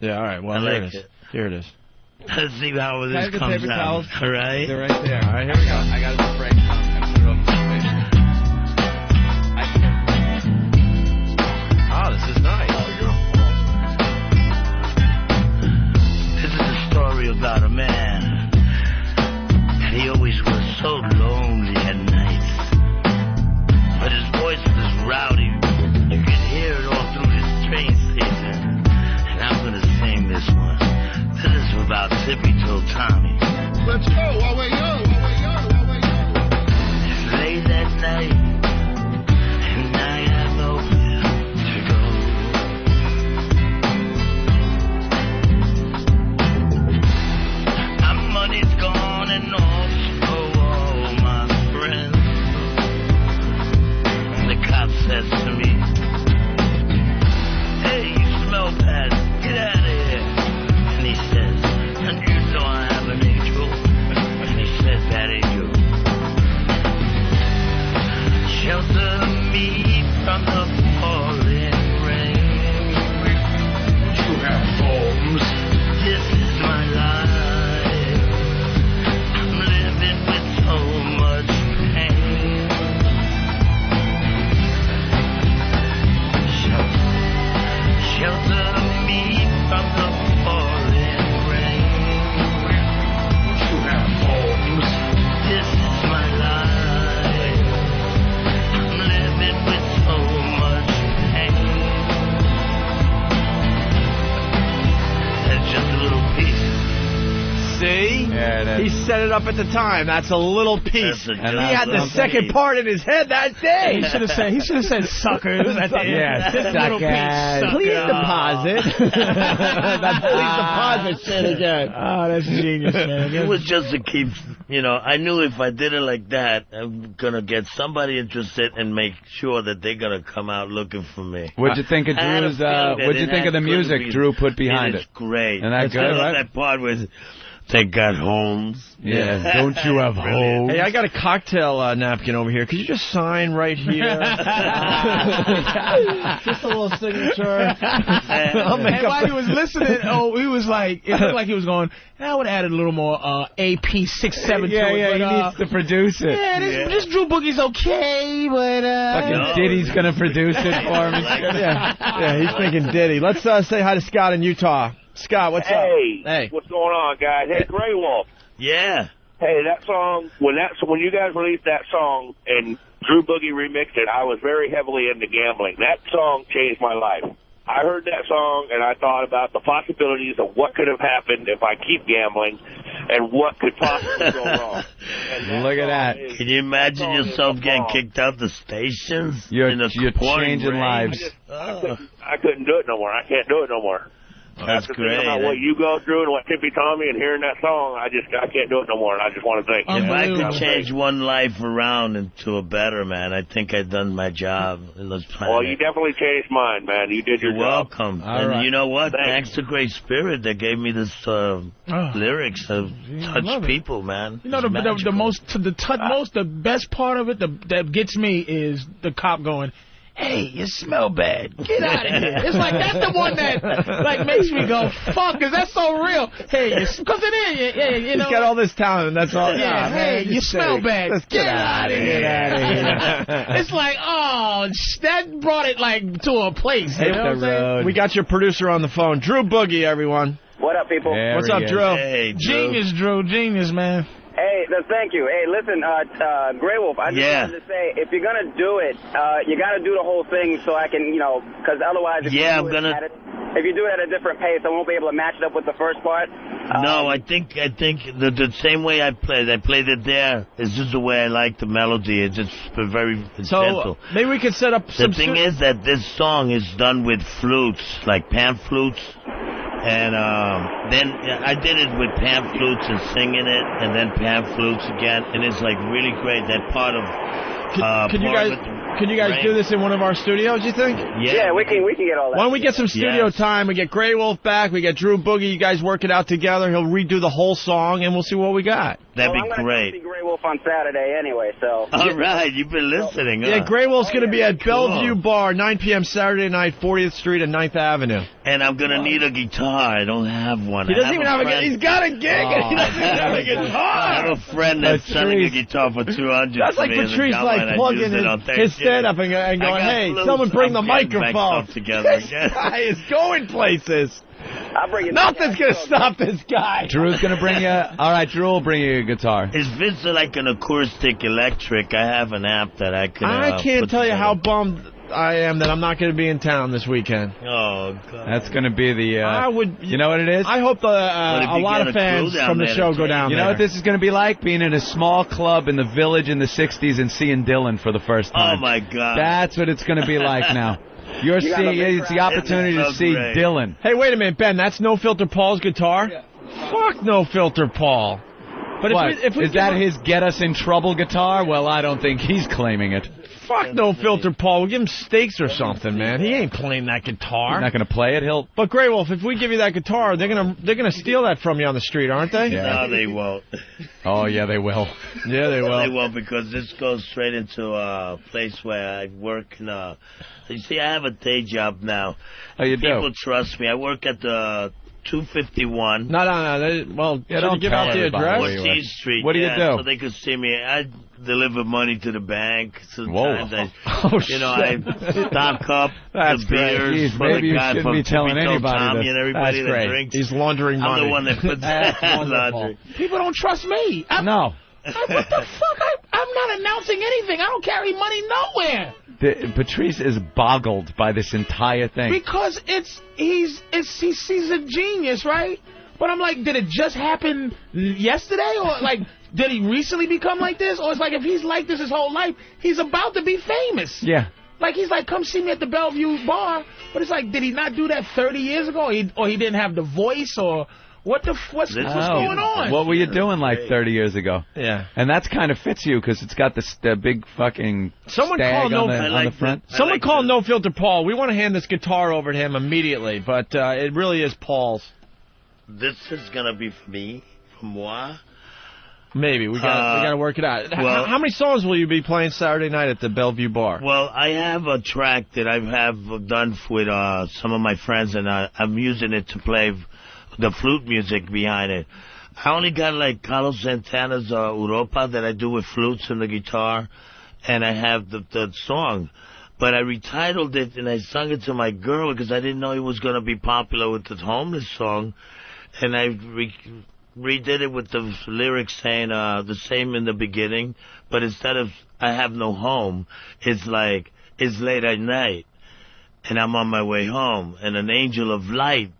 Yeah. All right. Well, here it is. Here it is. Let's see how this comes out. All right. They're right there. All right. Here we go. I got to break. Oh, this is nice. This is a story about a man, and he always was so lonely at night. But his voice was rowdy. You could hear it all through this train station. And I'm going to sing this one. This is about Tippy Toe Tommy. Let's go while we're young. It's late at night, and I have nowhere to go. My money's gone and also all my friends. The cop says to me, "Hey, you smell bad, get out of here." And he says, "And you know I have an angel." And he says, See? Yeah, he set it up at the time. That's a little piece. He had the second part in his head that day. He should have said suckers at the end. Yeah, This little piece, please sucker. deposit. That please deposit shit again. Oh, that's genius, man. It was just to keep, I knew if I did it like that, I'm going to get somebody interested and make sure that they're going to come out looking for me. What'd you think of Drew's, what'd you think of the music Drew put behind it? It's great. Isn't that good, I love right? that part with, they got homes. Yeah, don't you have homes? Hey, I got a cocktail napkin over here. Could you just sign right here? Just a little signature. And while he was listening, he was like, it looked like he was going, I would add a little more AP67 to it. Yeah, but, he needs to produce it. Yeah, this Drew Boogie's okay, but... Fucking Diddy's going to produce it for me. Yeah, he's thinking Diddy. Let's say hi to Scott in Utah. Scott, what's up? Hey, what's going on, guys? Hey, Grey Wolf. Yeah. Hey, that song, when you guys released that song and Drew Boogie remixed it, I was very heavily into gambling. That song changed my life. I heard that song and I thought about the possibilities of what could have happened if I keep gambling and what could possibly go wrong. Look at that. Can you imagine yourself getting kicked out the stations? You're pouring changing rain? lives. I couldn't do it no more. I can't do it no more. That's After great. thinking about what you go through and what Tippy told me and hearing that song, I can't do it no more. And I just want to thank you. If I could change one life around into a better, man, I think I've done my job in this planet. Well, you definitely changed mine, man. You did your You're job. welcome. All And right. you know what? Thanks to Great Spirit that gave me this lyrics of touch people, man. You know, the best part of it that gets me is the cop going, hey, you smell bad. Get out of here. It's like, that's the one that, makes me go, fuck, is that so real? Hey, because it is, you know. He's got all this talent, and that's all. Yeah, hey, you smell bad. Let's get out of here. It's like, that brought it, to a place. Hit You know what I'm the saying? road. We got your producer on the phone. Drew Boogie, everyone. What up, people? What's up, Drew? Hey, Drew. Genius, Drew. Genius, man. Hey, thank you. Hey, listen, Grey Wolf, I just wanted to say, if you're going to do it, you got to do the whole thing so I can, because otherwise, if you do it at a different pace, I won't be able to match it up with the first part. No, I think the same way I played it there is just the way I like the melody. It's just very gentle. Maybe we could set up some... The thing is that this song is done with flutes, like pan flutes. And then I did it with pan flutes and singing it, and then pan flutes again, and it's really great. That part of Can you guys do this in one of our studios, you think? Yeah, we can get all that. Why don't we get some studio time? We get Grey Wolf back, we get Drew Boogie, you guys work it out together, he'll redo the whole song, and we'll see what we got. That'd be I'm great. I'm going to see Grey Wolf on Saturday anyway, so... All right, you've been listening, huh? Yeah, Grey Wolf's going to be at Cool. Bellevue Bar, 9 p.m. Saturday night, 40th Street and 9th Avenue. And I'm going to need a guitar. I don't have one. He doesn't even have a guitar. He's got a gig and he doesn't even have a guitar. I have a friend that's selling a guitar for $200. That's like Patrice plugging his stand-up and going, hey, someone bring the microphone. This guy is going places. I'll bring it. Nothing's going to stop this guy. Drew's going to bring you... All right, Drew will bring you a guitar. If it's like an acoustic electric, I have an amp that I can... I can't put tell you together. how bummed I am that I'm not going to be in town this weekend. Oh, God. That's going to be the... I would... You know what it is? I hope a lot of fans from the show go down there. You know what this is going to be like? Being in a small club in the Village in the 60s and seeing Dylan for the first time. Oh, my God. That's what it's going to be like now. It's the opportunity to see Dylan. Hey, wait a minute, Ben. That's No Filter Paul's guitar? Yeah. Fuck No Filter Paul. But if we is that his get us in trouble guitar? Well, I don't think he's claiming it. Fuck No Filter Paul. We'll give him steaks or something, man. He ain't playing that guitar. He's not going to play it. But Grey Wolf, if we give you that guitar, they're gonna steal that from you on the street, aren't they? Yeah. No, they won't. Oh, yeah, they will. Yeah, they will. They won't, because this goes straight into a place where I work. You see, I have a day job now. Oh, you do? People trust me. I work at the 251. No. Well, don't give out the address. 14th Street. What do you do? So they could see me. I deliver money to the bank. Sometimes I stock up That's the beers great. for Maybe the guy you shouldn't from be telling Tippy anybody Tommy this. and everybody That's that great. drinks. He's laundering money. I'm the one that puts laundry. People don't trust me. No. What the fuck? I'm not announcing anything. I don't carry money nowhere. Patrice is boggled by this entire thing. Because he's a genius, right? But I'm like, did it just happen yesterday? Or, like, did he recently become like this? Or it's like, if he's like this his whole life, he's about to be famous. Yeah. Like, he's like, come see me at the Bellevue bar. But it's like, did he not do that 30 years ago? Or he didn't have the voice? Or what's going on? What were you doing like 30 years ago? Yeah. And that's kind of fits you because it's got the big fucking Someone stag call on the front. Someone call No Filter Paul. We want to hand this guitar over to him immediately, but it really is Paul's. This is going to be for me, for moi. Maybe. We got to work it out. Well, how many songs will you be playing Saturday night at the Bellevue bar? Well, I have a track that I have done with some of my friends, and I'm using it to play the flute music behind it. I only got like Carlos Santana's Europa that I do with flutes and the guitar, and I have the song. But I retitled it, and I sung it to my girl because I didn't know it was going to be popular with the homeless song. And I redid it with the lyrics saying the same in the beginning, but instead of I have no home, it's like, it's late at night, and I'm on my way home, and an angel of light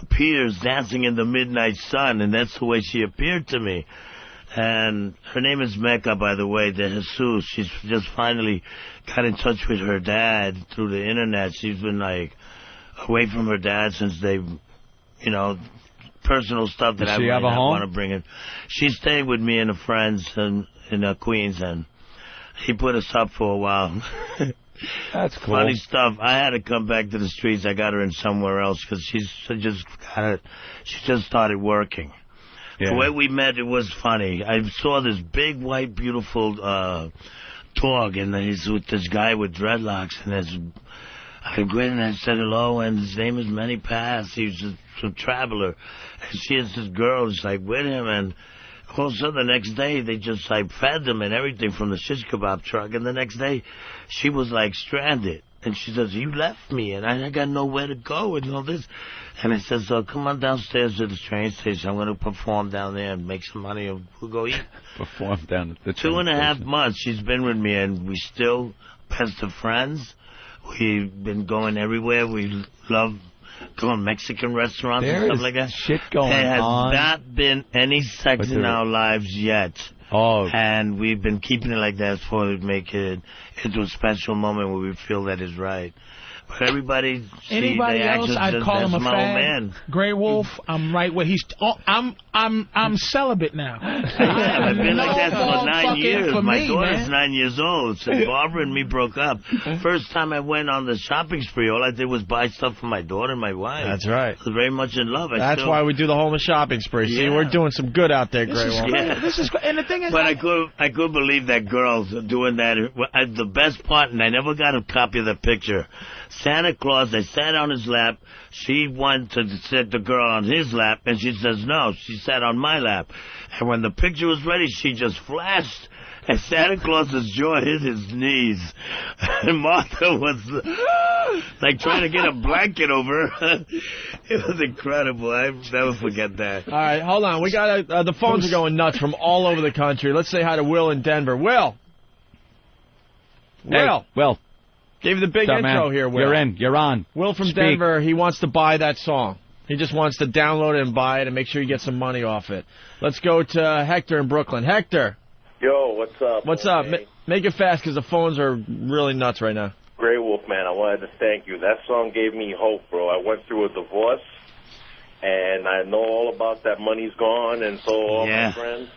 appears dancing in the midnight sun, and that's the way she appeared to me. And her name is Mecca, by the way, de Jesus. She's just finally got in touch with her dad through the internet. She's been, like, away from her dad since they, you know, personal stuff that I want to bring in. She's staying with me and the friends in Queens, and he put us up for a while. That's cool. Funny stuff. I had to come back to the streets. I got her in somewhere else because she just started working. Yeah. The way we met, it was funny. I saw this big, white, beautiful dog, and he's with this guy with dreadlocks, and I grinned and I said hello, and his name is Manny Pass. He's a traveler. And she has this girl who's like with him, and all of a sudden the next day they just like fed them and everything from the shish kebab truck, and the next day she was like stranded. And she says, you left me, and I got nowhere to go and all this. And I said, so come on downstairs to the train station. I'm going to perform down there and make some money, and we'll go eat. Perform down at the train 2.5 months she's been with me, and we still best of friends. We've been going everywhere. We love going Mexican restaurants and stuff like that. Shit going there has on. not been any sex in our lives yet. Oh. And we've been keeping it like that to make it into a special moment where we feel that is right. But everybody else, I'd call him a fag. Man. Grey Wolf, I'm right where he's. I'm celibate now. I've been like that for 9 years. My daughter's 9 years old. So Barbara and me broke up. First time I went on the shopping spree, all I did was buy stuff for my daughter and my wife. That's right. I was very much in love. That's why we do the homeless shopping spree. See, we're doing some good out there, Grey Wolf. This is and the thing is, but I could believe that girl doing that. The best part, and I never got a copy of the picture. Santa Claus, I sat on his lap. She wanted to sit the girl on his lap, and she says no. She sat on my lap. And when the picture was ready, she just flashed, and Santa Claus's jaw hit his knees. And Martha was like trying to get a blanket over her. It was incredible. I'll never forget that. All right, hold on. We got the phones are going nuts from all over the country. Let's say hi to Will in Denver. Will. Hey, Will. Gave you the big intro here, Will. You're in. You're on. Will from Denver, he wants to buy that song. He just wants to download it and buy it and make sure you get some money off it. Let's go to Hector in Brooklyn. Hector. Yo, what's up? What's up? Make it fast because the phones are really nuts right now. Grey Wolf, man, I wanted to thank you. That song gave me hope, bro. I went through a divorce, and I know all about that money's gone, and so all my friends.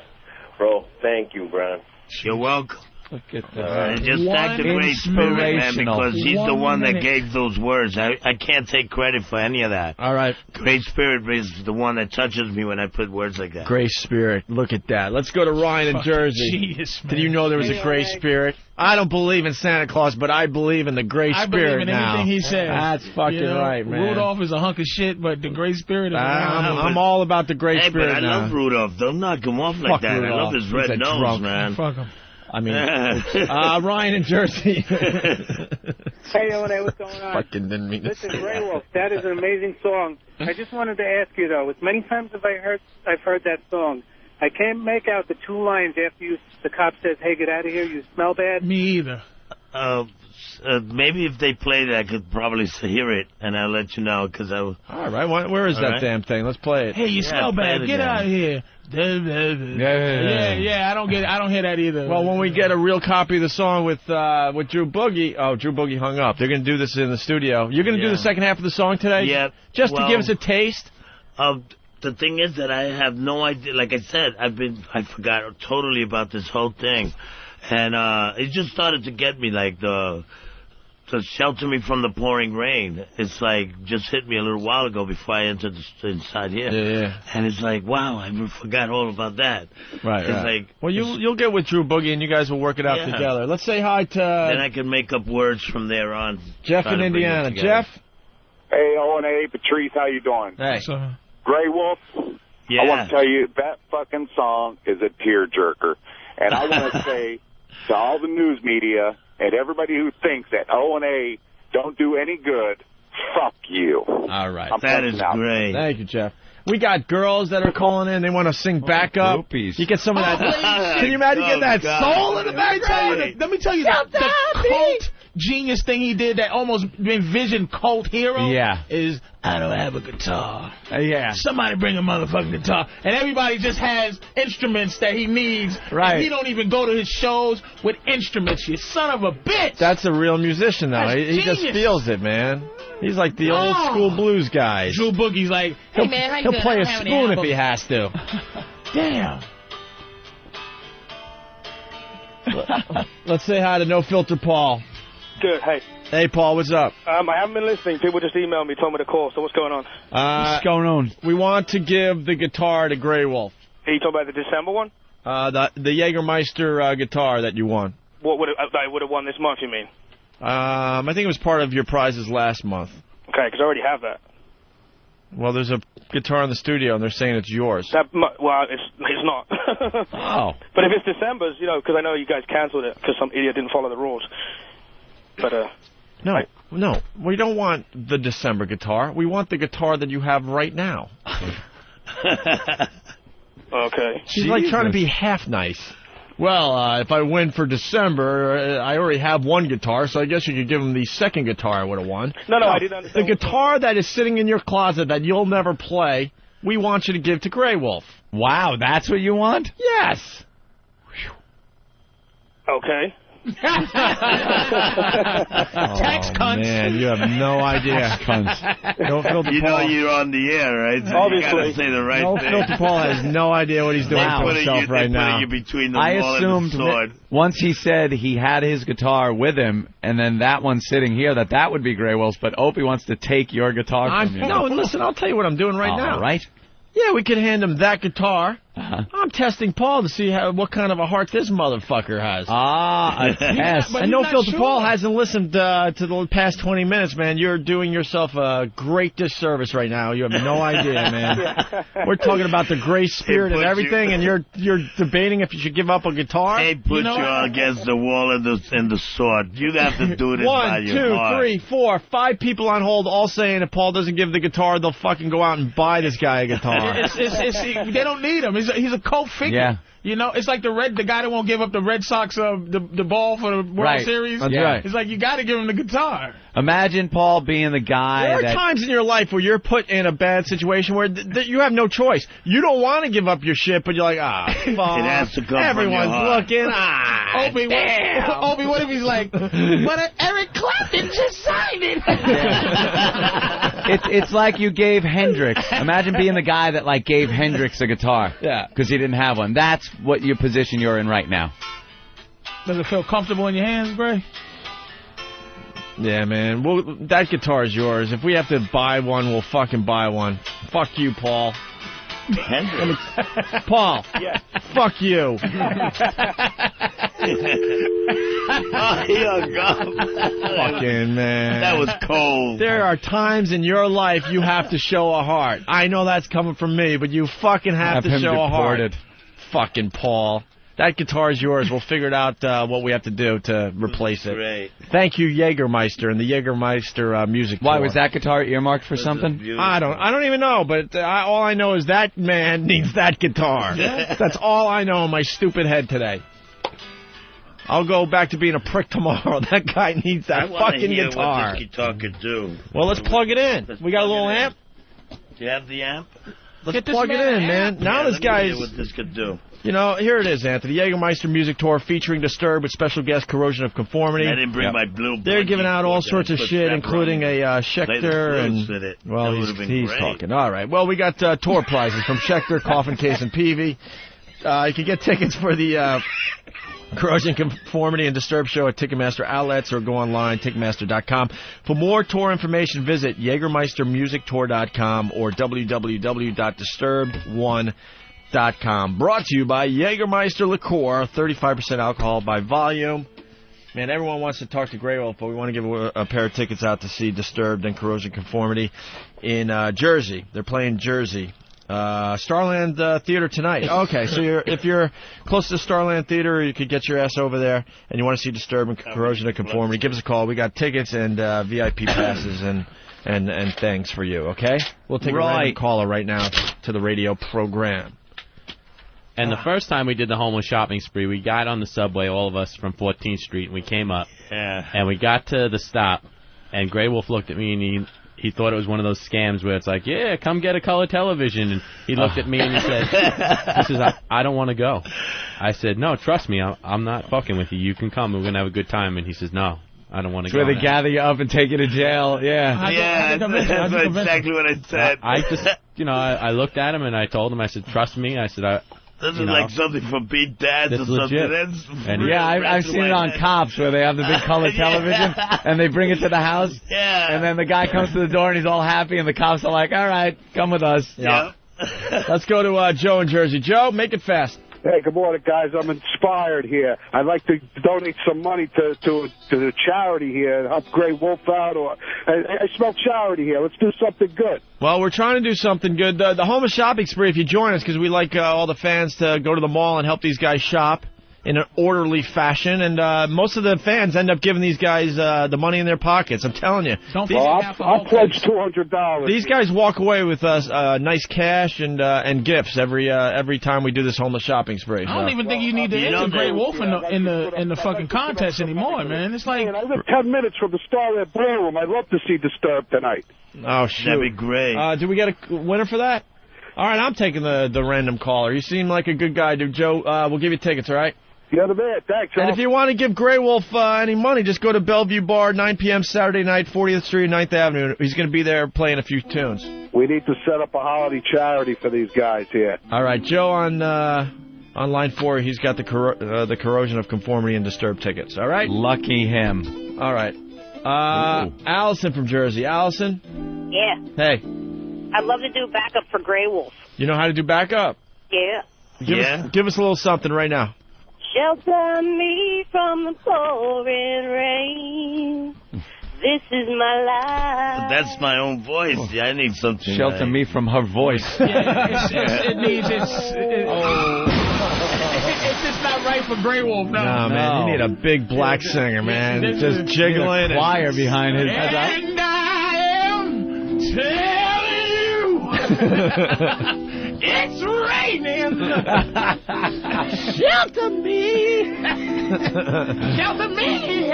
Bro, thank you, Brian. You're welcome. Look at that. Just thank the Great Spirit, man, because he's the one that gave those words. I can't take credit for any of that. All right. Great Spirit is the one that touches me when I put words like that. Great Spirit. Look at that. Let's go to Ryan in Jersey. Did you know there was a Great Spirit? I don't believe in Santa Claus, but I believe in the Great Spirit now. I believe in everything he says. That's fucking right, man. Rudolph is a hunk of shit, but the Great Spirit is I'm all about the Great Spirit but I now. love Rudolph. Don't knock him off like that. Rudolph. I love his red nose, drunk. man. Fuck him. I mean, Ryan in Jersey. Hey, L.A., what's going on? Fucking didn't mean Listen, Grey Wolf, that is an amazing song. I just wanted to ask you, though, as many times as I've heard that song, I can't make out the two lines after the cop says, hey, get out of here, you smell bad. Me either. Maybe if they played it, I could probably hear it, and I'll let you know, because I... All right, where is that damn thing? Let's play it. Hey, you smell bad. Get out of here. Yeah, I don't hear that either. Well, when we get a real copy of the song with Drew Boogie... Oh, Drew Boogie hung up. They're going to do this in the studio. You're going to do the second half of the song today? Yeah. Just to give us a taste? The thing is that I have no idea. Like I said, I forgot totally about this whole thing. And it just started to get me, like to shelter me from the pouring rain. It's like just hit me a little while ago before I entered inside here. Yeah. And it's like, wow, I forgot all about that. Right. It's like, well, you'll get with Drew Boogie and you guys will work it out together. Let's say hi to... Then I can make up words from there on. Jeff in Indiana. Jeff? Hey, O&A, Patrice, how you doing? Hey. Grey Wolf? Yeah. I want to tell you, that fucking song is a tearjerker. And I want to say to all the news media and everybody who thinks that O&A don't do any good, fuck you. All right. That is great. Thank you, Jeff. We got girls that are calling in. They want to sing back up. You get some of that. Can you imagine getting that soul in the background? Let me tell you the cult genius thing he did that almost envisioned cult hero. Is I don't have a guitar. Somebody bring a motherfucking guitar. And everybody just has instruments that he needs. Right. And he don't even go to his shows with instruments, you son of a bitch. That's a real musician, though. He just genius. feels it, man. He's like the old school blues guys. Drew Boogie's like, hey, man, how you he'll play a spoon if he has to. Damn. Let's say hi to No Filter Paul. Good, hey. Hey, Paul, what's up? I haven't been listening. People just emailed me, told me to call, so what's going on? What's going on? We want to give the guitar to Grey Wolf. Are you talking about the December one? The Jägermeister guitar that you won. What would I would have won this month, you mean? I think it was part of your prizes last month. Okay, because I already have that. Well, there's a guitar in the studio, and they're saying it's yours. Well, it's not. Oh. But if it's December's, because I know you guys canceled it because some idiot didn't follow the rules. But, No, we don't want the December guitar. We want the guitar that you have right now. Okay. She's like trying to be half nice. Well, if I win for December, I already have one guitar, so I guess you could give him the second guitar I would have won. No, I didn't understand. The guitar that is sitting in your closet that you'll never play, we want you to give to Grey Wolf. Wow, that's what you want? Yes. Okay. Tax cunts. Man, you have no idea. Cunts. No Filter You Paul. know you're on the air, right? So Obviously. you gotta say the right No thing. Filter Paul has no idea what he's doing for himself right now. You between the I wall assumed and the sword. once he said he had his guitar with him, and then that one sitting here, that would be Grey Wolf's, but Opie wants to take your guitar from you. No, listen, I'll tell you what I'm doing right now. All right. Yeah, we could hand him that guitar. I'm testing Paul to see what kind of a heart this motherfucker has. A test. And No Filter Paul hasn't listened to the past 20 minutes, man. You're doing yourself a great disservice right now. You have no idea, man. We're talking about the gray spirit and everything, and you're debating if you should give up a guitar. Hey, put you against the wall and the sword. You have to do this by your heart. 1, 2, 3, 4, 5 people on hold, all saying if Paul doesn't give the guitar, they'll fucking go out and buy this guy a guitar. They don't need him. He's a cult figure. Yeah. You know, it's like the guy that won't give up the Red Sox the ball for the World Series. That's right. It's like you got to give him the guitar. Imagine Paul being the guy There are times in your life where you're put in a bad situation where you have no choice. You don't want to give up your shit, but you're like, fuck. It has to come Everyone's from your heart. looking. Opie, what if he's like, but Eric Clapton just signed it. It's like you gave Hendrix. Imagine being the guy that gave Hendrix a guitar. Yeah. Because he didn't have one. That's what your position you're in right now. Does it feel comfortable in your hands, Gray? Yeah, man. Well, that guitar is yours. If we have to buy one, we'll fucking buy one. Fuck you, Paul. Paul. Yeah. Fuck you. Fucking man. That was cold. There are times in your life you have to show a heart. I know that's coming from me, but you fucking have to him show a heart. deported. Fucking Paul. That guitar is yours. We'll figure it out what we have to do to replace it. Great. Thank you, Jägermeister, and the Jägermeister music. Why tour. was that guitar earmarked for something? I don't even know, but all I know is that man needs that guitar. That's all I know in my stupid head today. I'll go back to being a prick tomorrow. That guy needs that fucking hear guitar. what this guitar could do. Well, let's plug it in. We got a little amp. Do you have the amp? Let's plug it in, man. Now this guy's... Hear what this could do. You know, here it is, Anthony. Jägermeister Music Tour featuring Disturbed with special guest Corrosion of Conformity. I didn't bring my blue. They're giving out all sorts of shit, including a Schecter and... Well, he's talking. All right. Well, we got tour prizes from Schecter, Coffin Case, and Peavy. You can get tickets for the Corrosion Conformity and Disturbed show at Ticketmaster outlets or go online, Ticketmaster.com. For more tour information, visit JägermeisterMusicTour.com or www.disturbed1.com. Brought to you by Jägermeister Liqueur, 35% alcohol by volume. Man, everyone wants to talk to Grey Wolf, but we want to give a pair of tickets out to see Disturbed and Corrosion Conformity in Jersey. They're playing Jersey. Starland Theater tonight. Okay, so if you're close to Starland Theater, you could get your ass over there, and you want to see Disturbed and Corrosion of Conformity, give us a call. We got tickets and VIP passes and things for you, okay? We'll take a random caller right now to the radio program. And the first time we did the homeless shopping spree, we got on the subway, all of us from 14th Street, and we came up. Yeah. And we got to the stop, and Grey Wolf looked at me, and he thought it was one of those scams where it's like, yeah, come get a color television. And he looked at me and he said, I don't want to go. I said, no, trust me, I'm not fucking with you. You can come. We're going to have a good time. And he says, no, I don't want to go. Where they gather you up and take you to jail. Yeah. Yeah, that's exactly what I said. I just, I looked at him and I told him, I said, trust me. I said, this is like something from Beat Dads or something. And yeah, I've seen it on Cops where they have the big color television and they bring it to the house. Yeah. And then the guy comes to the door and he's all happy and the cops are like, all right, come with us. Yeah. Let's go to Joe in Jersey. Joe, make it fast. Hey, good morning, guys. I'm inspired here. I'd like to donate some money to the charity here, help Grey Wolf out. I smell charity here. Let's do something good. Well, we're trying to do something good. The homeless shopping spree, if you join us, because we like all the fans to go to the mall and help these guys shop in an orderly fashion, and most of the fans end up giving these guys the money in their pockets. I'm telling you. I'll pledge $200. These guys walk away with nice cash and gifts every time we do this homeless shopping spree. I don't even think you need to enter Grey Wolf in the fucking contest anymore, man. It's like I live 10 minutes from the Starland Ballroom. I'd love to see Disturbed tonight. Oh shoot, that'd be great. Do we get a winner for that? All right, I'm taking the random caller. You seem like a good guy, dude. Joe, we'll give you tickets, all right? You're the man. Thanks, and if you want to give Grey Wolf any money, just go to Bellevue Bar, 9 p.m. Saturday night, 40th Street, 9th Avenue. He's going to be there playing a few tunes. We need to set up a holiday charity for these guys here. All right, Joe on line 4, he's got the Corrosion of Conformity and Disturbed tickets. All right? Lucky him. All right. Allison from Jersey. Allison? Yeah. Hey. I'd love to do backup for Grey Wolf. You know how to do backup? Yeah. Give us a little something right now. Shelter me from the pouring rain. This is my life. That's my own voice. Yeah, I need something. Shelter me from her voice. It needs it's just not right for Grey Wolf. No, man, you need a big black singer, man. Just jiggling. A choir behind his. And I am telling you. It's raining. Shelter me. Shelter me.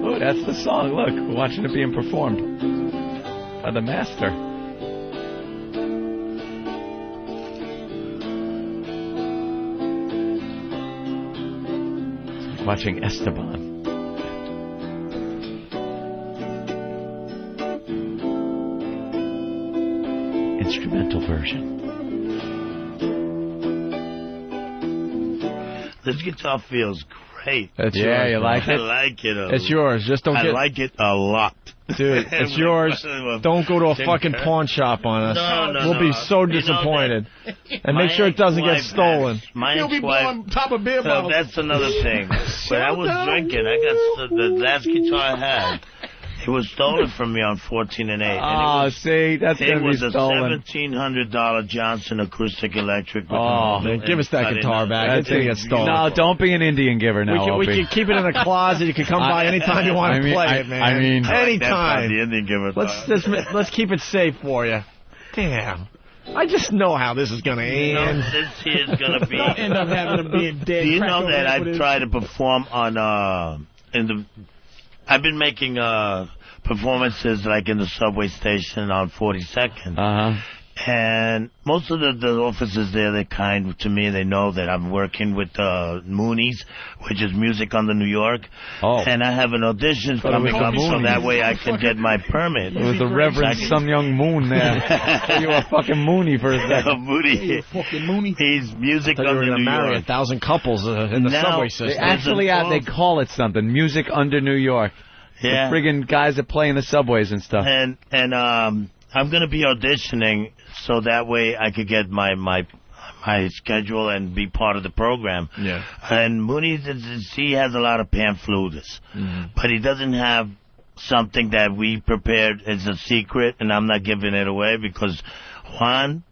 Oh, that's the song. Look, we're watching it being performed by the master. It's like watching Esteban. Instrumental version. This guitar feels great. That's yours, you like it? I like it. It's yours. Just don't I like it a lot. Dude, it's yours. Don't go to a fucking pawn shop on us. No, we'll be so disappointed. And make sure it doesn't get stolen. He'll be blowing top of beer bottles. That's another thing. When I was drinking, I got the last guitar I had. It was stolen from me on 14 and 8. Oh, see, that's going to be stolen. It was a $1,700 Johnson acoustic electric. Oh, man, give us that guitar back. It's going to get stolen. No, don't be an Indian giver now, we can keep it in a closet. You can come by anytime you want to play it, man. I mean, anytime. The Indian giver. Let's keep it safe for you. Damn. I just know how this is going to end. No, this here is going to be... Don't end up having him being dead. Do you know that I've tried to perform on, I've been making performances like in the subway station on 42nd. Uh-huh. And most of the officers there, they're kind to me. They know that I'm working with Moonies, which is Music on the New York. Oh. And I have an audition coming up so that way I can get my permit. It was the Reverend Some Young Moon there. You were a fucking Mooney for a second. Mooney. Fucking Mooney. He's Music I thought on you were the going New to marry York. 1,000 couples in the Now, subway system. They actually they call it something. Music Under New York. Yeah. The friggin' guys that play in the subways and stuff. And I'm going to be auditioning so that way I could get my schedule and be part of the program. Yeah. And Mooney, he has a lot of pamphletas, but he doesn't have something that we prepared as a secret, and I'm not giving it away because Juan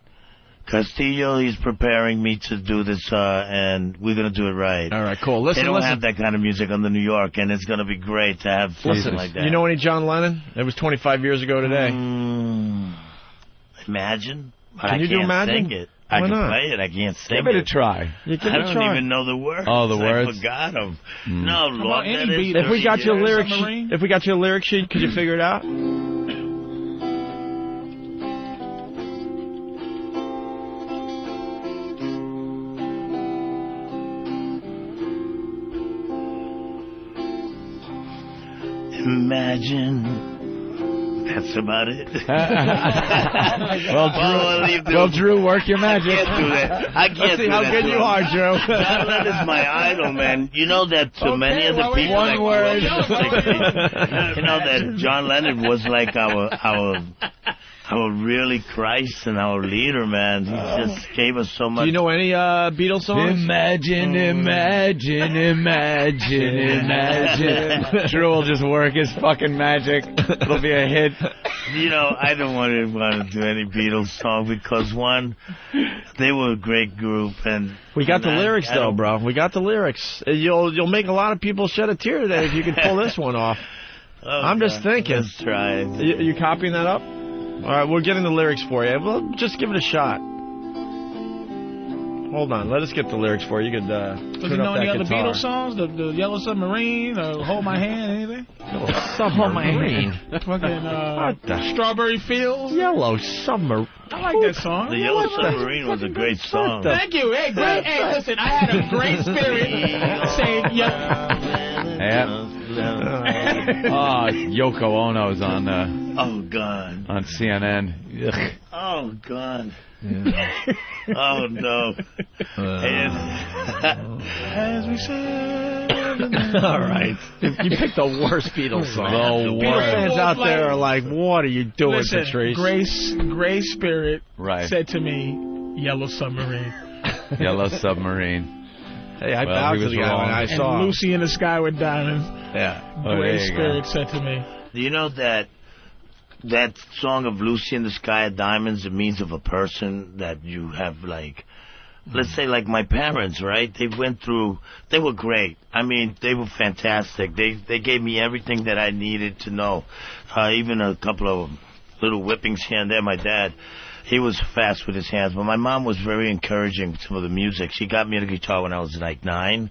Castillo, he's preparing me to do this, and we're going to do it right. All right, cool. Listen, they don't have that kind of music on the New York, and it's going to be great to have something like that. You know any John Lennon? It was 25 years ago today. Imagine? But Can you do Imagine? Sing it. I Why can not? play it. I can't sing Give it a try. You give I it a don't try. even know the words. Oh, the words? I forgot them. No, How about Lord, any that is beat? If we got your lyric Submarine? sheet, if we got your lyric sheet, could you figure it out? Imagine. That's about it. Well, Drew, work your magic. I can't do that. I can't Let's see do how that good to you him. are, Joe. John Lennon's my idol, man. You know that to many of the people One that word. grew up in the 60s, you know that John Lennon was like our really Christ and our leader, man. He just gave us so much. Do you know any Beatles songs? Imagine. Drew will just work his fucking magic. It'll be a hit. You know, I don't want to do any Beatles song because, one, they were a great group. And We got the lyrics, I though, don't- bro. We got the lyrics. You'll make a lot of people shed a tear today if you can pull this one off. Oh, I'm just God. thinking. Let's try it. You copying that up? All right, we're getting the lyrics for you. Well, just give it a shot. Hold on. Let us get the lyrics for you. You could Does put he up know that any other guitar. Beatles songs? The Yellow Submarine, or Hold My Hand, anything? Submarine. Fucking Strawberry Fields. Yellow Submarine. I like that song. The Yellow Submarine was a great song. Thank you. Hey, great. Hey, listen, I had a great spirit saying, Yeah. Oh, Yoko Ono's on Oh, God. on CNN. Ugh. Oh, God. Oh, no. As we said. All right. You picked the worst Beatles song. The Beatles worst. fans out there are like, what are you doing, Listen, Patrice? Grace Spirit Right. said to me, Yellow Submarine. Yellow Submarine. Hey, I Well, bowed he to was the guy when wrong. I saw And him. Lucy in the Sky with Diamonds. Yeah. Oh, there Grace you go. Spirit said to me. Do you know that song of Lucy in the Sky of Diamonds, it means of a person that you have, like, let's say like my parents, right? They were great. I mean, they were fantastic. They gave me everything that I needed to know. Even a couple of little whippings here and there. My dad, he was fast with his hands, but my mom was very encouraging with some of the music. She got me a guitar when I was like 9.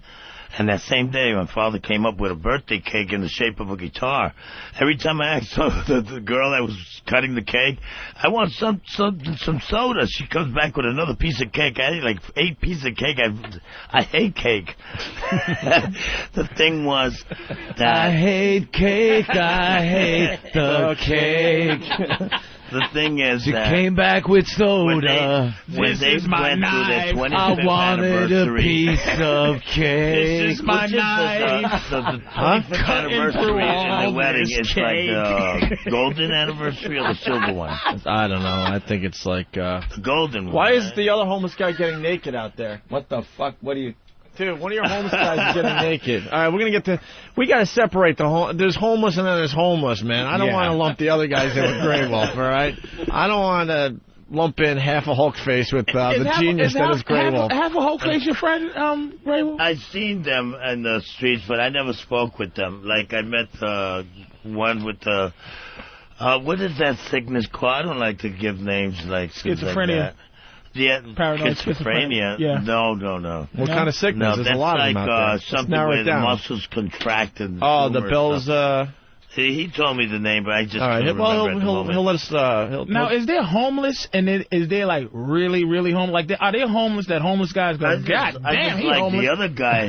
And that same day, my father came up with a birthday cake in the shape of a guitar. Every time I asked the girl that was cutting the cake, I want some soda, she comes back with another piece of cake. I ate like 8 pieces of cake. I hate cake. The thing was that I hate cake. I hate the cake. the thing is She that came back with soda. when they went through their 25th I wanted a anniversary. piece of cake. This is my Which is knife. the 25th anniversary and the wedding this is like the golden anniversary or the silver one? I don't know. I think it's like... The golden one. Why is the other homeless guy getting naked out there? What the fuck? What do you... Dude, one of your homeless guys is getting naked. All right, we're going to get to... We got to separate the... There's homeless and then there's homeless, man. I don't want to lump the other guys in with Grey Wolf, all right? I don't want to lump in half a Hulk face with the genius that is Grey Wolf. Half a Hulk face, your friend, Grey Wolf? I've seen them in the streets, but I never spoke with them. Like, I met one with What is that sickness called? I don't like to give names like schizophrenia. Like that. Yeah, paranoid schizophrenia. Yeah. No. What kind of sickness? No, There's that's a lot like of them out there. something where the muscles contract. And the Bill's. He told me the name, but I just all right. couldn't remember at the moment. He'll let us. Now, is there homeless, and is there like really, really homeless? Like, are there homeless that homeless guys go, God damn, I he's like homeless. the other guy.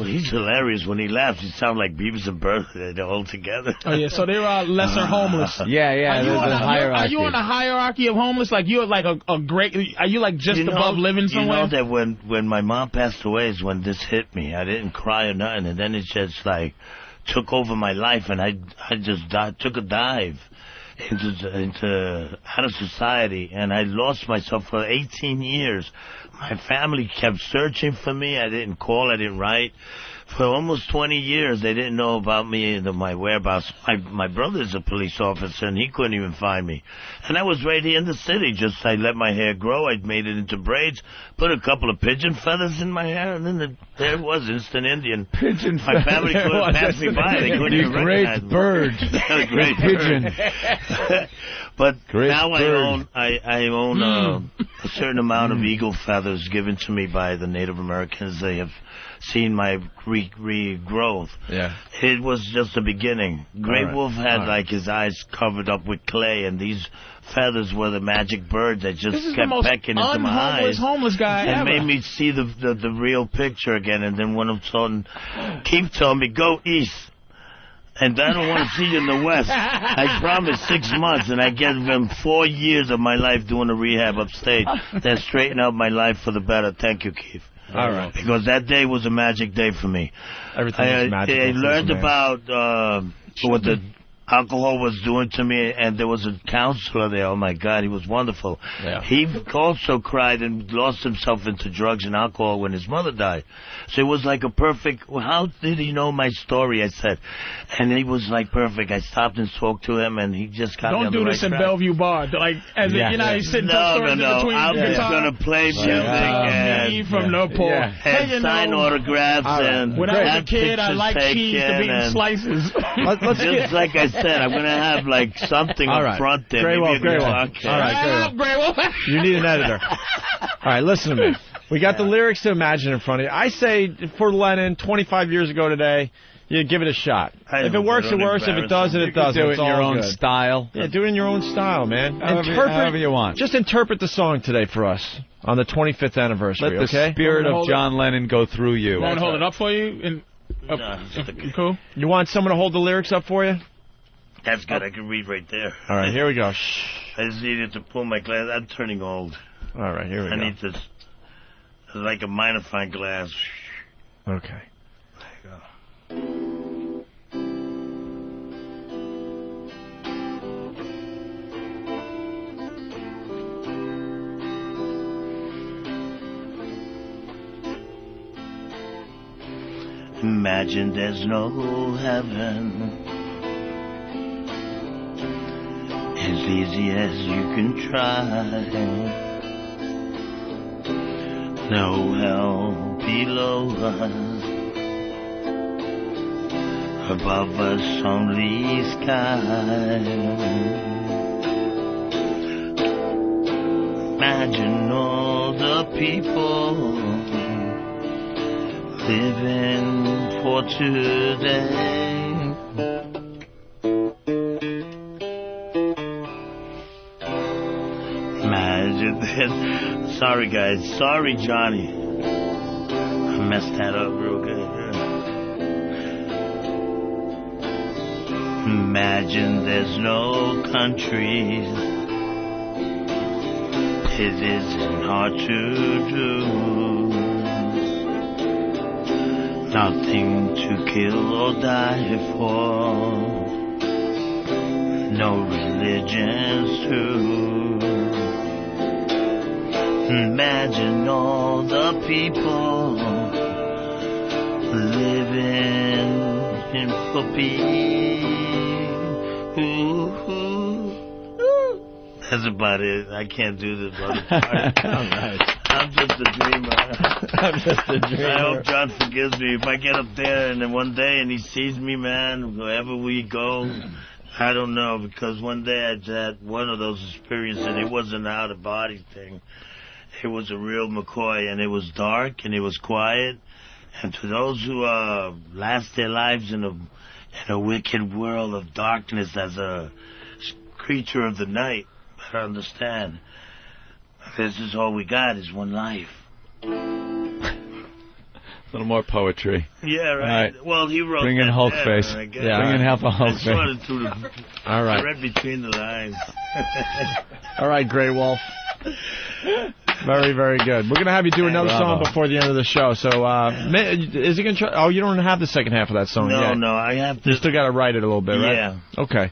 He's hilarious when he laughs. He sounds like Beavis and Butthead all together. Oh yeah, so there are lesser homeless. Yeah. There's a hierarchy. Are you on a hierarchy of homeless? Like you're like a great? Are you like just above living somewhere? You know that when my mom passed away is when this hit me. I didn't cry or nothing, and then it just like took over my life, and I just took a dive into out of society, and I lost myself for 18 years. My family kept searching for me. I didn't call, I didn't write. For almost 20 years, they didn't know about me and my whereabouts. My brother's a police officer, and he couldn't even find me. And I was right here in the city. I let my hair grow. I made it into braids, put a couple of pigeon feathers in my hair, and then there it was, instant Indian. Pigeon My family couldn't pass me by. They couldn't even recognize me. Bird. Great pigeon. But Great now bird. I own a certain amount of eagle feathers given to me by the Native Americans. They have seen my regrowth. Yeah. It was just the beginning. Grey right. Wolf had like his eyes covered up with clay, and these feathers were the magic bird that just kept pecking into my eyes. Homeless guy and ever. made me see the real picture again. And then when I'm sudden, keep telling me, go east. And I don't want to see you in the West. I promised 6 months, and I gave them 4 years of my life doing a rehab upstate. That straightened out my life for the better. Thank you, Keith. All right. Because that day was a magic day for me. Everything was magical. I learned about what the alcohol was doing to me, and there was a counselor there. Oh, my God, he was wonderful. Yeah. He also cried and lost himself into drugs and alcohol when his mother died. So it was like a perfect, well, how did he know my story, I said. And he was like perfect. I stopped and spoke to him, and he just got me on the right track. Don't do this in Bellevue Bar. Like, as you know, he's sitting stories in between. I'm just going to play music and from Newport. And sign autographs. And when I was a kid, I pictures liked cheese to be in slices. Just like I said, I'm going to have like something up front there. Grey Wolf. Maybe All right, Grey Wolf. You need an editor. All right, listen to me. We got the lyrics to Imagine in front of you. I say for Lennon, 25 years ago today, you give it a shot. If it works, it works. If it doesn't, it doesn't. Do it it's in your all own good. style. Yeah, do it in your own style, man. However you want. Just interpret the song today for us on the 25th anniversary, Let the spirit of John Lennon go through you. Want to hold it up for you? Cool. You want someone to hold the lyrics up for you? That's good. I can read right there. All right, here we go. I just needed to pull my glass. I'm turning old. All right, here we go. I need this. Like a magnifying glass. Okay. There you go. Imagine there's no heaven. As easy as you can try. No hell below us, above us only sky. Imagine all the people living for today. Imagine this. Sorry, guys. Sorry, Johnny. I messed that up real good. Imagine there's no countries. It isn't hard to do. Nothing to kill or die for. No religions too. Imagine all the people living in for peace. That's about it. I can't do this other part. I'm just a dreamer. I hope John forgives me if I get up there and then one day and he sees me, man, wherever we go. I don't know, because one day I had one of those experiences, and it wasn't an out-of-body thing. It was a real McCoy, and it was dark, and it was quiet. And to those who last their lives in a wicked world of darkness as a creature of the night, better understand, this is all we got is one life. A little more poetry. Yeah, right. Well, he wrote Bring in that Hulkface. better, I guess. Yeah, bring in half a Hulkface. I sorted through All right. read between the lines. All right, Grey Wolf. Very, very good. We're going to have you do another song before the end of the show. So, is it going to try? Oh, you don't have the second half of that song yet. No, I have to. You still got to write it a little bit, right? Yeah. Okay.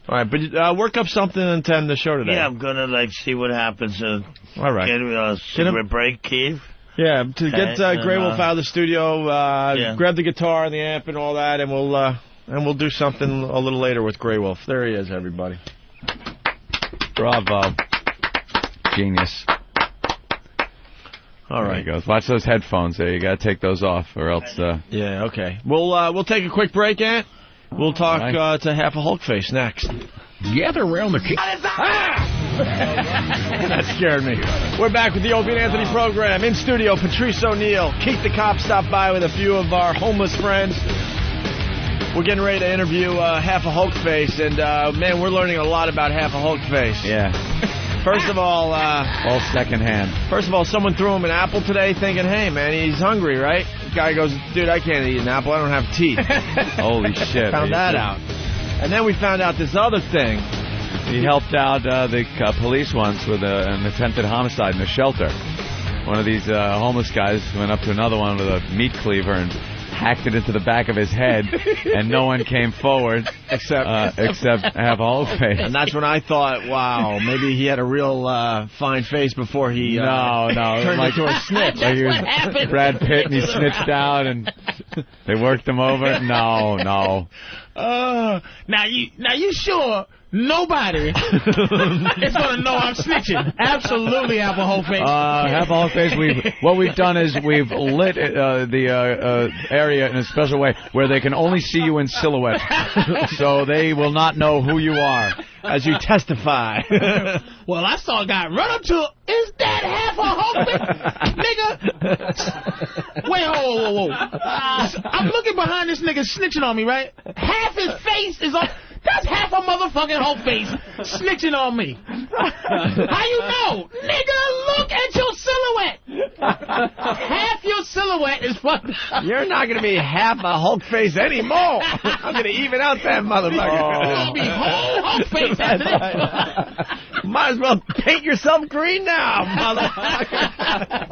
All right, but work up something and end the show today. Yeah, I'm going to, see what happens. All right. Get a cigarette break, Keith. Yeah, to get Grey Wolf out of the studio, grab the guitar and the amp and all that, and we'll do something a little later with Grey Wolf. There he is, everybody. Bravo. Genius. All right. There he goes. Watch those headphones there. You got to take those off, or else... Yeah, okay. We'll take a quick break, Ant. We'll talk to Half a Hulkface next. Gather around the... That scared me. We're back with the Opie and Anthony program. In studio, Patrice O'Neal. Keith the Cop stopped by with a few of our homeless friends. We're getting ready to interview Half a Hulkface, and man, we're learning a lot about Half a Hulkface. Yeah. First of all... all secondhand. First of all, someone threw him an apple today thinking, hey, man, he's hungry, right? The guy goes, dude, I can't eat an apple. I don't have teeth. Holy shit. Found that out. And then we found out this other thing. He helped out the police once with an attempted homicide in a shelter. One of these homeless guys went up to another one with a meat cleaver and hacked it into the back of his head, and no one came forward except Half a Hulkface. And that's when I thought, wow, maybe he had a real fine face before he turned into a snitch. Like he was Brad Pitt and he snitched out and they worked him over. No. Now you sure nobody is going to know I'm snitching? Absolutely, Half a Hulkface. Half a Hulkface. What we've done is we've lit the area in a special way where they can only see you in silhouette, so they will not know who you are as you testify. Well, I saw a guy run up to, is that Half a Hulkface? Nigga. Wait, whoa. I'm looking behind this nigga snitching on me, right? Half his face is on... That's half a motherfucking Hulkface snitching on me. How you know? Nigga, look at your silhouette. Half your silhouette is fucking... You're not going to be half a Hulkface anymore. I'm going to even out that motherfucker. You're going to be whole Hulkface after this. Might as well paint yourself green now, motherfucker.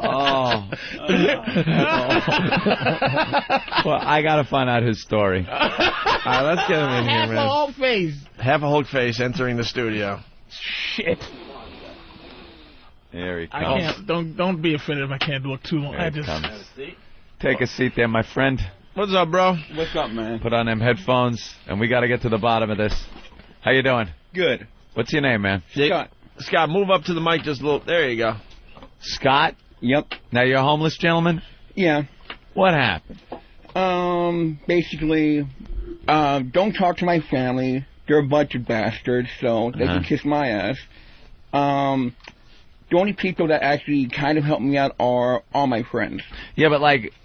Well, I got to find out his story. All right, let's get him in here, man. Half a Hulkface. Half a Hulkface entering the studio. Shit. Here he comes. I can't. Don't be offended if I can't look too long. Here he comes. Take a seat there, my friend. What's up, bro? What's up, man? Put on them headphones, and we got to get to the bottom of this. How you doing? Good. What's your name, man? Scott, move up to the mic just a little. There you go. Scott? Yep. Now, you're a homeless gentleman? Yeah. What happened? Basically, don't talk to my family. They're a bunch of bastards, so they can kiss my ass. The only people that actually kind of help me out are all my friends. Yeah, but,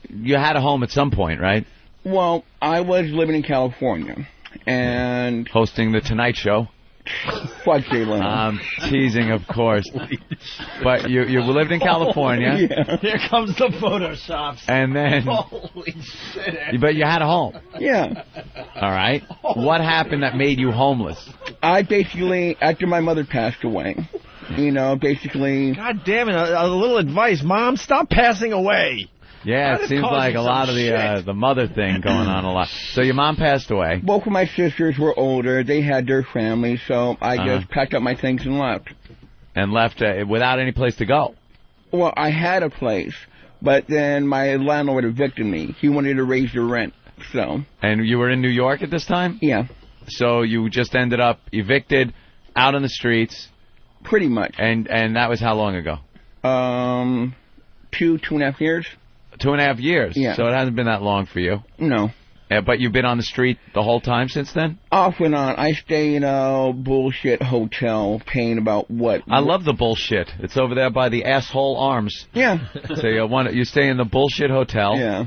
you had a home at some point, right? Well, I was living in California, and... Hosting the Tonight Show? Fuck Jay Leno. I'm teasing, of course. But you lived in California. Yeah. Here comes the Photoshops. And then... Holy shit. But you had a home. Yeah. All right. What happened that made you homeless? I basically, after my mother passed away, basically... God damn it, a little advice. Mom, stop passing away. Yeah, it seems like a lot of the mother thing going on a lot. So your mom passed away. Both of my sisters were older. They had their families, so I just packed up my things and left. And left without any place to go? Well, I had a place, but then my landlord evicted me. He wanted to raise the rent, so... And you were in New York at this time? Yeah. So you just ended up evicted, out on the streets? Pretty much. And that was how long ago? 2.5 years. 2.5 years? Yeah. So it hasn't been that long for you? No. But you've been on the street the whole time since then? Off and on. I stay in a bullshit hotel paying about what? I love the bullshit. It's over there by the Asshole Arms. Yeah. So you stay in the bullshit hotel. Yeah.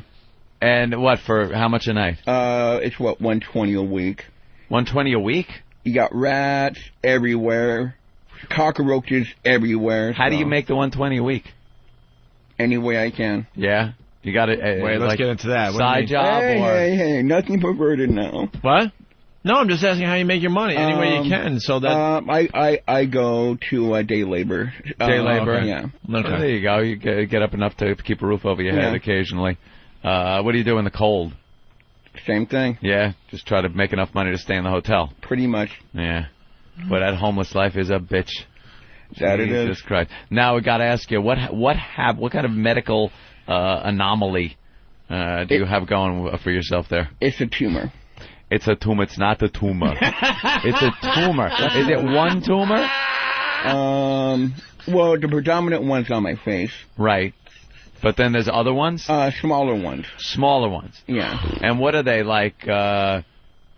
And what, for how much a night? It's what, $120 a week. $120 a week? You got rats everywhere, cockroaches everywhere. How do you make the $120 a week? Any way I can. Yeah? You got it. Wait, let's get into that. Side job Hey, nothing perverted now. What? No, I'm just asking how you make your money any way you can. So that I go to day labor. Day labor. Okay. Yeah. Okay. Well, there you go. You get up enough to keep a roof over your head occasionally. What do you do in the cold? Same thing. Yeah, just try to make enough money to stay in the hotel. Pretty much. Yeah. But that homeless life is a bitch. That it is. Jesus Christ. Now we got to ask you, what kind of medical anomaly do you have going for yourself there? It's a tumor. It's a tumor. It's not a tumor. It's a tumor. Is it one tumor? Well, the predominant one's on my face. Right. But then there's other ones? Smaller ones. Smaller ones. Yeah. And what are they like? Can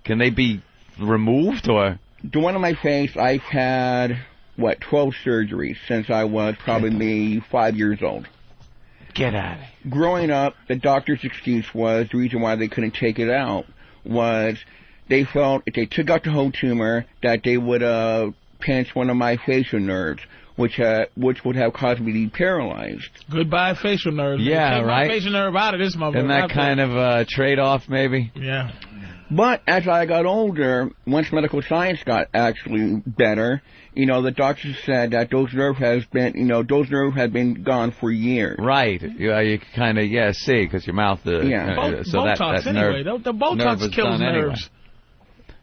they be removed or? The one on my face, I've had 12 surgeries since I was probably 5 years old. Get out of it. Growing up, the doctor's excuse was the reason why they couldn't take it out was they felt if they took out the whole tumor that they would pinch one of my facial nerves, which would have caused me to be paralyzed. Goodbye facial nerves. Yeah, Take right. my facial nerve out of this motherfucker. Isn't that kind of a trade-off, maybe? Yeah. But as I got older, once medical science got actually better, the doctors said that those nerves have been gone for years. Right. You kind of, see, because your mouth... so Botox, that anyway. nerve, The Botox kills nerves. Anyway.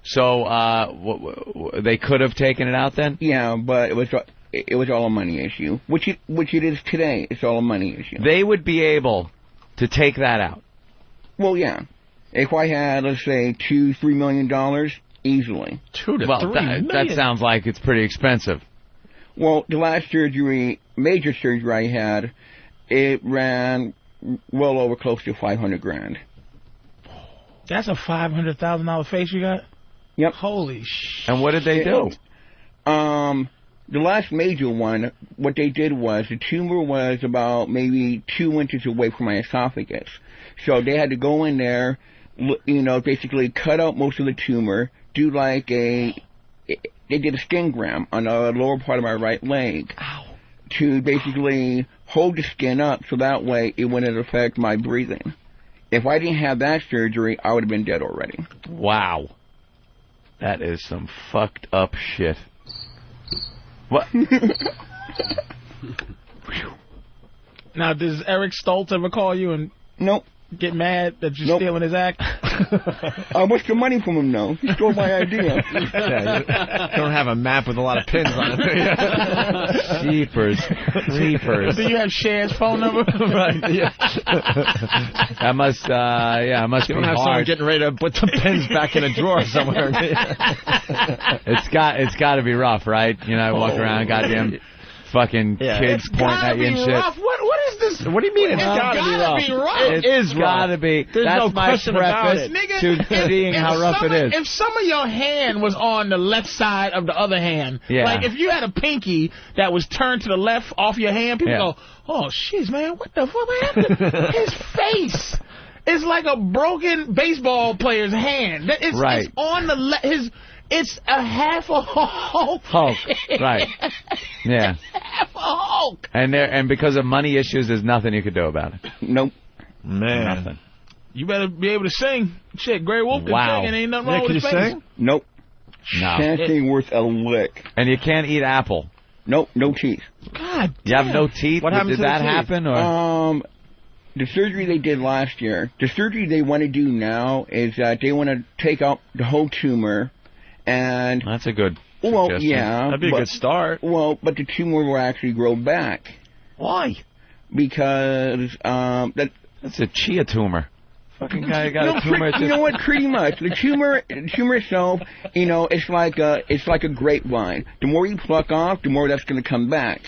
So, they could have taken it out then? Yeah, but it was all a money issue, which it is today. It's all a money issue. They would be able to take that out. Well, yeah. If I had, let's say, $2-3 million, easily. 2 to 3 million. That sounds like it's pretty expensive. Well, the last major surgery I had, it ran well over close to $500,000. That's a $500,000 face you got? Yep. Holy shit. And what did they do? The last major one, what they did was the tumor was about maybe 2 inches away from my esophagus. So they had to go in there, basically cut out most of the tumor, do they did a skingram on the lower part of my right leg. Ow. To basically hold the skin up so that way it wouldn't affect my breathing. If I didn't have that surgery, I would have been dead already. Wow. That is some fucked up shit. What? Now, does Eric Stoltz ever call you and nope. Get mad that you're stealing his act? I wish the money from him, though. He stole my idea. You don't have a map with a lot of pins on it. Jeepers. Creepers. Do you have Cher's phone number? Right, yeah. That must, it must you be don't have hard. someone getting ready to put the pins back in a drawer somewhere. It's got to be rough, right? I walk around, goddamn fucking kids pointing at you and shit. Rough. What is this? What do you mean it's gotta be rough? It is rough. Gotta be. There's That's no my question about preface it. Nigga, to seeing how rough it is. If some of your hand was on the left side of the other hand, like if you had a pinky that was turned to the left off your hand, people go, "Oh shit, man, what the fuck happened?" His face is like a broken baseball player's hand. It's on the left. It's a half a Hulk. Right. Yeah. Half a Hulk. And because of money issues, there's nothing you could do about it. Nope. Man. Nothing. You better be able to sing. Shit, Grey Wolf can sing, and ain't nothing wrong with his face. Can you sing? Nope. No. Can't sing worth a lick. And you can't eat apple. Nope, no teeth. God damn. You have no teeth? What happened Did to that the teeth? happen? Or? The surgery they did last year, the surgery they want to do now is that they want to take out the whole tumor. And that's a good well, suggestion. yeah. That'd be a good start. Well, but the tumor will actually grow back. Why? Because that's a chia tumor. Fucking guy got a tumor. You know what? Pretty much. The tumor itself, it's like a grapevine. The more you pluck off, the more that's going to come back.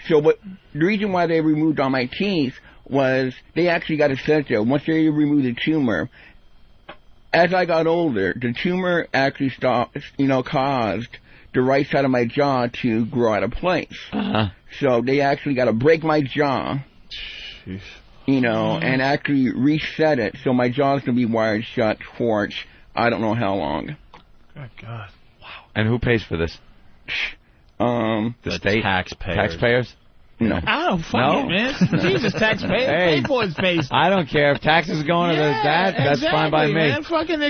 So, the reason why they removed all my teeth was they actually got a sensor. Once they remove the tumor, as I got older, the tumor actually caused the right side of my jaw to grow out of place. So they actually got to break my jaw, and actually reset it. So my jaw's going to be wired shut for I don't know how long. Good God. Wow. And who pays for this? The state? Taxpayers? No. I don't fuck it, man. Jesus, taxpayers pay for his face. I don't care. If taxes are going to that's fine by me. Man.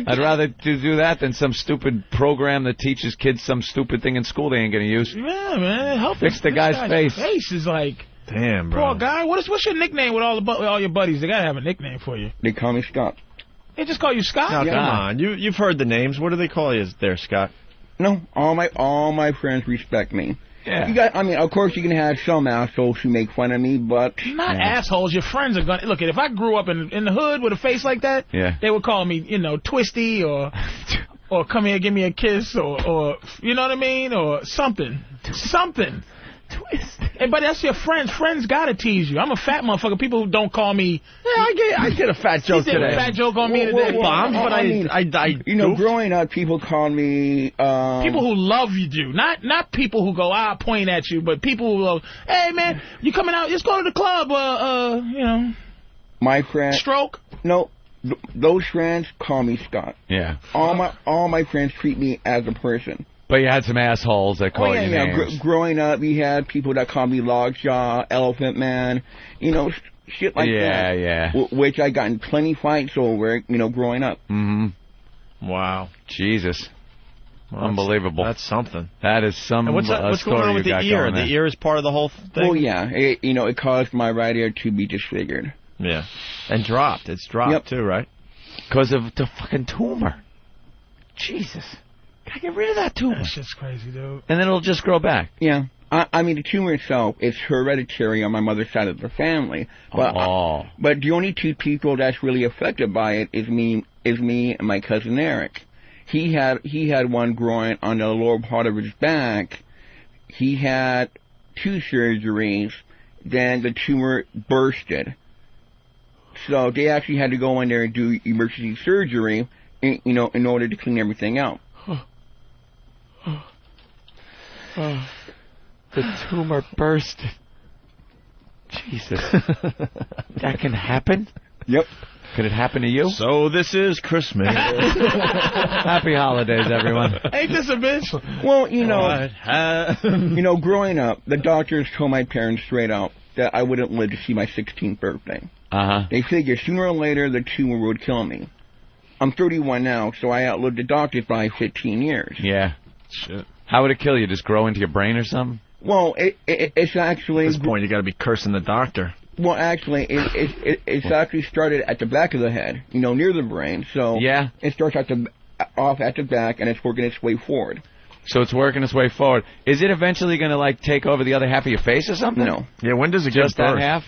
I'd rather do that than some stupid program that teaches kids some stupid thing in school they ain't going to use. Yeah, man. Help Fix the guy's face. Face is like... Damn, bro. Poor guy. What's your nickname with all your buddies? They got to have a nickname for you. They call me Scott. They just call you Scott? No, come on. You've heard the names. What do they call you there, Scott? No, all my friends respect me. Yeah. Of course you can have some assholes who make fun of me, but... Not assholes. Your friends are going to... Look, if I grew up in the hood with a face like that, they would call me, Twisty or come here, give me a kiss or you know what I mean? Or something. Something. Twist. But that's your friends. Friends gotta tease you. I'm a fat motherfucker. People who don't call me. Yeah, I get a fat joke today. A fat joke on me today. Bombs, but I growing up, people call me. People who love you do. Not people who go point at you, but people who go, hey man, you coming out? Let's go to the club. My friend. Stroke. No. Those friends call me Scott. Yeah. All my friends treat me as a person. But you had some assholes that call you names. Growing up, we had people that called me Lockjaw, Elephant Man, shit like that. Yeah. Which I got in plenty fights over, growing up. Mm-hmm. Wow. Jesus. Well, unbelievable. That's something. That is some. And what's going on with the ear? The ear is part of the whole thing? Well, yeah. It caused my right ear to be disfigured. Yeah. And dropped. It's dropped too, right? Because of the fucking tumor. Jesus. Gotta get rid of that tumor. That shit's crazy, dude. And then it'll just grow back. Yeah. The tumor itself is hereditary on my mother's side of the family. But, but the only two people that's really affected by it is me and my cousin Eric. He had one growing on the lower part of his back. He had 2 surgeries. Then the tumor bursted. So they actually had to go in there and do emergency surgery, in order to clean everything out. The tumor bursted. Jesus. That can happen? Yep. Could it happen to you? So this is Christmas. Happy holidays, everyone. Ain't this a bitch? Well, growing up, the doctors told my parents straight out that I wouldn't live to see my 16th birthday. They figured sooner or later the tumor would kill me. I'm 31 now, so I outlived the doctors by 15 years. Yeah. Shit. How would it kill you? Just grow into your brain or something? Well, it's actually... At this point, you got to be cursing the doctor. Well, actually, it's actually started at the back of the head, near the brain. So it starts off at the back, and it's working its way forward. So it's working its way forward. Is it eventually going to, take over the other half of your face or something? No. Yeah, when does it get Just that half?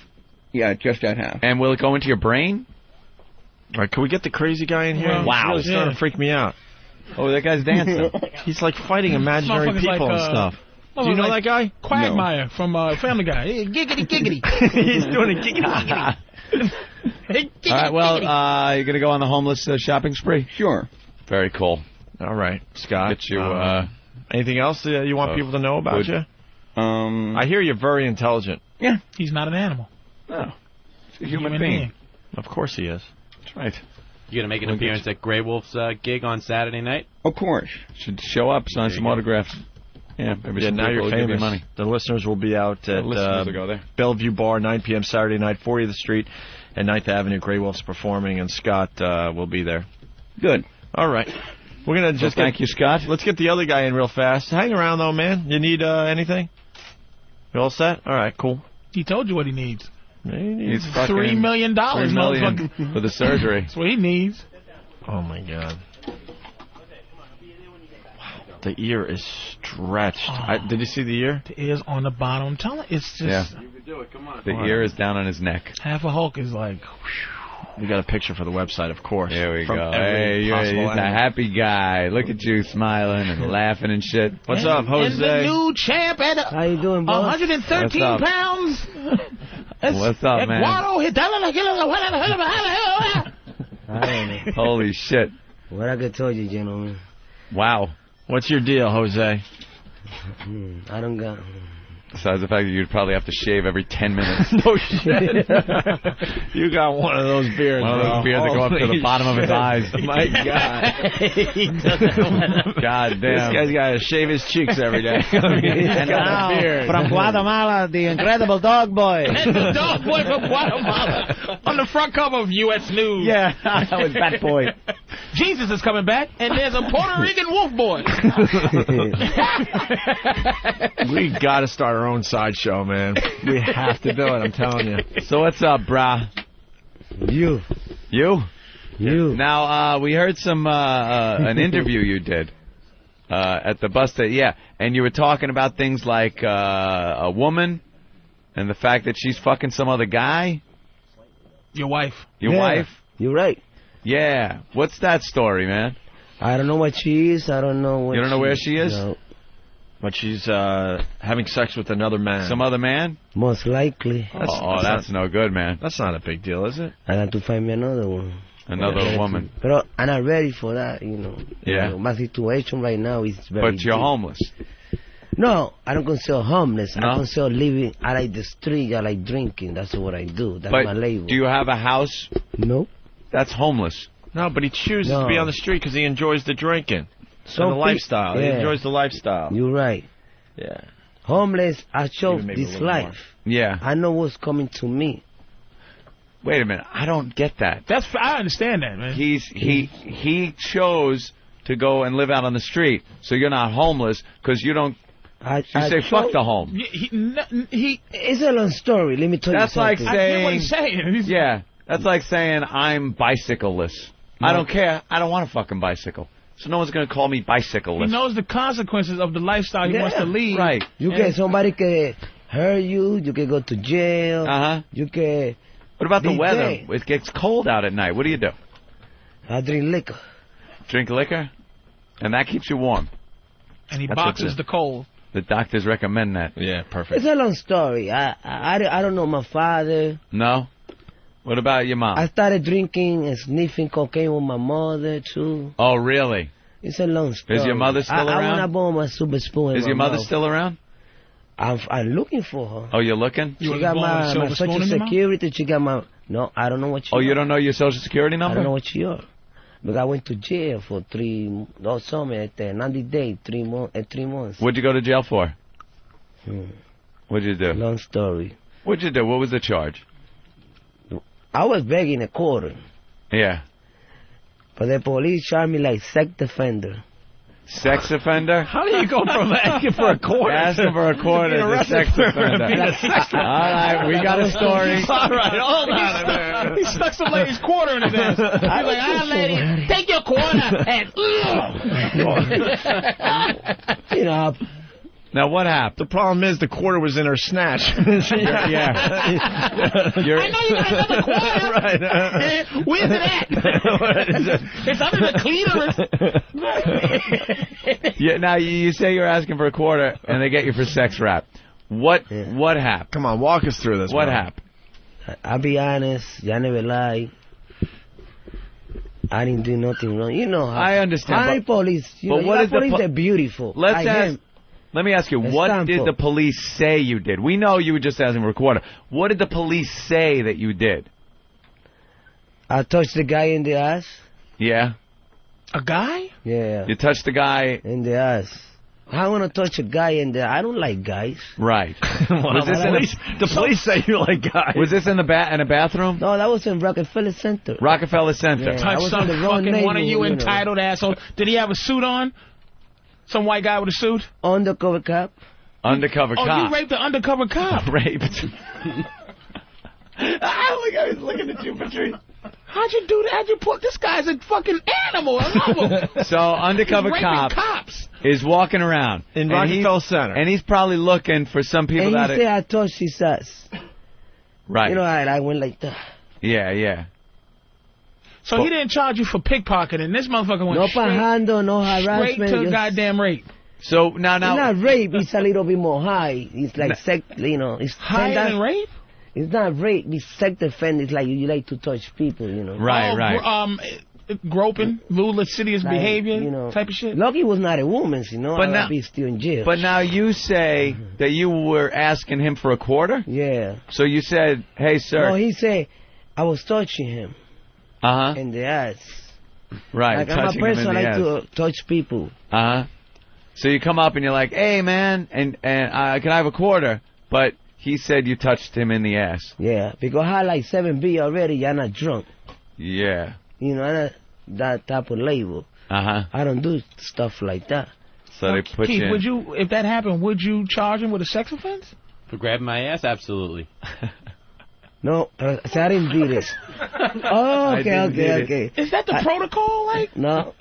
Yeah, just that half. And will it go into your brain? All right, can we get the crazy guy in here? Wow. It's really starting to freak me out. Oh, that guy's dancing. He's fighting imaginary people and stuff. Do you know that guy? Quagmire from Family Guy. Hey, giggity, giggity. He's doing a giggity, giggity. Hey, giggity, all right, well, giggity. you going to go on the homeless shopping spree? Sure. Very cool. All right, Scott. Get you, anything else you want people to know about you? I hear you're very intelligent. Yeah. He's not an animal. No. He's a human being. Of course he is. That's right. You gonna make an appearance at Grey Wolf's gig on Saturday night? Of course. Should show up, sign some autographs. Yeah, maybe now you're famous. Give you money. The listeners will be out at Bellevue Bar, 9 p.m. Saturday night, 40th Street and 9th Avenue. Grey Wolf's performing, and Scott will be there. Good. All right. We're gonna just thank you, Scott. Let's get the other guy in real fast. Hang around though, man. You need anything? You all set? All right, cool. He told you what he needs. He needs $3 million, $3 million for the surgery. That's what he needs. Oh my God. The ear is stretched. Did you see the ear? The ear's on the bottom. Tell him it's just... Yeah. You can do it. Come on. The ear is down on his neck. Half a Hulk is like... We got a picture for the website, of course. There we go. Hey, he's a happy guy. Look at you smiling and laughing and shit. What's up, Jose? And the new champ at how you doing, boss? 113 pounds. What's up, man? Eduardo. Holy shit. What I could tell you, gentlemen. Wow. What's your deal, Jose? I don't got... Besides the fact that you'd probably have to shave every 10 minutes. No shit. You got one of those beards, One of those beards that go up to the bottom of his eyes. My God. He doesn't God damn. This guy's got to shave his cheeks every day. And now, from Guatemala, the incredible dog boy. The dog boy from Guatemala. On the front cover of U.S. News. Yeah, that was Bat Boy. Jesus is coming back, and there's a Puerto Rican wolf boy. We got to start our own sideshow, man. We have to do it, I'm telling you. So what's up, brah? You. Now, we heard an interview you did at the bus station. Yeah, and you were talking about things like a woman and the fact that she's fucking some other guy. Your wife. Your wife? You're right. Yeah. What's that story, man? I don't know what she is. I don't know what You don't know where she is? No. But she's having sex with another man. Some other man? Most likely. That's no good, man. That's not a big deal, is it? I got to find me another one. Another woman. But I'm not ready for that, you know. Yeah. My situation right now is very But you're deep. homeless. No, I don't consider homeless. No? I consider living. I like the street. I like drinking. That's what I do. That's But my label. do you have a house? No. That's homeless. No, but he chooses to be on the street because he enjoys the drinking. Some and the lifestyle. yeah. He enjoys the lifestyle. You're right. Yeah. Homeless, I chose Maybe a this little life. more. Yeah. I know what's coming to me. Wait a minute. I don't get that. I understand that, man. He chose to go and live out on the street, so you're not homeless because you don't. You say fuck the home. It's a long story. Let me tell you That's something. like saying. I get what he's saying. Yeah, that's like saying I'm bicycleless. I don't care. I don't want a fucking bicycle. So no one's going to call me bicycleless. He knows the consequences of the lifestyle he wants to lead. Right. You can somebody can hurt you. You can go to jail. You can. What about the be weather? dead. It gets cold out at night. What do you do? I drink liquor. Drink liquor, and that keeps you warm. And he That's what boxes the cold. The doctors recommend that. Yeah, perfect. It's a long story. I don't know my father. No. What about your mom? I started drinking and sniffing cocaine with my mother, too. Oh, really? It's a long story. Is your mother still I around? want to born my super spoon. Is your mother still around? I'm looking for her. Oh, you're looking? She got my social security. She got my... No, I don't know what she Oh, you don't know your social security number? I don't know what she are. But I went to jail for 90 days, 3 months. What'd you go to jail for? What'd you do? Long story. What'd you do? What was the charge? I was begging a quarter. Yeah. But the police charged me like sex offender. Sex offender? How do you go from asking for a quarter? Asking for a quarter to sex offender. All right, we got a story. All right, hold on a minute. He stuck some lady's quarter in his ass. He's like, ah, lady, take your quarter and... You know... Now, what happened? The problem is the quarter was in her snatch. I know you got another quarter. Right. Where's it at? It's under the cleaner. Yeah. Now, you say you're asking for a quarter, and they get you for sex rap. What happened? Come on, walk us through this. What man. happened? I'll be honest. I never lie. I didn't do nothing wrong. You know how... I understand. How police... But what is the police are beautiful. Let me ask you, what did the police say you did? We know you were just asking for a quarter. What did the police say that you did? I touched the guy in the ass. Yeah? A guy? Yeah. You touched the guy... in the ass. I want to touch a guy in the... I don't like guys. Right. The police say you like guys. Was this in a bathroom? No, that was in Rockefeller Center. Rockefeller Center. Yeah. Touch some fucking one of you entitled asshole. Did he have a suit on? Some white guy with a suit? Undercover cop. Undercover cop. Oh, you raped the undercover cop. Raped. I was looking at you, Patrice. How'd you do that? How'd you put... This guy's a fucking animal. I love him. So, undercover He's cop raping cops. is walking around. In Rockefeller Center. And he's probably looking for some people And that... he said I touched his ass. Right. You know, I went like that. Yeah. So he didn't charge you for pickpocketing. This motherfucker went No straight, panhandle, no straight harassment. to just- goddamn rape. So now... It's not rape. It's a little bit more high. It's like sex, you know. It's Higher than rape? It's not rape. It's sex offender. It's like you like to touch people, you know. Right. groping, lewd, lascivious behavior, type of shit? Lucky was not a woman, But I'd be still in jail. But now you say that you were asking him for a quarter? Yeah. So you said, hey, sir. No, he said I was touching him. In the ass. Right, like I'm a touching him person, in the I like ass. to touch people. So you come up and you're like, hey, man, and can I have a quarter? But he said you touched him in the ass. Yeah, because I had like 7 beers already. You're not drunk. Yeah. I'm not that type of label. I don't do stuff like that. So they put Keith, you in. would you, if that happened, would you charge him with a sex offense? For grabbing my ass? Absolutely. No, I didn't do this. Oh, okay. Is that the protocol, like? No.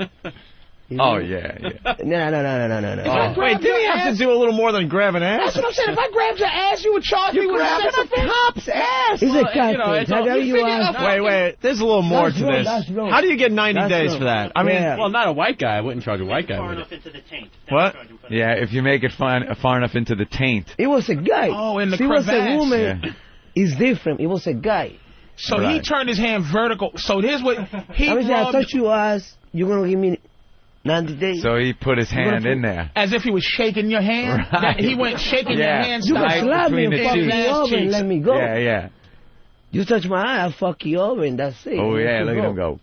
Oh, yeah. No. Wait, did he have to do a little more than grab an ass? That's what I'm saying. If I grabbed your ass, you would charge me with a sex offense? cop's ass. He's a cat. Wait. There's a little more to this. That's wrong. How do you get 90 days wrong. for that? I mean, well, not a white guy. I wouldn't charge a white guy with it. What? Yeah, if you make it far enough into the taint. It was a guy. Oh, in the He was a crevasse. woman. Yeah. It's different. It was a guy. So he turned his hand vertical. So here's what he I rubbed. touch your ass. You're gonna give me 90 days. So he put his hand in there. As if he was shaking your hand. Right. He went shaking your hand. You style can slap me and between the fuck cheeks. me over and let me go. Yeah. You touch my eye, I'll fuck you over and that's it. Oh, yeah, look at him go.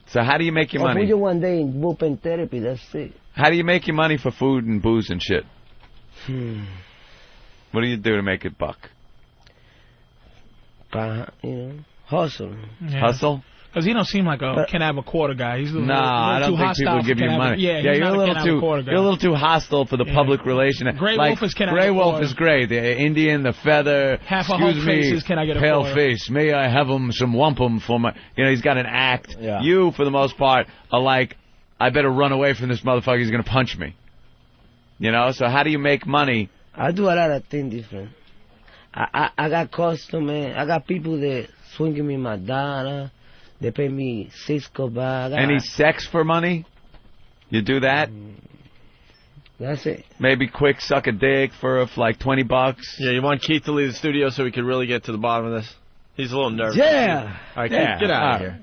So how do you make your I'll put money? you one day in whooping therapy, that's it. How do you make your money for food and booze and shit? What do you do to make it buck? Hustle. Yeah. Hustle? Because he don't seem like a can I have a quarter guy. He's a little, I don't too think hostile people give for you can I have money. Yeah, you're not a little can I have a quarter guy. you're a little too hostile for the public relation. Grey like, Wolf is can I Grey have a Wolf quarter. is great. The Indian, the feather. Half a Excuse Hulk me, face is can I get a pale quarter. face. May I have some wampum for my? He's got an act. Yeah. You, for the most part, are like, I better run away from this motherfucker. He's gonna punch me. So how do you make money? I do a lot of things different. I got customers. I got people that swing me my dollar. They pay me Cisco bag. Any sex for money? You do that? That's it. Maybe quick suck a dick for like $20. Yeah, you want Keith to leave the studio so we could really get to the bottom of this? He's a little nervous. Yeah. All right, Keith, get out of here.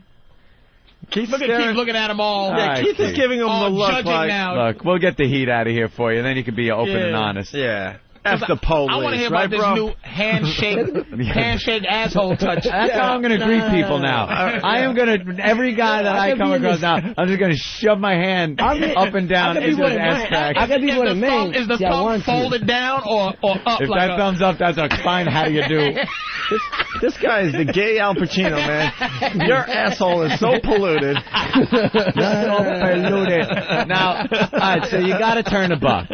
Keith's Look at Keith looking at them all. Yeah, Keith is giving him the look judging like... now. Look, we'll get the heat out of here for you, and then you can be open and honest. Yeah. F the police, I want to hear right, about this bro? new handshake asshole touch. That's how I'm going to greet people now. I am going to, every guy that I come across now, I'm just going to shove my hand up and down into his ass crack. I can be what a man. Is the thumb folded down or up? If like that thumb's up, that's a fine how do you do. This guy is the gay Al Pacino, man. Your asshole is so polluted. So polluted. Now, all right, so you got to turn a buck.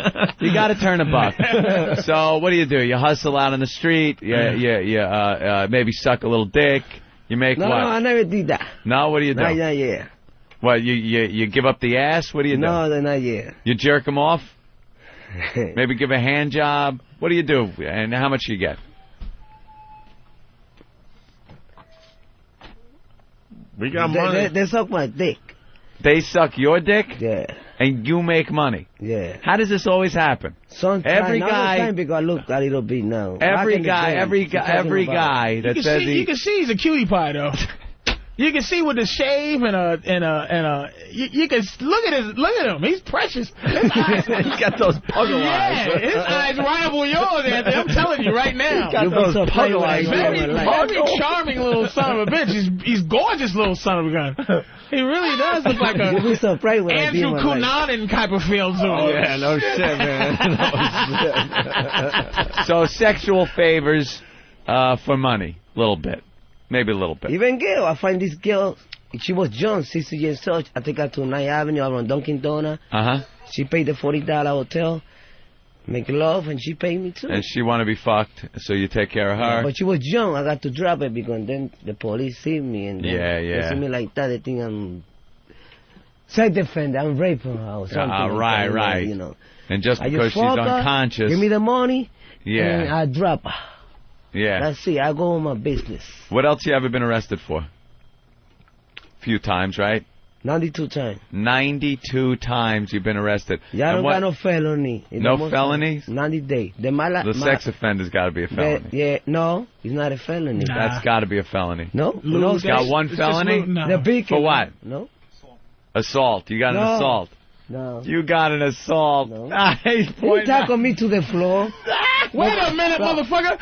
So what do? You hustle out on the street. You maybe suck a little dick. You make No, what? I never did that. No, what do you do? Not yet. What, you give up the ass? What do you do? No, not yet. You jerk them off? Maybe give a hand job? What do you do? And how much you get? We got money. They suck my dick. They suck your dick? Yeah. And you make money? Yeah. How does this always happen? Sometimes, every not guy, all the time because I look a little bit now. every guy that says you can see he's a cutie pie though. You can see with the shave and you can look at him. He's precious. His eyes, He's got those puggle eyes. Yeah, his eyes rival yours, Anthony. I'm telling you right now. He's got those puggle eyes. Very charming little son of a bitch. He's gorgeous little son of a gun. He really does look like a You'll be surprised when Andrew Cunanan type of feel to him. Oh, yeah, no shit, man. No shit. So sexual favors for money, little bit. Maybe a little bit. Even girl, I find this girl, she was young, 60 years old. I take her to 9th Avenue around Dunkin' Donuts. She paid the $40 hotel, make love, and she paid me too. And she want to be fucked, so you take care of her. Yeah, but she was young. I got to drop it because then the police see me and then they see me like that. They think I'm self-defense. I'm raping her or something. Right. You know. And just I because she's fuck her, unconscious. give me the money. Yeah. And I drop her. Yeah. That's it. I go on my business. What else you ever been arrested for? A few times, right? 92 times. 92 times you've been arrested. Yeah, I don't got no felony. No felonies? 90 days. The sex offender's got to be a felony. No, it's not a felony. Nah. That's got to be a felony. No. He's got one felony? For what? No. Assault. You got an assault. No. You got an assault. No. You tackle me to the floor. Wait a minute, motherfucker.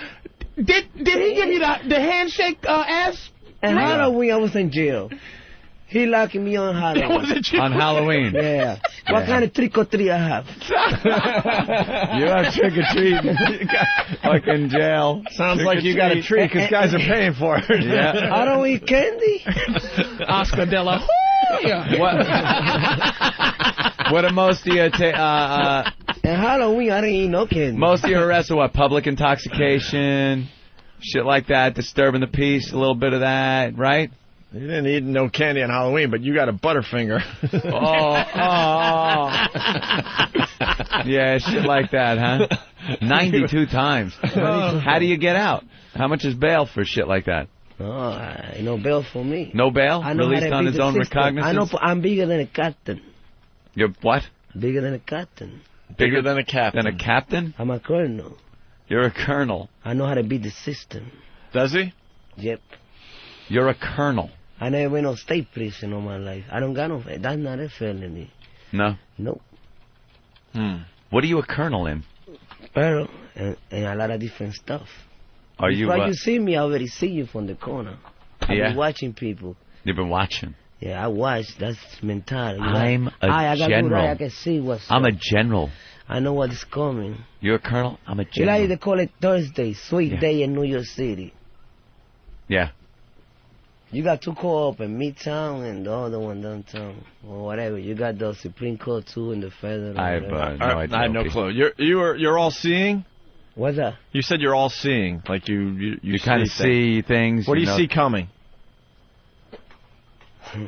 Did he give you the handshake ass? And Halloween, I was in jail. He locked me on Halloween. On Halloween? Yeah. What kind of trick or treat I have? You have trick or treat. Fucking jail. Sounds like you got a treat because guys are paying for it. Yeah. I don't eat candy. Oscar de la What are most of your... And Halloween, I didn't eat no candy. Most of your arrests are what? Public intoxication, shit like that, disturbing the peace, a little bit of that, right? You didn't eat no candy on Halloween, but you got a Butterfinger. Yeah, shit like that, huh? 92 times. How do you get out? How much is bail for shit like that? No bail for me. No bail? Released on his own recognizance? I know I'm bigger than a captain. You're what? Bigger than a captain. Bigger than a captain. Than a captain? I'm a colonel. You're a colonel. I know how to beat the system. Does he? Yep. You're a colonel. I never went on state prison all my life. I don't got no... That's not a felony. No? Nope. What are you a colonel in? Pero, and a lot of different stuff. Are you... Before you see me, I already see you from the corner. I've been watching people. You've been watching? Yeah, I watch. That's mentality. I'm a general. I can see what's I'm up. a general. I know what's coming. You're a colonel? I'm a You general. like they call it Thursday, sweet day in New York City. Yeah. You got two co-op in Midtown and the other one downtown, or whatever. You got the Supreme Court too and the federal. I have no idea. I had no clue. You're all seeing. What's that? You said you're all seeing, like you kind of see things. What do you see coming?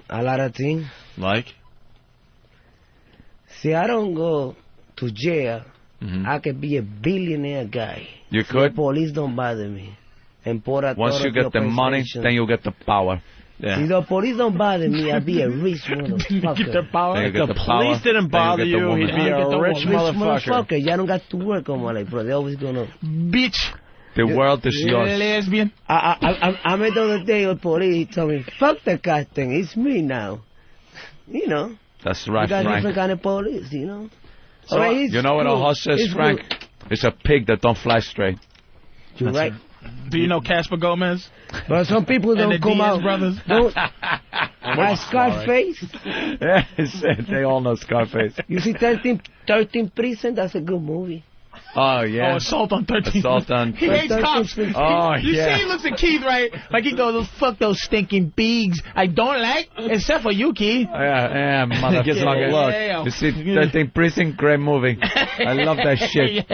A lot of things. Like? See, I don't go to jail. I could be a billionaire guy. You could? The police don't bother me. Once you get the money, then you'll get the power. Yeah. See, the police don't bother me. I'd be a rich motherfucker. Get the power. If the police didn't bother you, he'd be a rich motherfucker. Y'all don't got to work on my life, bro. They're always gonna... Bitch. The world is yours. Lesbian. I met the other day with police. He told me, fuck the cat thing. It's me now. You know. That's right, You got Frank. different kind of police, you know. So, you know what a horse is, Frank? It's a pig that don't fly straight. You're right. Do you know Casper Gomez? But some people don't and the come Diaz out. brothers. My Scarface. Yeah, they all know Scarface. You see 13 Prison? That's a good movie. Oh, yeah. Oh, Assault on 13th. Assault on... He hates cops. Oh, You see, he looks at Keith, right? Like he goes, fuck those stinking beags. I don't like, except for you, Keith. Yeah, motherfucker. Yeah. You see, 13 Prison, great movie. I love that shit.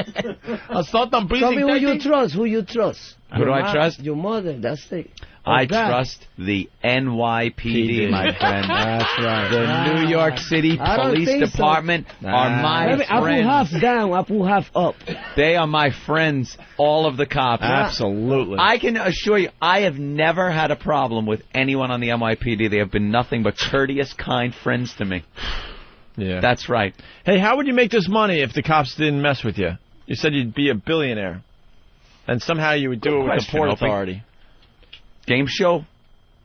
Assault on Tell me 13th. who you trust. Who you trust? Who do I trust? Your mother. That's it. I God. trust the NYPD, my friend. That's right. The New York City I don't Police think so. Department are my Maybe I put half friends. down. I put half up. They are my friends, all of the cops. Absolutely. I can assure you, I have never had a problem with anyone on the NYPD. They have been nothing but courteous, kind friends to me. Yeah. That's right. Hey, how would you make this money if the cops didn't mess with you? You said you'd be a billionaire. And somehow you would do it with the Port Opie. Authority. Game show?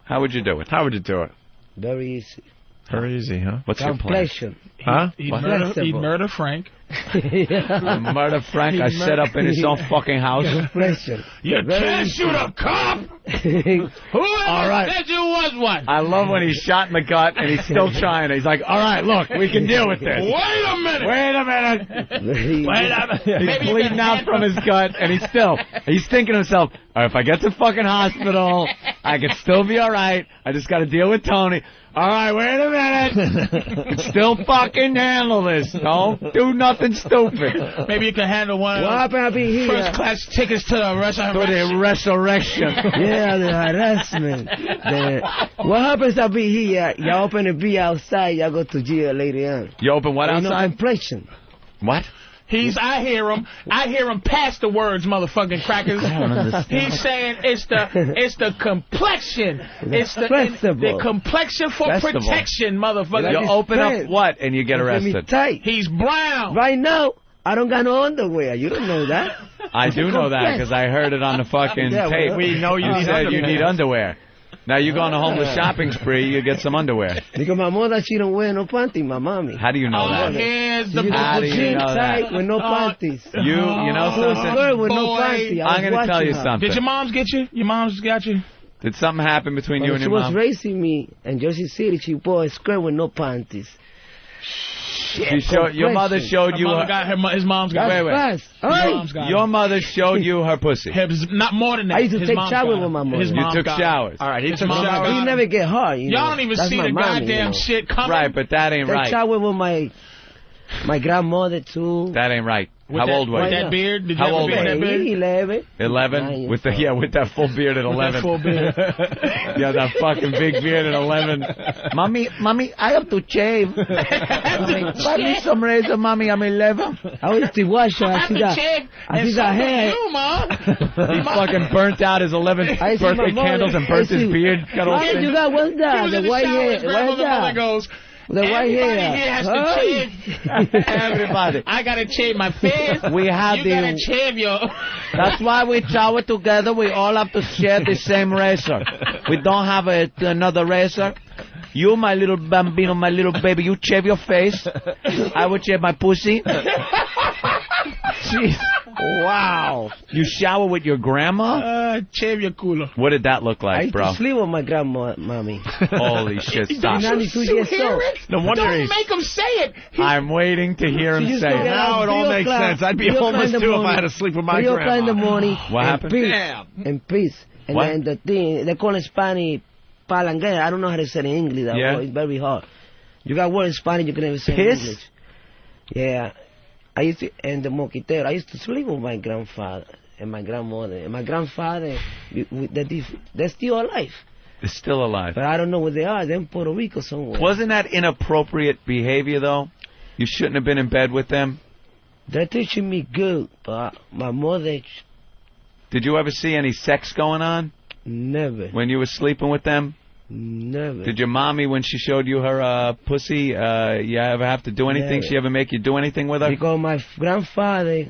How would you do it? How would you do it? Very easy. Very easy, huh? What's your plan? Complexion. Huh? He'd What? murder Frank. Murder Frank, I set up in his own fucking house. Complexion. You can't shoot a cop! Whoever said you was one? I love when he's shot in the gut and he's still trying. He's like, all right, look, we can deal with this. Wait a minute! Wait a minute. Wait a minute! He's bleeding out from his gut and he's thinking to himself, all right, if I get to fucking hospital, I can still be all right. I just got to deal with Tony. All right, wait a minute. Still fucking handle this. Don't do nothing stupid. Maybe you can handle one What happened? I'll be here. first class tickets to the resurrection. To the resurrection. Yeah, the harassment. What happens? I'll be here. Y'all open the beer outside. Y'all go to jail later on. You open what Ain't no outside? complexion. What? I hear him past the words, motherfucking crackers. I don't understand. He's saying it's the complexion. It's the complexion for protection, motherfucker. You open up what and you get arrested. He's brown. Right now, I don't got no underwear. You don't know that. I do know that because I heard it on the fucking tape. We know you need said underwear. you need underwear. Now you go on a homeless shopping spree, you get some underwear. Because my mother, she don't wear no panties, my mommy. How do you know that? How do you know that? With no panties. You know something? Girl with no panties. I'm going to tell you something. Did your moms get you? Your moms got you? Did something happen between you and your mom? She was raising me in Jersey City. She wore a skirt with no panties. Your mother showed you his mom's got Your mother showed you her pussy. Not more than that. I used to take showers with my mother. You took showers. All right, he took showers. He never get hard. Y'all don't even see the goddamn shit coming. Right, but that ain't right. Take shower with my grandmother too. That ain't right. How old were you? With that beard? Did you How old were you? 11. 11? With that full beard at 11. Full beard. Yeah, that fucking big beard at 11. Mommy, I have to shave. I need some razor, mommy. I'm 11. I used to wash her. I see that hair. He fucking burnt out his 11th birthday candles and burnt his beard. You got what's that? The white hair. What's that? Goes, the white hair. Here has to shave. Everybody. I gotta shave my face. We have you gotta shave your. That's why we shower together. We all have to share the same razor. We don't have another razor. You, my little bambino, my little baby, you shave your face. I would shave my pussy. Jeez. Wow. You shower with your grandma? Shave your culo. What did that look like, bro? I used to sleep with my grandma, mommy. Holy shit, stop. 92 years old. No wonder Don't make him say it. I'm waiting to hear him say it. Now it all makes sense. I'd be homeless too if I had to sleep with my grandma. 3 o'clock in the morning. What happened? In peace. And what? Then the thing, they call it Spanish palanguera. I don't know how to say it in English. It's very hard. You got word in Spanish, you can never say it in English. Yeah. I used to, and the moquitero, I used to sleep with my grandfather and my grandmother. And my grandfather, they're still alive. They're still alive. But I don't know where they are. They're in Puerto Rico somewhere. Wasn't that inappropriate behavior, though? You shouldn't have been in bed with them? They're teaching me good, but my mother... Did you ever see any sex going on? Never. When you were sleeping with them? Never. Did your mommy, when she showed you her pussy, you ever have to do anything? Never. She ever make you do anything with her? Because my grandfather,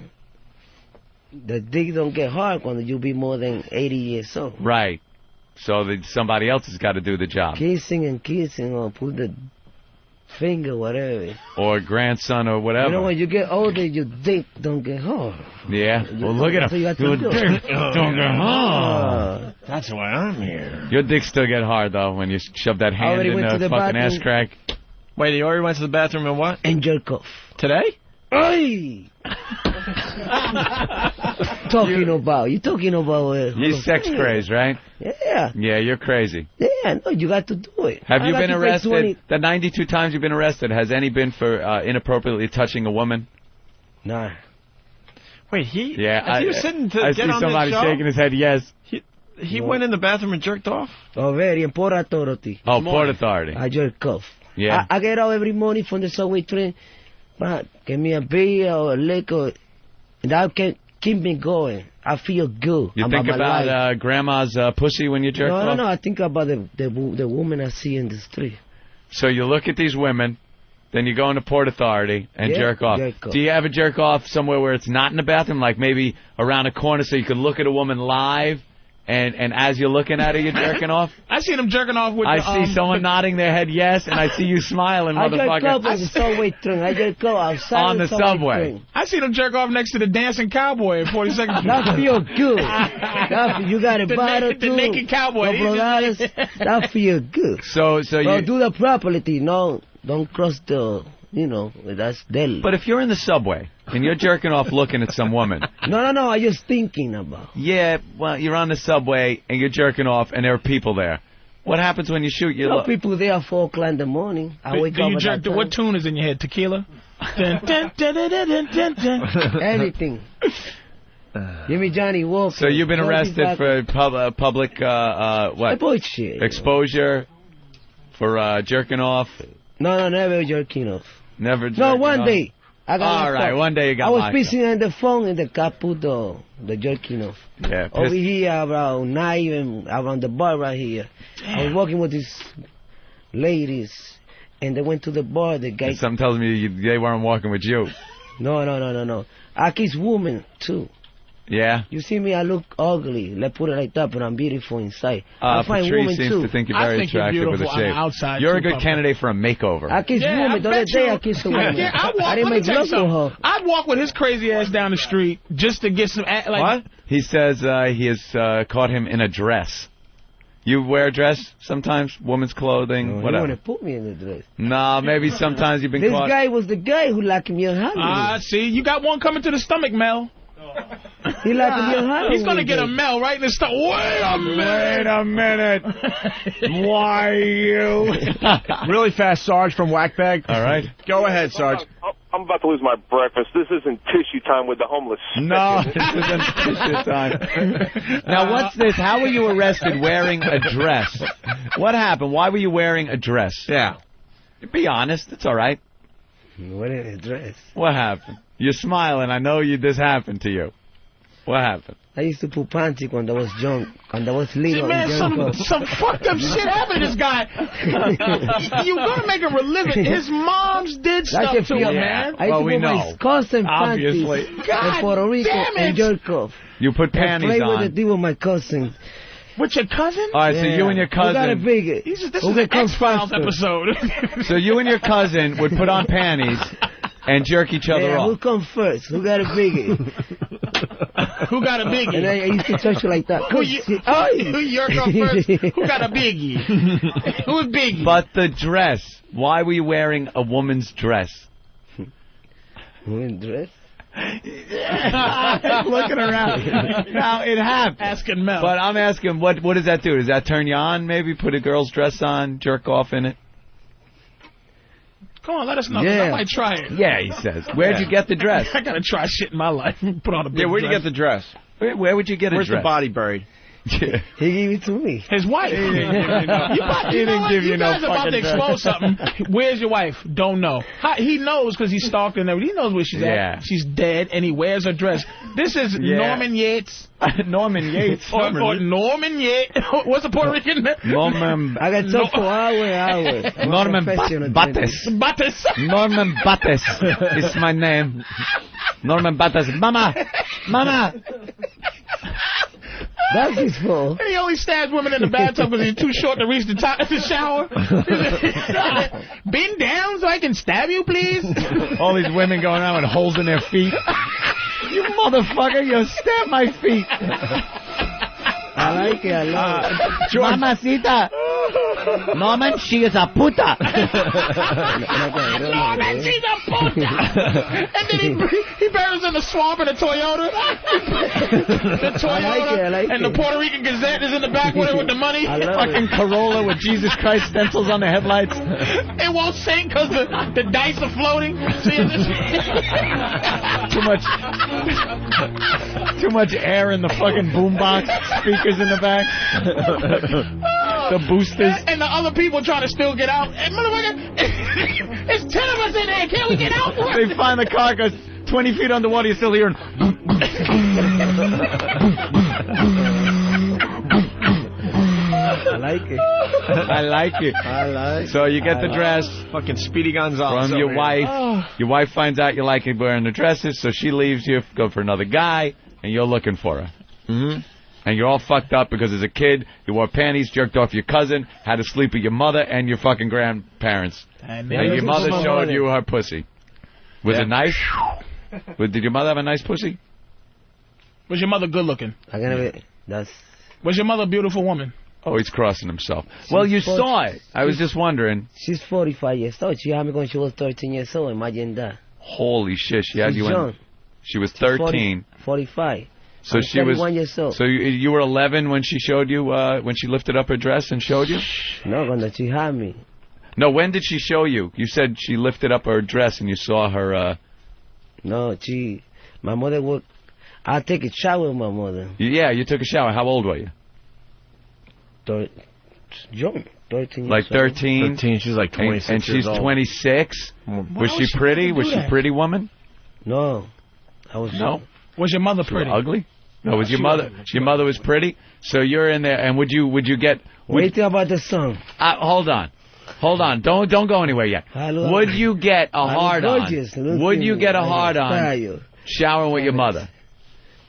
the dick don't get hard when you be more than 80 years old. Right. So somebody else has got to do the job. Kissing or put the finger, whatever. Or grandson or whatever. You know, when you get older, your dick don't get hard. Yeah. Well, look at him. Your dick don't get hard. That's why I'm here. Your dick still get hard, though, when you shove that hand in the fucking ass crack. Wait, you already went to the bathroom and what? And jerk off. Today? Hey! Talking about You're sex crazed, right? Yeah. Yeah, you're crazy. Yeah, no, you got to do it. Have you been arrested? The 92 times you've been arrested, has any been for inappropriately touching a woman? Nah. Wait, he? Yeah, he was sitting to I get see on somebody this show? shaking his head. Yes. He went in the bathroom and jerked off. Oh, very in Port Authority. Oh, Port Authority. I jerk off. Yeah. I get out every morning from the subway train. Give me a beer or a liquor, and that can keep me going. I feel good. You think about grandma's pussy when you jerk off? No. I think about the woman I see in the street. So you look at these women, then you go into Port Authority and jerk off. Do you ever jerk off somewhere where it's not in the bathroom, like maybe around a corner so you could look at a woman live, and as you're looking at her, you're jerking off? I see them jerking off with see someone nodding their head yes, and I see you smiling, motherfucker. I jerk off on the subway train. I jerk off outside on the subway. Train. I see them jerk off next to the dancing cowboy at 42nd Street. That feel good. You got a bottle too. The naked cowboy. That feel good. So you do the property. No, don't cross the... that's deadly. But if you're in the subway and you're jerking off looking at some woman... No, I'm just thinking about... Yeah, well, you're on the subway and you're jerking off and there are people there. What happens when you shoot? People there at 4 o'clock in the morning. I wake up at that time. What tune is in your head? Tequila? Anything. Give me Johnny Walker. So you've been arrested for public... what? Bullshit. Exposure for jerking off? No, never jerking off. Never. No, one day I got All right, one day you got I was locked up. pissing on the phone and the cat put the jerking off. Yeah, Over here around 9 and around the bar right here. I was walking with these ladies and they went to the bar. The guy. And something tells me they weren't walking with you. No. I kiss women too. Yeah? You see me, I look ugly. Let's put it like that, but I'm beautiful inside. I find Patrice women seems too. to think you're very attractive with a shave. You're a good candidate for a makeover. I kiss women. The other day I kissed a woman. I didn't make love to her. I'd walk with his crazy ass down the street just to get some... What? He says he has caught him in a dress. You wear a dress sometimes? Woman's clothing? No, whatever. You want to put me in the dress. No, maybe sometimes you've been This caught... guy was the guy who locked me on Halloween. See, you got one coming to the stomach, Mel. He locked me on Halloween. He's going to get a Mel right in the stomach. Wait a minute. Why you? Really fast, Sarge from Whackbag. All right. Go ahead, Sarge. I'm about to lose my breakfast. This isn't tissue time with the homeless. No, this isn't tissue time. Now, what's this? How were you arrested wearing a dress? What happened? Why were you wearing a dress? Yeah. Be honest. It's all right. Wearing a dress. What happened? You're smiling. I know this happened to you. What happened? I used to put panty when I was young, when I was little. Man, some fucked up shit happened to this guy. You're going to make him relive it. His moms did stuff to him, man. I used to put my cousin Obviously. panties in Puerto Rico and jerk off. You put panties play on. with the deal with my cousin. With your cousin? All right, so you and your cousin... Who got a bigger? This is an X-Files episode. So you and your cousin would put on panties and jerk each other off. Who come first? Who got a biggie? Who got a biggie? And I used to touch you like that. Who your girl first? Who got a biggie? Who's biggie? But the dress. Why were you wearing a woman's dress? Woman's dress? Looking around. Now, it happened. Asking Mel. But I'm asking, what does that do? Does that turn you on, maybe? Put a girl's dress on, jerk off in it? Come on, let us know. 'Cause I might try it. Yeah, he says. Where'd you get the dress? I got to try shit in my life. Put on a big where'd you dress. get the dress? Where would you get Where's a dress? the body buried? He gave it to me. His wife. He didn't give you no guys about to expose something. Where's your wife? Don't know. He knows because he's stalked and everything. He knows where she's at. She's dead, and he wears her dress. This is Norman Yates. Norman Yates. Or Norman Yates. What's the Puerto Rican name? Norman. I got talk for hours. Norman Bates. Norman Bates is my name. Norman Bates. Mama. That's his fault. He only stabs women in the bathtub because he's too short to reach the shower. Bend down so I can stab you, please. All these women going around with holes in their feet. You motherfucker, you stab my feet. I like it. I love it. Mamacita. Norman, she is a puta. Norman, she's a puta. And then he buries in the swamp in a Toyota. The Toyota. I like and the Puerto Rican Gazette is in the back with it with the money. Fucking Corolla with Jesus Christ stencils on the headlights. It won't sink because the dice are floating. Too much air in the fucking boombox. Speakers in the back. The boosters. And the other people trying to still get out. Hey, motherfucker, it's 10 of us in there. Can't we get out? They find the car goes 20 feet underwater. You're still hearing. I like it. I like it. So you get the dress. Fucking Speedy Gonzales from your wife. Your wife finds out you like it wearing the dresses, so she leaves you, go for another guy, and you're looking for her. Mm-hmm. And you're all fucked up because as a kid, you wore panties, jerked off your cousin, had to sleep with your mother and your fucking grandparents. And your mother showed you her pussy. Was it nice? Did your mother have a nice pussy? Was your mother good looking? Was your mother a beautiful woman? Oh, he's crossing himself. Well, you saw it. I was just wondering. She's 45 years old. She had me when she was 13 years old. Imagine that. Holy shit. She had you in. She was 13. 45. So she was 31 years old. So you were 11 when she showed you, when she lifted up her dress and showed you? No, when she had me. No, when did she show you? You said she lifted up her dress and you saw her, No, my mother would, I take a shower with my mother. Yeah, you took a shower. How old were you? Young, 13 years like 13? Old. 13, she's like 26 and she's years old. 26? Was she pretty? Was she a pretty woman? No. I was No. Was your mother She was pretty? ugly? No, was your mother? Your mother was pretty. So you're in there, and would you get? Wait till about the song. Hold on. Don't go anywhere yet. Would you get a hard on? Would you get a hard on showering with your mother?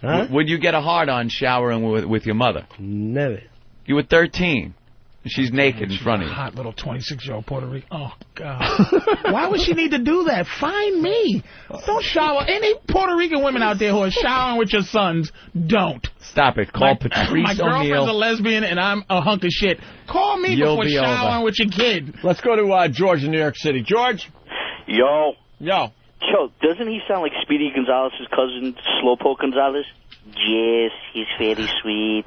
Huh? Would you get a hard on showering with your mother? Never. You were 13. She's naked in front of you. Hot little 26-year-old Puerto Rican. Oh, God. Why would she need to do that? Find me. Don't shower. Any Puerto Rican women out there who are showering with your sons, don't. Stop it. Call Patrice O'Neal. My girlfriend's a lesbian and I'm a hunk of shit. Call me before showering with your kid. Let's go to George in New York City. George? Yo. Yo, doesn't he sound like Speedy Gonzalez's cousin, Slowpoke Gonzalez? Yes, he's very sweet.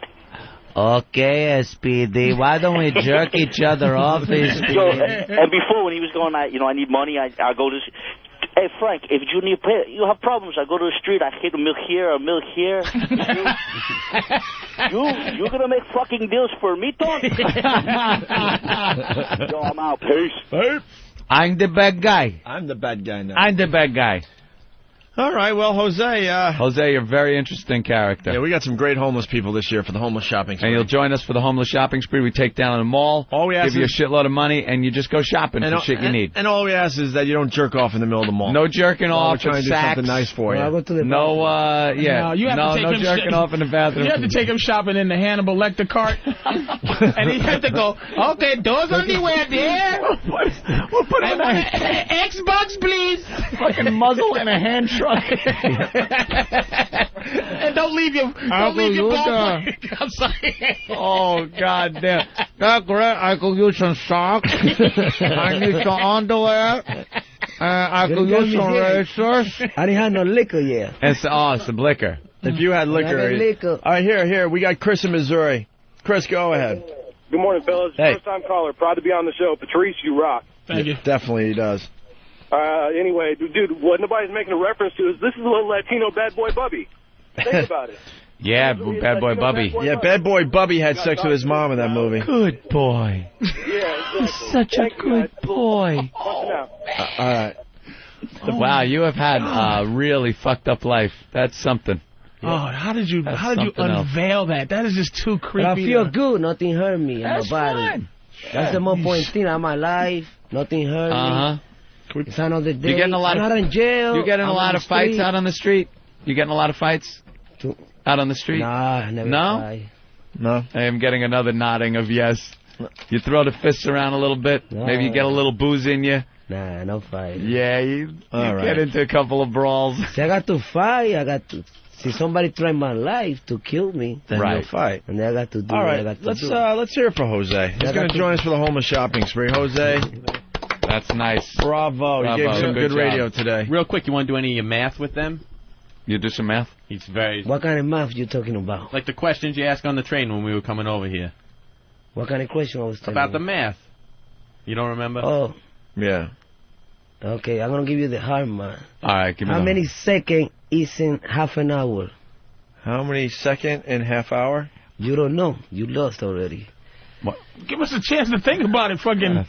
Okay, Speedy, why don't we jerk each other off, Speedy? So, and before, when he was going, I need money, I go to... Hey, Frank, if you have problems, I go to the street, I hit a milk here, a milk here. You're going to make fucking deals for me, Tom? Yo, I'm out. Peace. I'm the bad guy. I'm the bad guy now. I'm the bad guy. All right, well, Jose... Jose, you're a very interesting character. Yeah, we got some great homeless people this year for the homeless shopping spree. And you'll join us for the homeless shopping spree. We take down a mall, give you a shitload of money, and you just go shopping for shit you need. And all we ask is that you don't jerk off in the middle of the mall. No jerking off. We're trying to do something nice for you. No, you have to take him jerking off in the bathroom. You have to take him shopping in the Hannibal Lecter cart. And he has to go, okay, those underwear there. We'll put him in Xbox, please. Fucking muzzle in a hand truck. And don't leave your ball outside. Oh, God damn. That's great. I could use some socks. I need some underwear. I could use some razors. I didn't have no liquor yet. It's some liquor. If you had liquor. All right, here. We got Chris in Missouri. Chris, go ahead. Good morning, fellas. Hey. First-time caller. Proud to be on the show. Patrice, you rock. Thank you. Definitely he does. Anyway, dude, what nobody's making a reference to is this is a little Latino bad boy Bubby. Think about it. Yeah, bad boy Bubby. Yeah, bad boy Bubby had sex with his mom in that movie. Good boy. Yeah, exactly. He's such a good boy. All right. Wow, you have had a really fucked up life. That's something. Oh, how did you unveil that? That is just too creepy. But I feel good. Nothing hurt me in That's my body. fine. That's the most important thing of my life. Nothing hurt me. It's another day. You getting a lot I'm not in jail. You getting a lot of fights out on the street? You getting a lot of fights out on the street? Nah, I never fight. No? I am getting another nodding of yes. You throw the fists around a little bit. No. Maybe you get a little booze in you. Nah, no fight. Yeah, you All get into a couple of brawls. See, I got to fight. I got to... See, somebody tried my life to kill me. Then you'll fight. And I got to do All what right, I got to let's do. hear it for Jose. He's going to join us for the homeless shopping spree. Jose. That's nice. Bravo. You gave us some good radio today. Real quick, you want to do any math with them? You do some math? He's very... What kind of math you talking about? Like the questions you asked on the train when we were coming over here. What kind of question I was talking about? The math. You don't remember? Oh. Yeah. Okay, I'm going to give you the hard one. All right, give me How many seconds is in half an hour? How many second in half hour? You don't know. You lost already. What? Give us a chance to think about it, fucking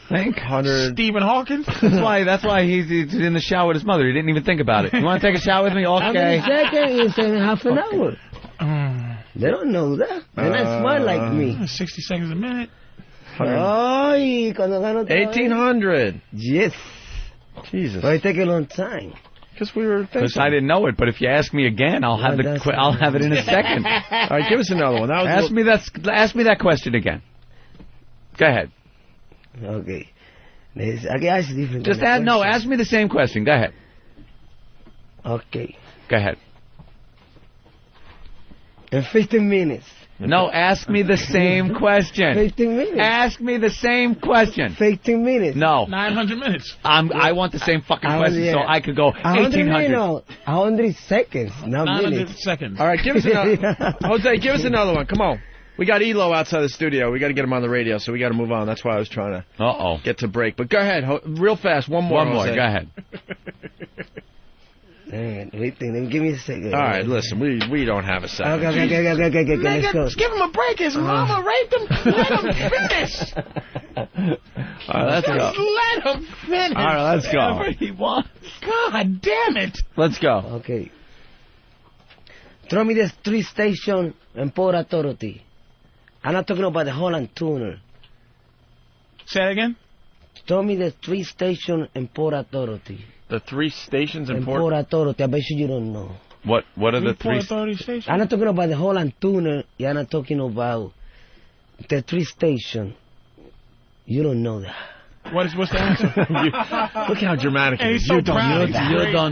Stephen Hawkins. That's why he's in the shower with his mother. He didn't even think about it. You want to take a shower with me? How many Okay. seconds is in half an hour? They don't know that. They're not smart like me. 60 seconds a minute. Ay, cuando gano 1,800. Yes. Jesus. But it take a long time. Because we were thinking. Because I didn't know it, but if you ask me again, I'll have I'll have it in a second. All right, give us another one. Ask me that question again. Go ahead. Okay. I can ask different. Just ask me the same question. Go ahead. Okay. Go ahead. In 15 minutes. No, ask me the same question. 15 minutes. Ask me the same question. 15 minutes. No. 900 minutes. I want the same fucking question, so I could go 1,800. 100 seconds, not 900 minutes. seconds. All right, give us another. Jose, give us another one. Come on. We got Elo outside the studio. We got to get him on the radio, so we got to move on. That's why I was trying to get to break. But go ahead, real fast. One more. Go ahead. Wait, let me give me a second. All right, listen, we don't have a second. Okay, let's go. Give him a break. His mama raped him. Let him finish. All right, let's go. Just let him finish. All right, let's go. Whatever he wants. God damn it. Let's go. Okay. Throw me the 3 station in Port Authority. I'm not talking about the Holland Tunnel. Say that again? Throw me the 3 station in Port Authority. The 3 stations in Port Authority. I bet you don't know. What are the 3 stations? I'm not talking about the Holland Tunnel. I'm not talking about the 3 station. You don't know that. What's the answer? Look how dramatic it is. so You don't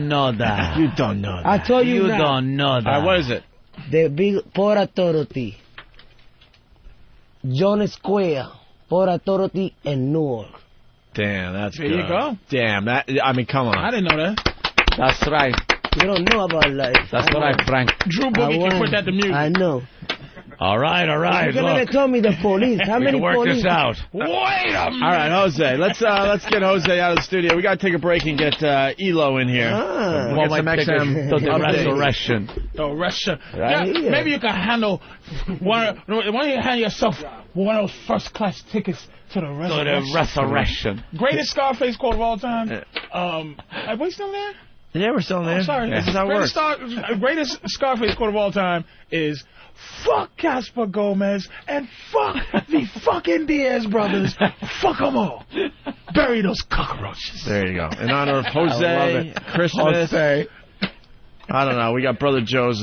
know that. You don't know that. I told you now. don't know that. All right, what is it? The big Port Authority. John Square. Port Authority and Newark. Damn, that's there good. You go. Damn, that. I mean, come on. I didn't know that. That's right. You don't know about life. That's right, Frank. Drew Boogie can put that to music. I know. All right. You never told me the police. How many can work police? this out. Wait a minute. All right, Jose. Let's get Jose out of the studio. We got to take a break and get Elo in here. We'll get some XM resurrection. The Russia. Right here. Maybe you can handle why don't you hand yourself one of those first class tickets to the resurrection. Greatest Scarface quote of all time. Are we still there? Yeah, we're still there. Oh, sorry. This is how it works. Greatest Scarface quote of all time is fuck Casper Gomez and fuck the fucking Diaz brothers. Fuck them all. Bury those cockroaches. There you go. In honor of Jose, Christmas. Jose. I don't know. We got Brother Joe's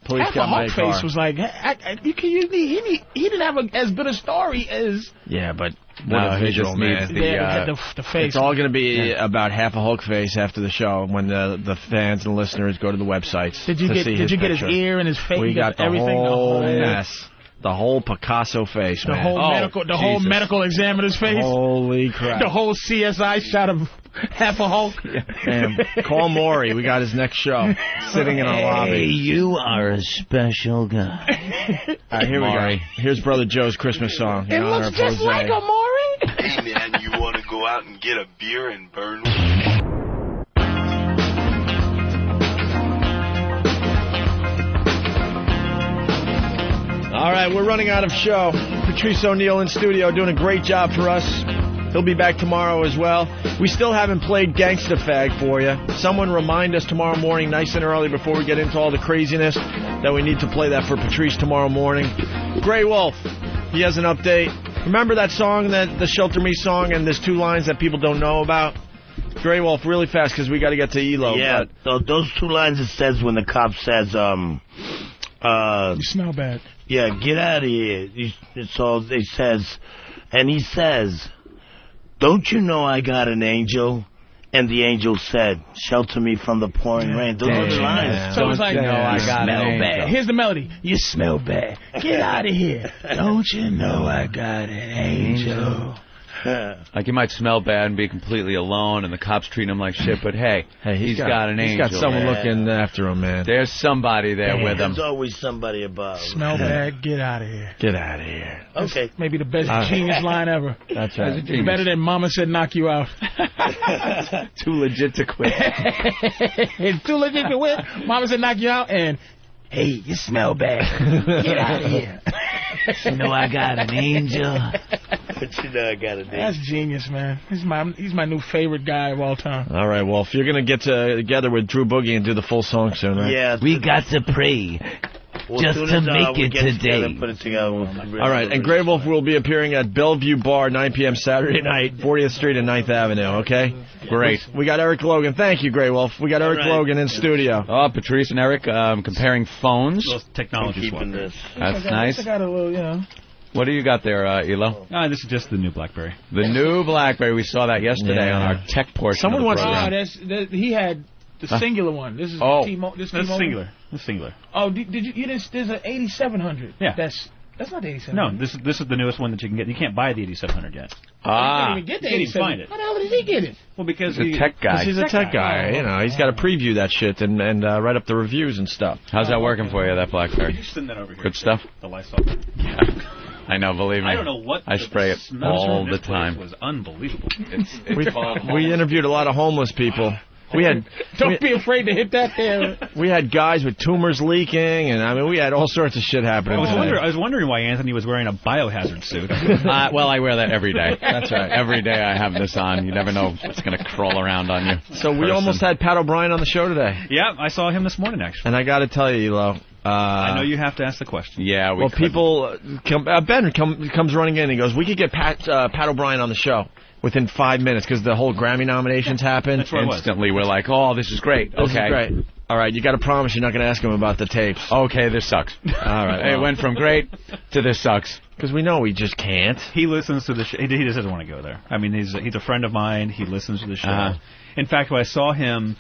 police got my car. Face was like, he didn't have as good a story as. Yeah, but no, what a visual, man. The face. It's all going to be about half a Hulk face after the show when the fans and listeners go to the websites. Did you get his ear and his face? We got everything. The whole mess. The whole Picasso face, man. The whole medical examiner's face. Holy crap. The whole CSI shot of half a Hulk. And call Maury. We got his next show sitting in our lobby. Hey, you are a special guy. All right, here we go. Here's Brother Joe's Christmas song. It looks just like a Maury. Hey, man, you want to go out and get a beer and burn? All right, we're running out of show. Patrice O'Neal in studio doing a great job for us. He'll be back tomorrow as well. We still haven't played Gangsta Fag for you. Someone remind us tomorrow morning, nice and early, before we get into all the craziness, that we need to play that for Patrice tomorrow morning. Grey Wolf, he has an update. Remember that song, the Shelter Me song, and there's 2 lines that people don't know about? Grey Wolf, really fast, because we got to get to Elo. Yeah, those 2 lines it says when the cop says, you smell bad. Yeah, get out of here. He says, don't you know I got an angel? And the angel said, shelter me from the pouring rain. Those are the lines. So it's like, no, I got smell an bad. Here's the melody. You smell bad. Get out of here. Don't you know I got an angel? Like, he might smell bad and be completely alone, and the cops treat him like shit, but hey, he's got an angel. He's got someone looking after him, man. There's somebody there with him. There's always somebody above. Smell bad, get out of here. Get out of here. Okay. That's maybe the best genius line ever. That's right. Better than Mama said knock you out. Too legit to quit. Too legit to quit. Mama said knock you out, and hey, you smell bad. Get out of here. You know I got an angel. But you know I got an angel. That's genius, man. He's my new favorite guy of all time. All right, Wolf, you're going to get together with Drew Boogie and do the full song soon, right? Yeah. We got to pray. Just to make it today. Put it together. All right, and Grey Wolf will be appearing at Bellevue Bar, 9 p.m. Saturday night, 40th Street and 9th Avenue, okay? Great. We got Eric Logan. Thank you, Grey Wolf. We got Eric Logan in studio. Oh, Patrice and Eric comparing phones. Technology swap. That's nice. I got a little, What do you got there, Elo? This is just the new BlackBerry. The new BlackBerry. We saw that yesterday on our tech portion. Someone of the wants program. he had the singular one. This is T-Mobile. That's singular. The singular. Oh, did you didn't? There's an 8700. Yeah. That's not the 8700. No, this is the newest one that you can get. You can't buy the 8700 yet. You can't even get the 8700. How the hell did he get it? Well, because he's a tech guy. He's a tech guy. You know, he's got to preview that shit and write up the reviews and stuff. How's that working for you, that BlackBerry? Send that over here. Good stuff? The Lysol. Yeah. I know, believe me. I don't know what. I spray it all the time. It was unbelievable. We interviewed a lot of homeless people. Don't be afraid to hit that there. We had guys with tumors leaking, and I mean, we had all sorts of shit happening. I was wondering why Anthony was wearing a biohazard suit. Well, I wear that every day. That's right. Every day I have this on. You never know what's going to crawl around on you. So we almost had Pat O'Brien on the show today. Yeah, I saw him this morning, actually. And I got to tell you, Elo. I know you have to ask the question. Yeah, people Ben comes running in and he goes, we could get Pat O'Brien on the show within 5 minutes because the whole Grammy nominations happened. That's right. Instantly, we're like, oh, this is great. This is great. All right, you got to promise you're not going to ask him about the tapes. Okay, this sucks. All right. It went from great to this sucks. Because we know he just can't. He listens to the show. He just doesn't want to go there. I mean, he's a friend of mine. He listens to the show. In fact, when I saw him,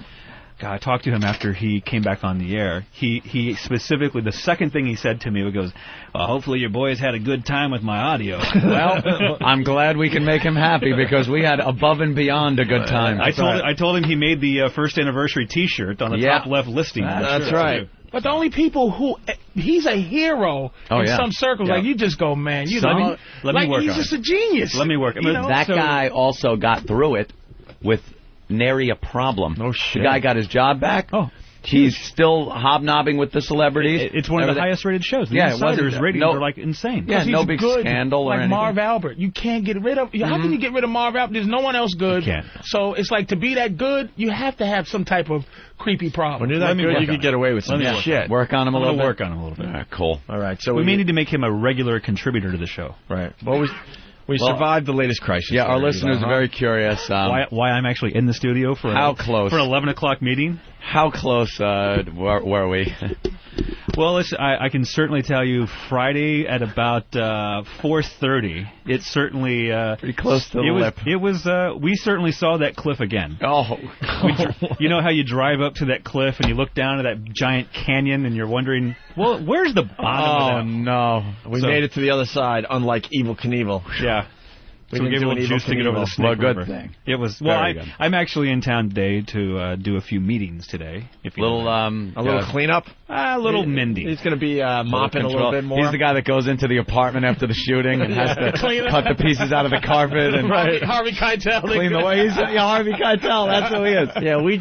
I talked to him after he came back on the air. He specifically, the second thing he said to me goes, well, hopefully your boys had a good time with my audio. Well, I'm glad we can make him happy because we had above and beyond a good time. I told him he made the first anniversary T-shirt on the top left listing. That's right. But the only people he's a hero in some circles. Like, you just go, man. Let me work he's on just a genius. Let me work. That guy also got through it with nary a problem. Oh, shit. The guy got his job back. Oh. He's still hobnobbing with the celebrities. It's one of the highest rated shows. The Insider's ratings are like insane. Yeah, no big scandal or anything. Like Marv Albert. You can't get rid of... How can you get rid of Marv Albert? There's no one else good. You can't. So it's like, to be that good, you have to have some type of creepy problem. When you're that good, you could get away with some shit. Work on him a little bit. Work on him a little bit. All right, cool. All right, so we may need to make him a regular contributor to the show. Right. Well, we survived the latest crisis. Yeah, our listeners are very curious. Why I'm actually in the studio for how close for an 11 o'clock meeting? How close were we? Well, I can certainly tell you Friday at about 4:30. It's certainly pretty close to the lip. It was. We certainly saw that cliff again. Oh, you know how you drive up to that cliff and you look down at that giant canyon and you're wondering, well, where's the bottom? Oh no, we made it to the other side. Unlike Evel Knievel. Yeah. So we gave a little juice to get over the Snake River. Good thing. It was I'm actually in town today to do a few meetings today. If you a little cleanup, a little Mindy. He's going to be mopping a little bit more. He's the guy that goes into the apartment after the shooting and has to cut the pieces out of the carpet and Harvey Keitel. Clean the way. Harvey Keitel. That's who he is. Yeah, we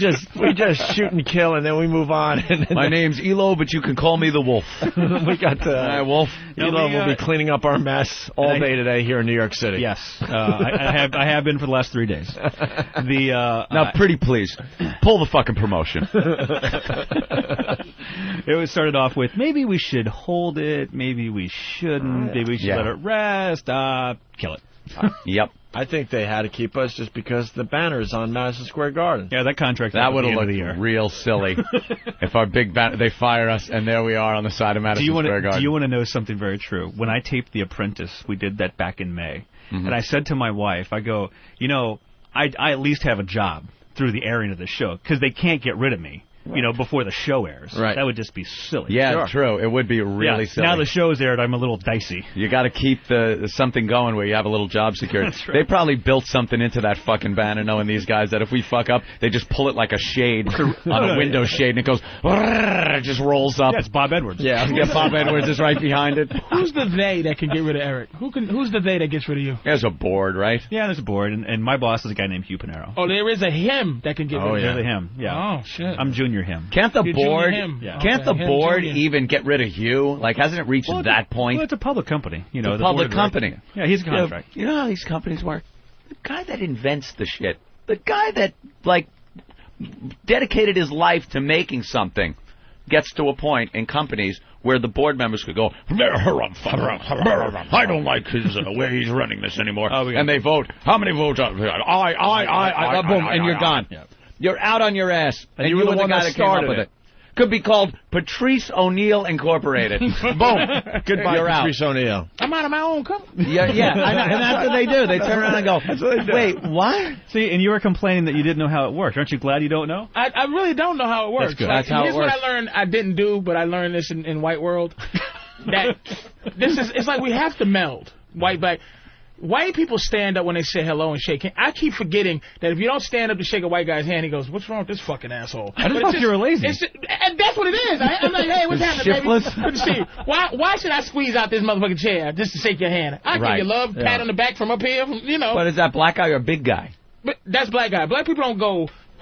just shoot and kill and then we move on. My name's Elo, but you can call me the Wolf. We got Wolf. Elo will be cleaning up our mess all day today here in New York City. Yes. I have been for the last 3 days. Now, pretty please, pull the fucking promotion. It was started off with maybe we should hold it, maybe we shouldn't, maybe we should let it rest. Kill it. Yep. I think they had to keep us just because the banner's on Madison Square Garden. Yeah, that contract. That would have looked real silly if our big banner, they fire us and there we are on the side of Madison Square Garden. Do you want to know something very true? When I taped The Apprentice, we did that back in May. Mm-hmm. And I said to my wife, I go, I at least have a job through the airing of the show because they can't get rid of me. Before the show airs. Right. That would just be silly. Yeah, true. It would be really silly. Now the show's aired, I'm a little dicey. You got to keep something going where you have a little job security. That's right. They probably built something into that fucking banner, knowing these guys that if we fuck up, they just pull it like a shade on a window shade, and it goes, it just rolls up. Yeah, it's Bob Edwards. Yeah, Bob Edwards is right behind it. Who's the they that can get rid of Eric? Who's the they that gets rid of you? There's a board, right? Yeah, there's a board, and my boss is a guy named Hugh Pinero. Oh, there is a him that can get rid of you. There's a him. Yeah. Oh shit. I'm Junior Him. Can't the board Junior. even get rid of Hugh? Like, hasn't it reached that point? Well, it's a public company. It's a public company. Yeah, he's a contract. You know how these companies work? The guy that invents the shit, the guy that, dedicated his life to making something gets to a point in companies where the board members could go, I don't like his way he's running this anymore. And they vote. How many votes? Boom, and you're gone. Yeah. You're out on your ass. And you were the one that started it. Could be called Patrice O'Neal Incorporated. Boom. Goodbye, you're Patrice O'Neal. I'm out of my own company. Yeah, I know. And that's what they do. They turn around and go, wait, what? See, and you were complaining that you didn't know how it worked. Aren't you glad you don't know? I really don't know how it works. That's good. That's how it works. Here's what I learned I didn't do, but I learned this in White World. It's like we have to meld. White people stand up when they say hello and shake hands. I keep forgetting that if you don't stand up to shake a white guy's hand, he goes, what's wrong with this fucking asshole? I just thought you were lazy. And that's what it is. I'm like, hey, what's happening, baby? Good to see you. Why should I squeeze out this motherfucking chair just to shake your hand? I give you love, pat on the back from up here, But is that black guy or big guy? But that's black guy. Black people don't go,